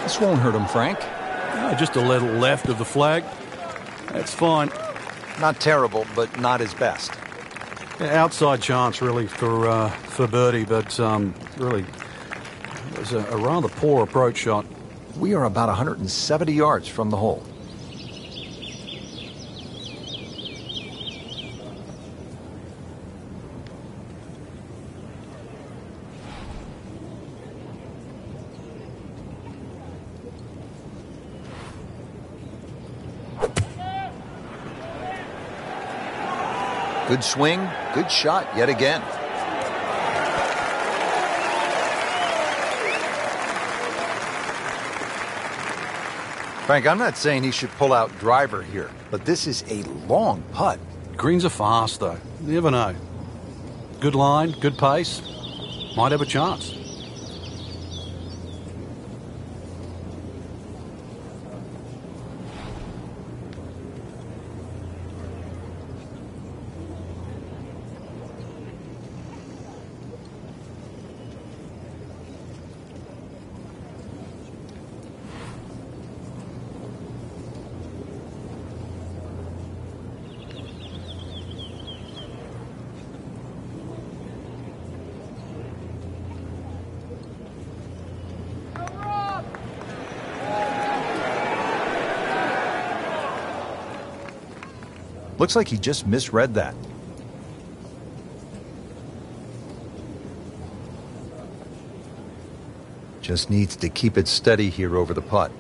This won't hurt him, Frank. Just a little left of the flag. That's fine. Not terrible, but not his best. Yeah, outside chance, really, for birdie, but really, it was a rather poor approach shot. We are about 170 yards from the hole. Good swing, good shot yet again. Frank, I'm not saying he should pull out driver here, but this is a long putt. Greens are fast, though. You never know. Good line, good pace. Might have a chance. Looks like he just misread that. Just needs to keep it steady here over the putt.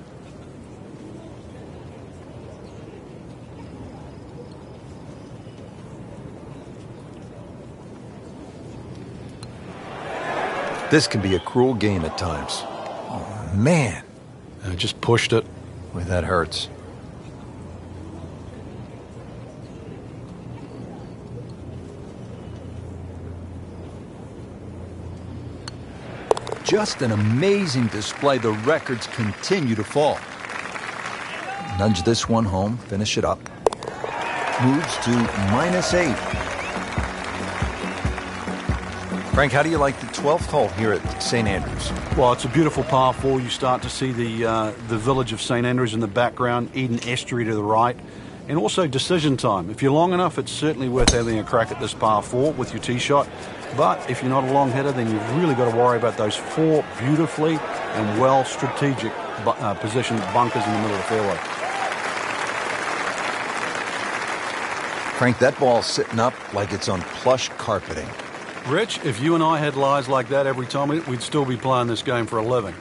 This can be a cruel game at times. Oh, man. Just pushed it. Boy, that hurts. just an amazing display. The records continue to fall. Nudge this one home, finish it up. Moves to -8. Frank, how do you like the 12th hole here at St. Andrews? Well, it's a beautiful par 4. You start to see the village of St. Andrews in the background, Eden Estuary to the right, and also decision time. If you're long enough, it's certainly worth having a crack at this par 4 with your tee shot. But if you're not a long hitter, then you've really got to worry about those 4 beautifully and well strategic positioned bunkers in the middle of the fairway. Frank, that ball's sitting up like it's on plush carpeting. Rich, if you and I had lies like that every time, we'd still be playing this game for a living.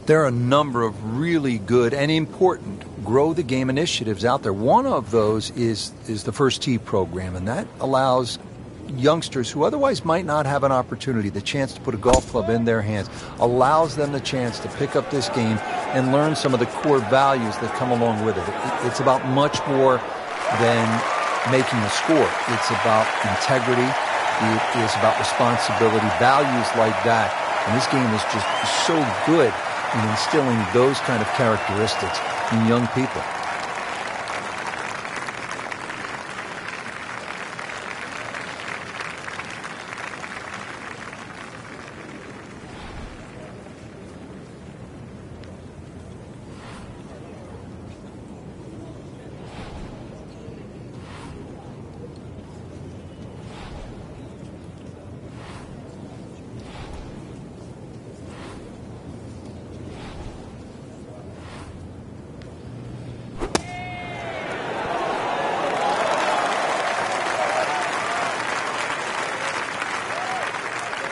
There are a number of really good and important grow the game initiatives out there. One of those is the First Tee program, and that allows youngsters who otherwise might not have an opportunity, the chance to put a golf club in their hands, allows them the chance to pick up this game and learn some of the core values that come along with it. It's about much more than making a score. It's about integrity. It is about responsibility, values like that. And this game is just so good in instilling those kind of characteristics in young people.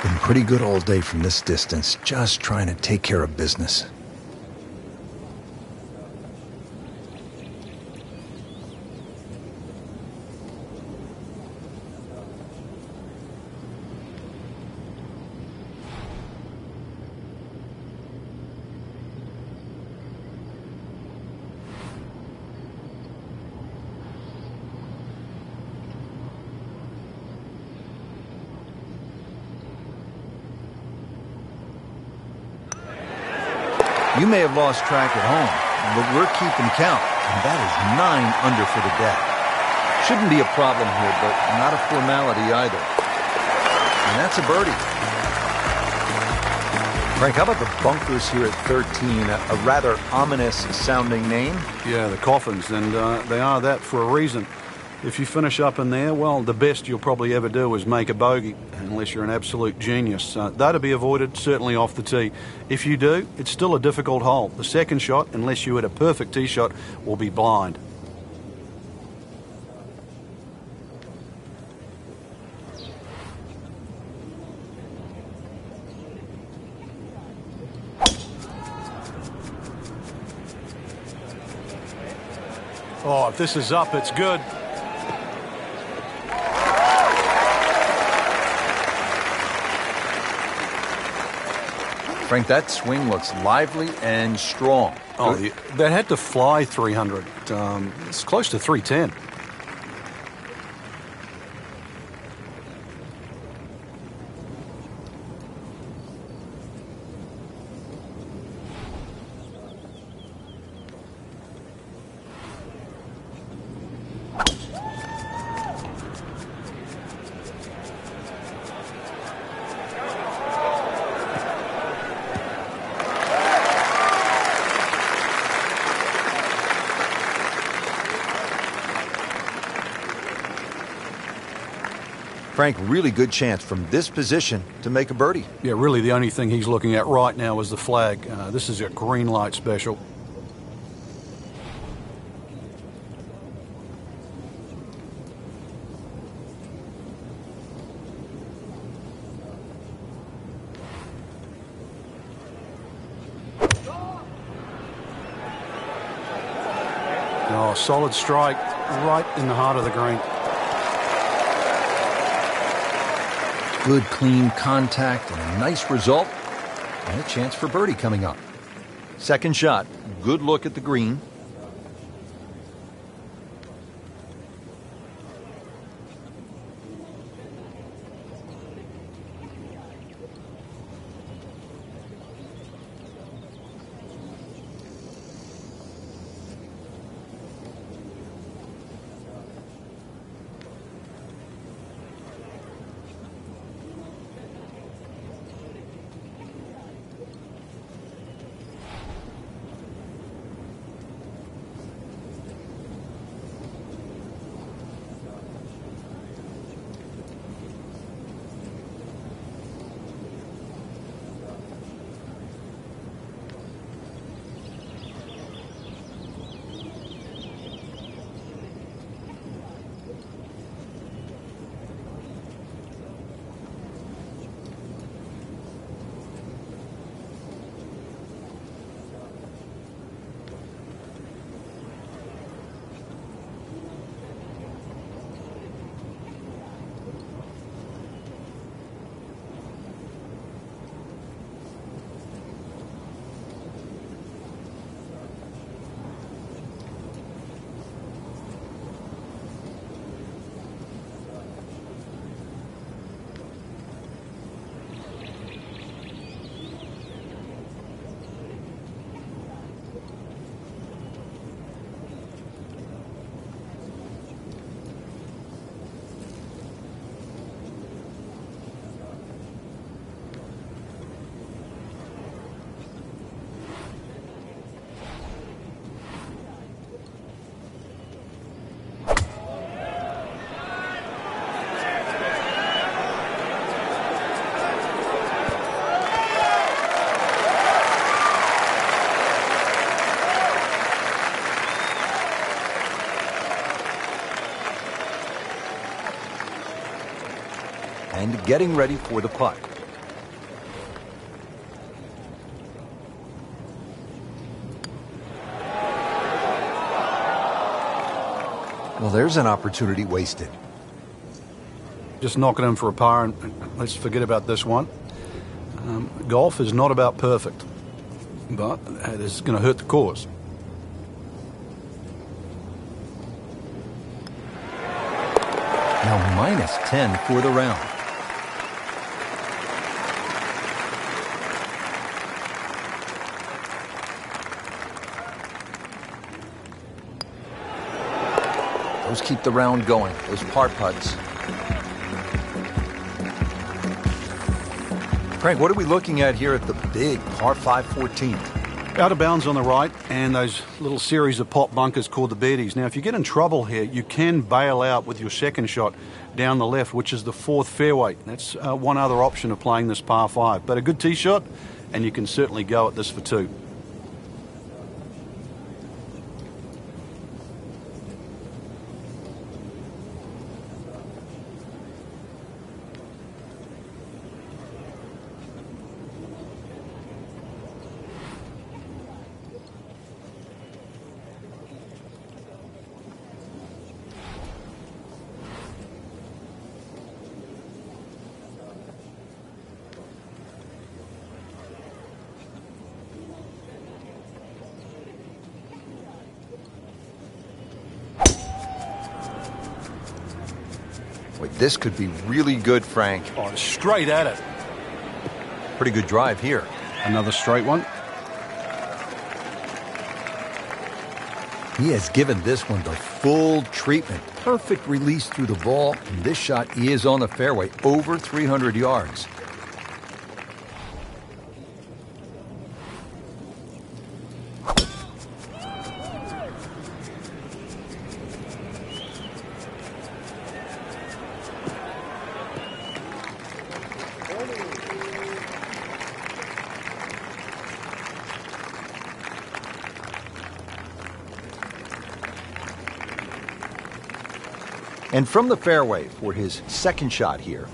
Been pretty good all day from this distance, just trying to take care of business. You may have lost track at home, but we're keeping count, and that is 9 under for the day. Shouldn't be a problem here, but not a formality either. And that's a birdie. Frank, how about the bunkers here at 13? A rather ominous-sounding name. Yeah, the coffins, and they are that for a reason. If you finish up in there, well, the best you'll probably ever do is make a bogey, unless you're an absolute genius. That'll be avoided, certainly off the tee. If you do, it's still a difficult hole. The second shot, unless you hit a perfect tee shot, will be blind. Oh, if this is up, it's good. Frank, that swing looks lively and strong. Oh, that had to fly 300. It's close to 310. Frank, really good chance from this position to make a birdie. Yeah, really the only thing he's looking at right now is the flag. This is a green light special. solid strike right in the heart of the green. Good, clean contact and a nice result. And a chance for birdie coming up. Second shot. Good look at the green. And getting ready for the putt. Well, there's an opportunity wasted. Just knocking him for a par, and let's forget about this one. Golf is not about perfect, but it is going to hurt the cause. Now minus 10 for the round. Those keep the round going, those par putts. Frank, what are we looking at here at the big par 5 14th? Out of bounds on the right, and those little series of pot bunkers called the birdies. Now, if you get in trouble here, you can bail out with your second shot down the left, which is the fourth fairway. That's one other option of playing this par 5. But a good tee shot, and you can certainly go at this for 2. Wait, this could be really good, Frank. Oh, straight at it. Pretty good drive here. Another straight one. He has given this one the full treatment. Perfect release through the ball. And this shot is on the fairway, over 300 yards. And from the fairway for his second shot here.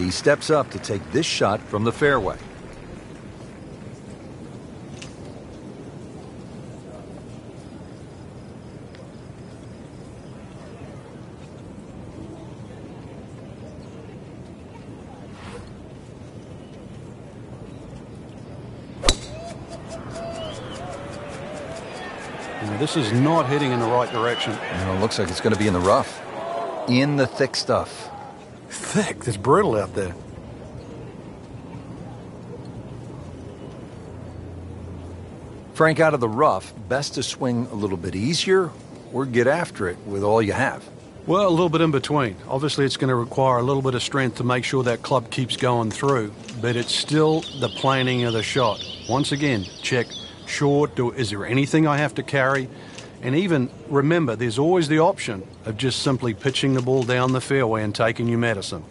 he steps up to take this shot from the fairway. This is not heading in the right direction. It looks like it's going to be in the rough. In the thick stuff. Thick? It's brutal out there. Frank, out of the rough, best to swing a little bit easier or get after it with all you have? Well, a little bit in between. Obviously, it's going to require a little bit of strength to make sure that club keeps going through, but it's still the planning of the shot. Once again, check short. Is there anything I have to carry? And even remember, there's always the option of just simply pitching the ball down the fairway and taking your medicine.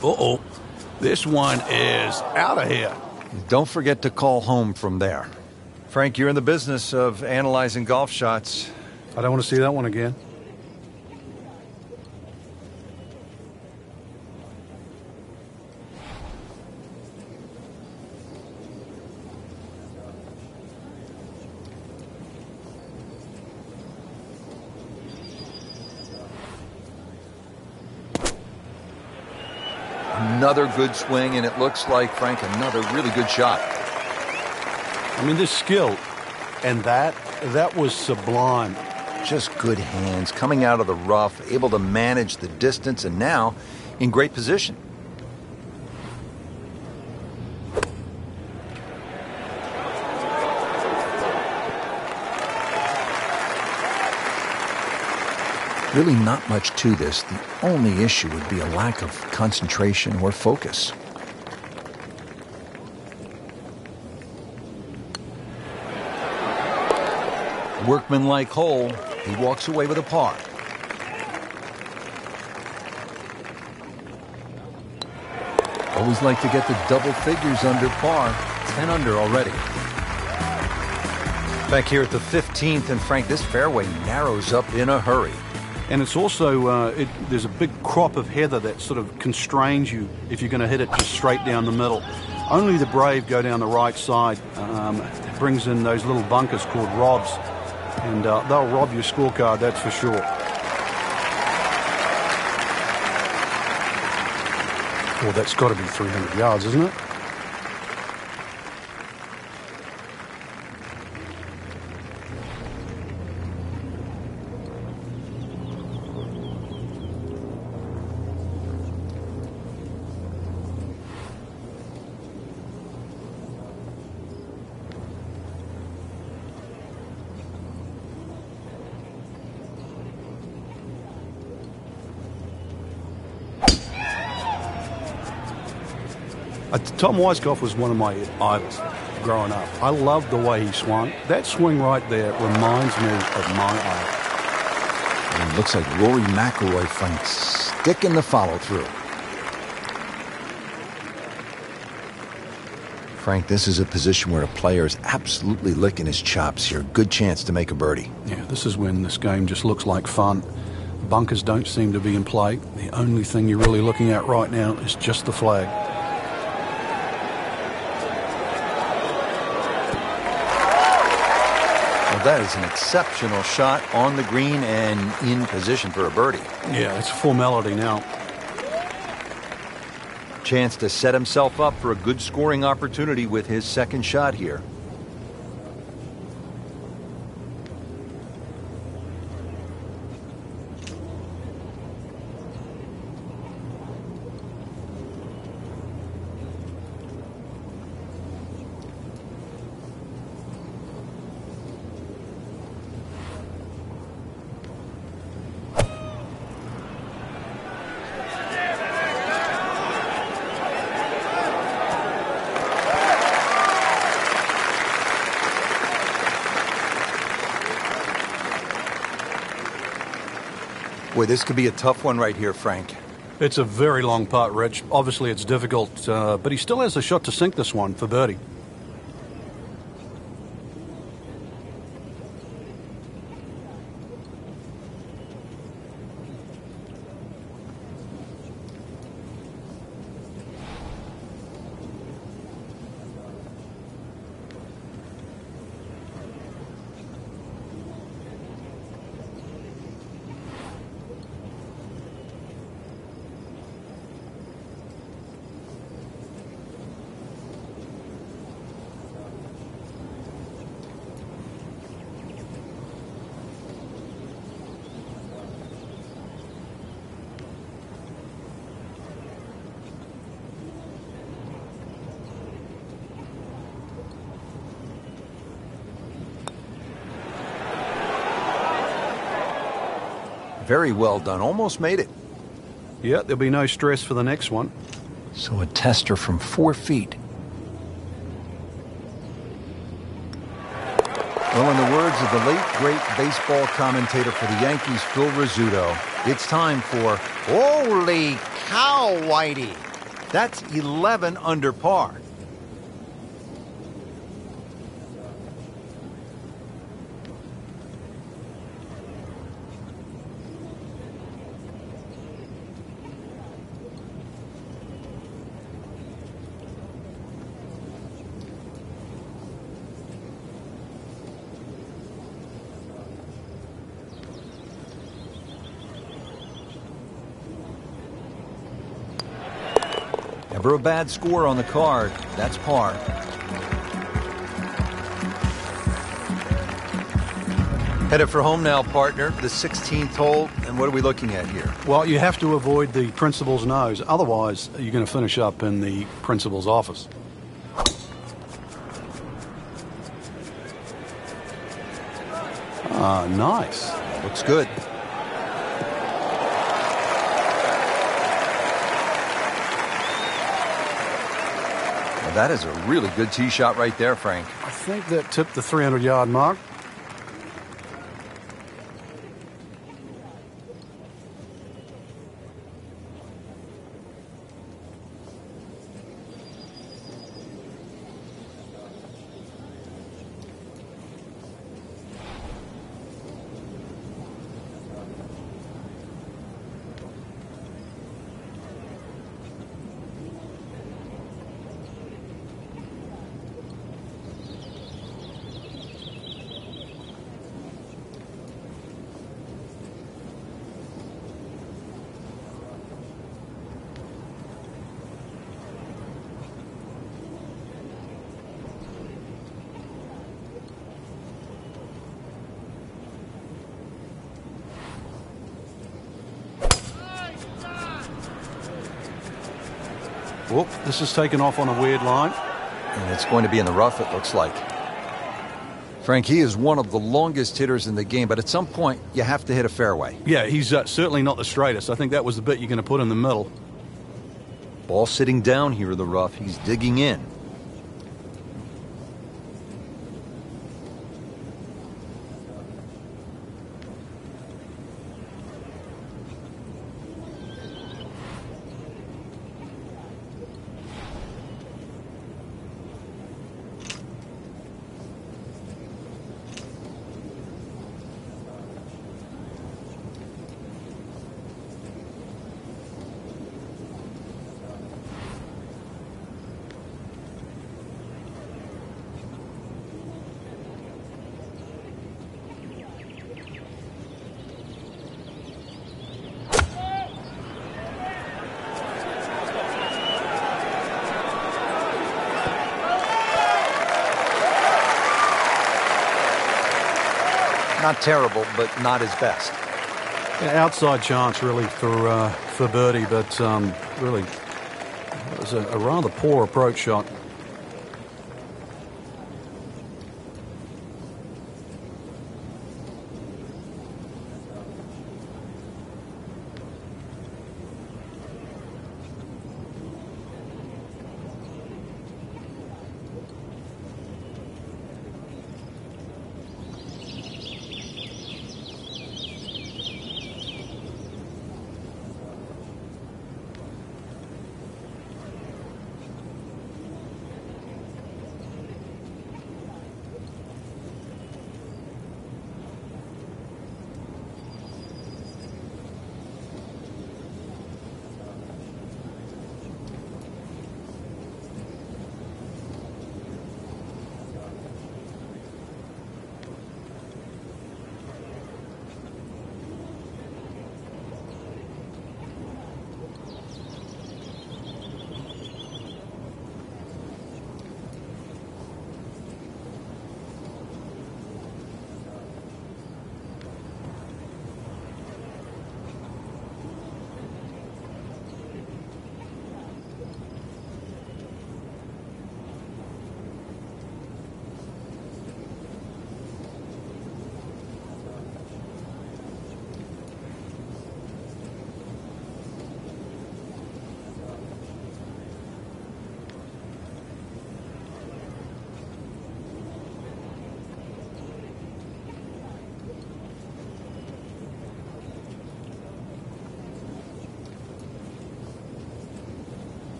Uh-oh. This one is out of here. Don't forget to call home from there. Frank, you're in the business of analyzing golf shots. I don't want to see that one again. Another good swing, and it looks like, Frank, another really good shot. I mean, this skill, and that was sublime. Just good hands, coming out of the rough, able to manage the distance, and now in great position. Really not much to this. The only issue would be a lack of concentration or focus. Workmanlike hole. He walks away with a par. Always like to get the double figures under par. 10 under already. Back here at the 15th, and Frank, this fairway narrows up in a hurry. And it's also, there's a big crop of heather that sort of constrains you if you're going to hit it just straight down the middle. Only the brave go down the right side. It brings in those little bunkers called robs, and they'll rob your scorecard, that's for sure. Well, that's got to be 300 yards, isn't it? Tom Weiskopf was one of my idols growing up. I loved the way he swung. That swing right there reminds me of my idol. And it looks like Rory McIlroy, Frank, sticking the follow-through. Frank, this is a position where a player is absolutely licking his chops here. Good chance to make a birdie. Yeah, this is when this game just looks like fun. Bunkers don't seem to be in play. The only thing you're really looking at right now is just the flag. That is an exceptional shot on the green and in position for a birdie. Yeah, it's a formality now. Chance to set himself up for a good scoring opportunity with his second shot here. Boy, this could be a tough one right here, Frank. It's a very long putt, Rich. Obviously, it's difficult, but he still has a shot to sink this one for birdie. Very well done. Almost made it. Yeah, there'll be no stress for the next one. So a tester from 4 feet. Well, in the words of the late, great baseball commentator for the Yankees, Phil Rizzuto, it's time for Holy Cow, Whitey. That's 11 under par. Never a bad score on the card. That's par. Headed for home now, partner. The 16th hole. And what are we looking at here? Well, you have to avoid the principal's nose. Otherwise, you're going to finish up in the principal's office. Ah, nice. Looks good. That is a really good tee shot right there, Frank. I think that tipped the 300-yard mark. Whoop, this is taken off on a weird line. And it's going to be in the rough, it looks like. Frank, he is one of the longest hitters in the game, but at some point, you have to hit a fairway. Yeah, he's certainly not the straightest. I think that was the bit you're going to put in the middle. Ball sitting down here in the rough. He's digging in. Not terrible, but not his best. Yeah, outside chance, really, for birdie, but really, it was a rather poor approach shot.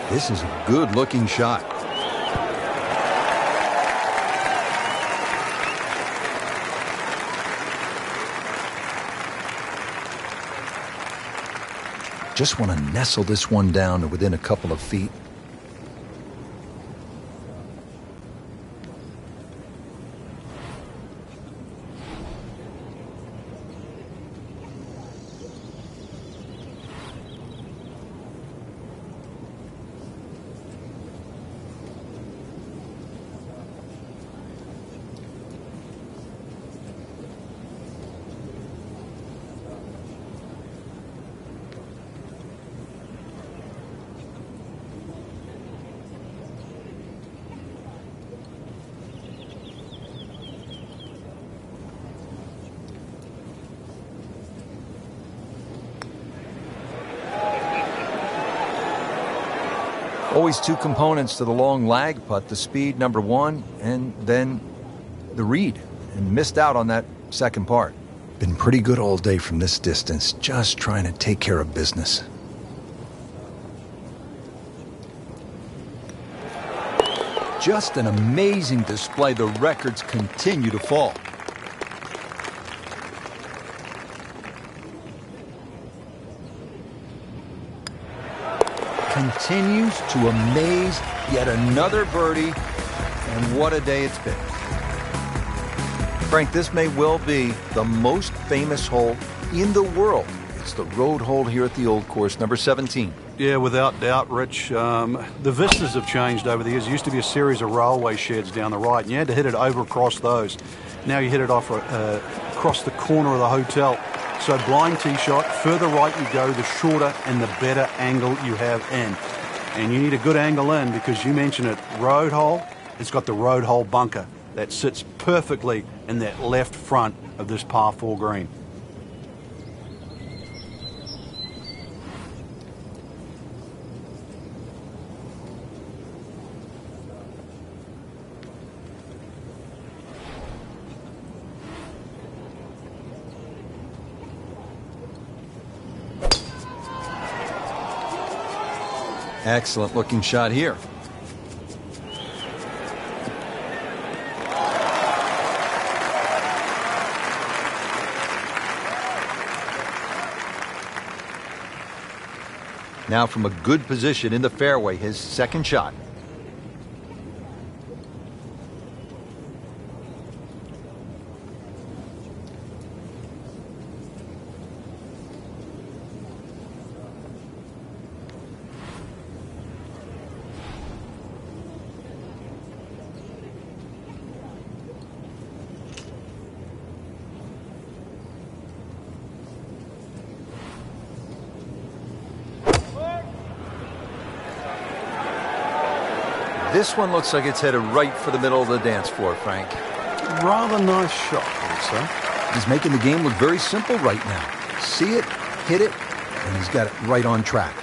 This is a good-looking shot. Just want to nestle this one down to within a couple of feet. Always two components to the long lag putt, the speed, number one, and then the read. And missed out on that second part. Been pretty good all day from this distance, just trying to take care of business. Just an amazing display. The records continue to fall. Continues to amaze. Yet another birdie, and what a day it's been. Frank, this may well be the most famous hole in the world. It's the road hole here at the Old Course, number 17. Yeah, without doubt, Rich. The vistas have changed over the years. There used to be a series of railway sheds down the right, and you had to hit it over across those. Now you hit it off across the corner of the hotel. So blind tee shot, further right you go, the shorter and the better angle you have in. And you need a good angle in because you mentioned it, road hole, it's got the road hole bunker that sits perfectly in that left front of this par 4 green. Excellent looking shot here. Now from a good position in the fairway, his second shot. This one looks like it's headed right for the middle of the dance floor, Frank. Rather nice shot, I would say. He's making the game look very simple right now. See it, hit it, and he's got it right on track.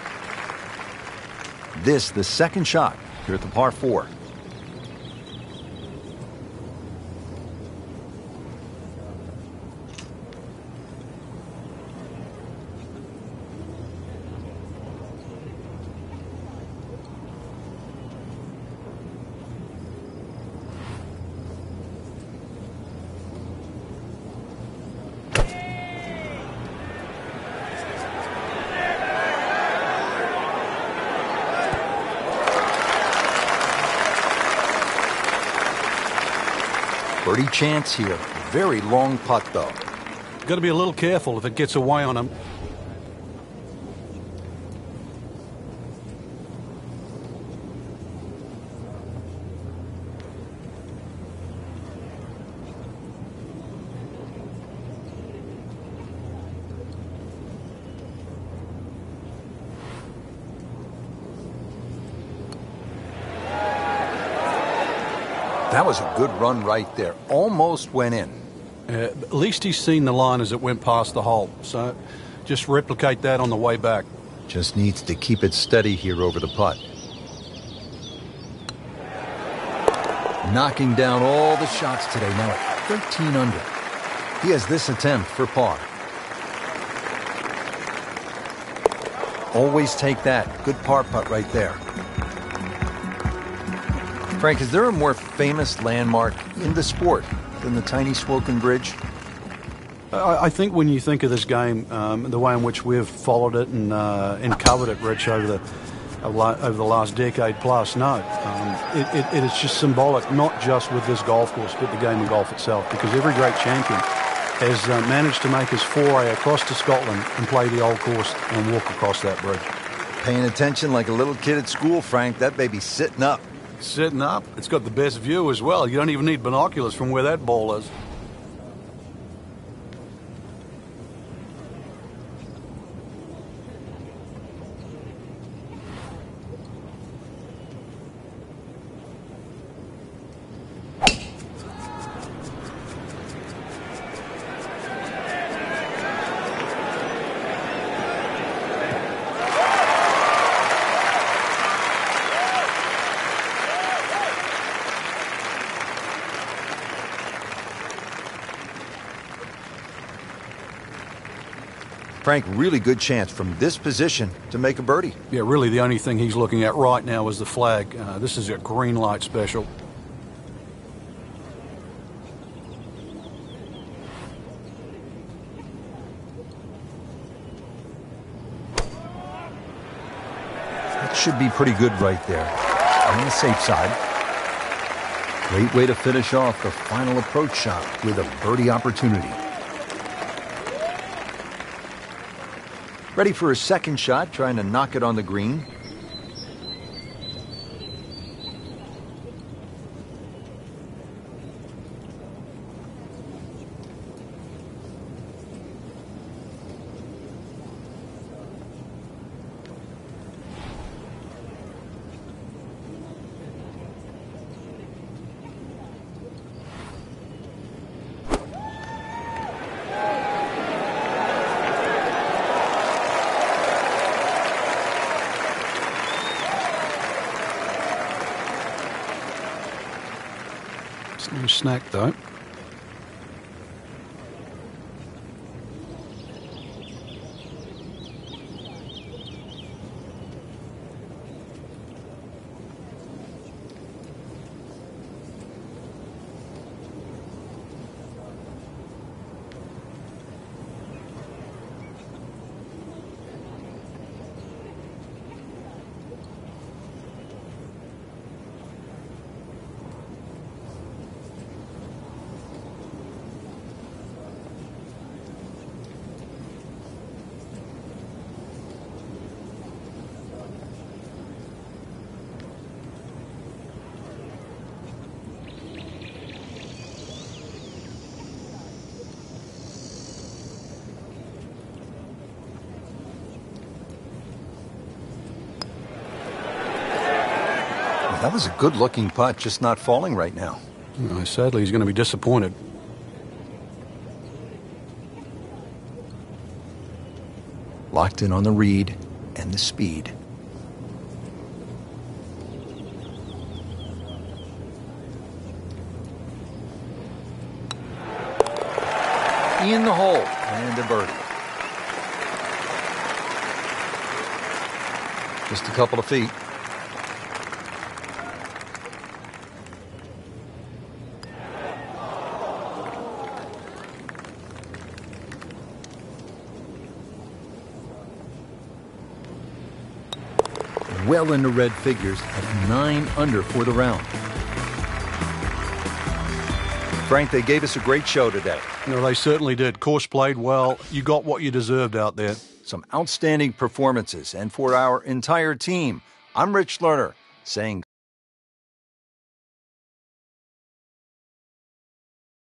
This, the second shot here at the par 4. Birdie chance here. Very long putt, though. Got to be a little careful if it gets away on him. That was a good run right there. Almost went in. At least he's seen the line as it went past the hole. So just replicate that on the way back. Just needs to keep it steady here over the putt. Knocking down all the shots today, now at 13 under. He has this attempt for par. Always take that. Good par putt right there. Frank, is there a more famous landmark in the sport than the tiny Swoken Bridge? I think when you think of this game, the way in which we've followed it and covered it, Rich, over the last decade plus, no. It is just symbolic, not just with this golf course, but the game of golf itself, because every great champion has managed to make his foray across to Scotland and play the Old Course and walk across that bridge. Paying attention like a little kid at school, Frank. That baby's sitting up. Sitting up. It's got the best view as well. You don't even need binoculars from where that ball is. Frank, really good chance from this position to make a birdie. Yeah, really the only thing he's looking at right now is the flag. This is a green light special. That should be pretty good right there. On the safe side. Great way to finish off the final approach shot with a birdie opportunity. Ready for his second shot, trying to knock it on the green. No snack, though. That was a good-looking putt, just not falling right now. Sadly, he's going to be disappointed. Locked in on the read and the speed. In the hole, and a birdie. Just a couple of feet. Well into red figures at 9 under for the round. Frank, they gave us a great show today. They certainly did. Course played well. You got what you deserved out there. Some outstanding performances. And for our entire team, I'm Rich Lerner saying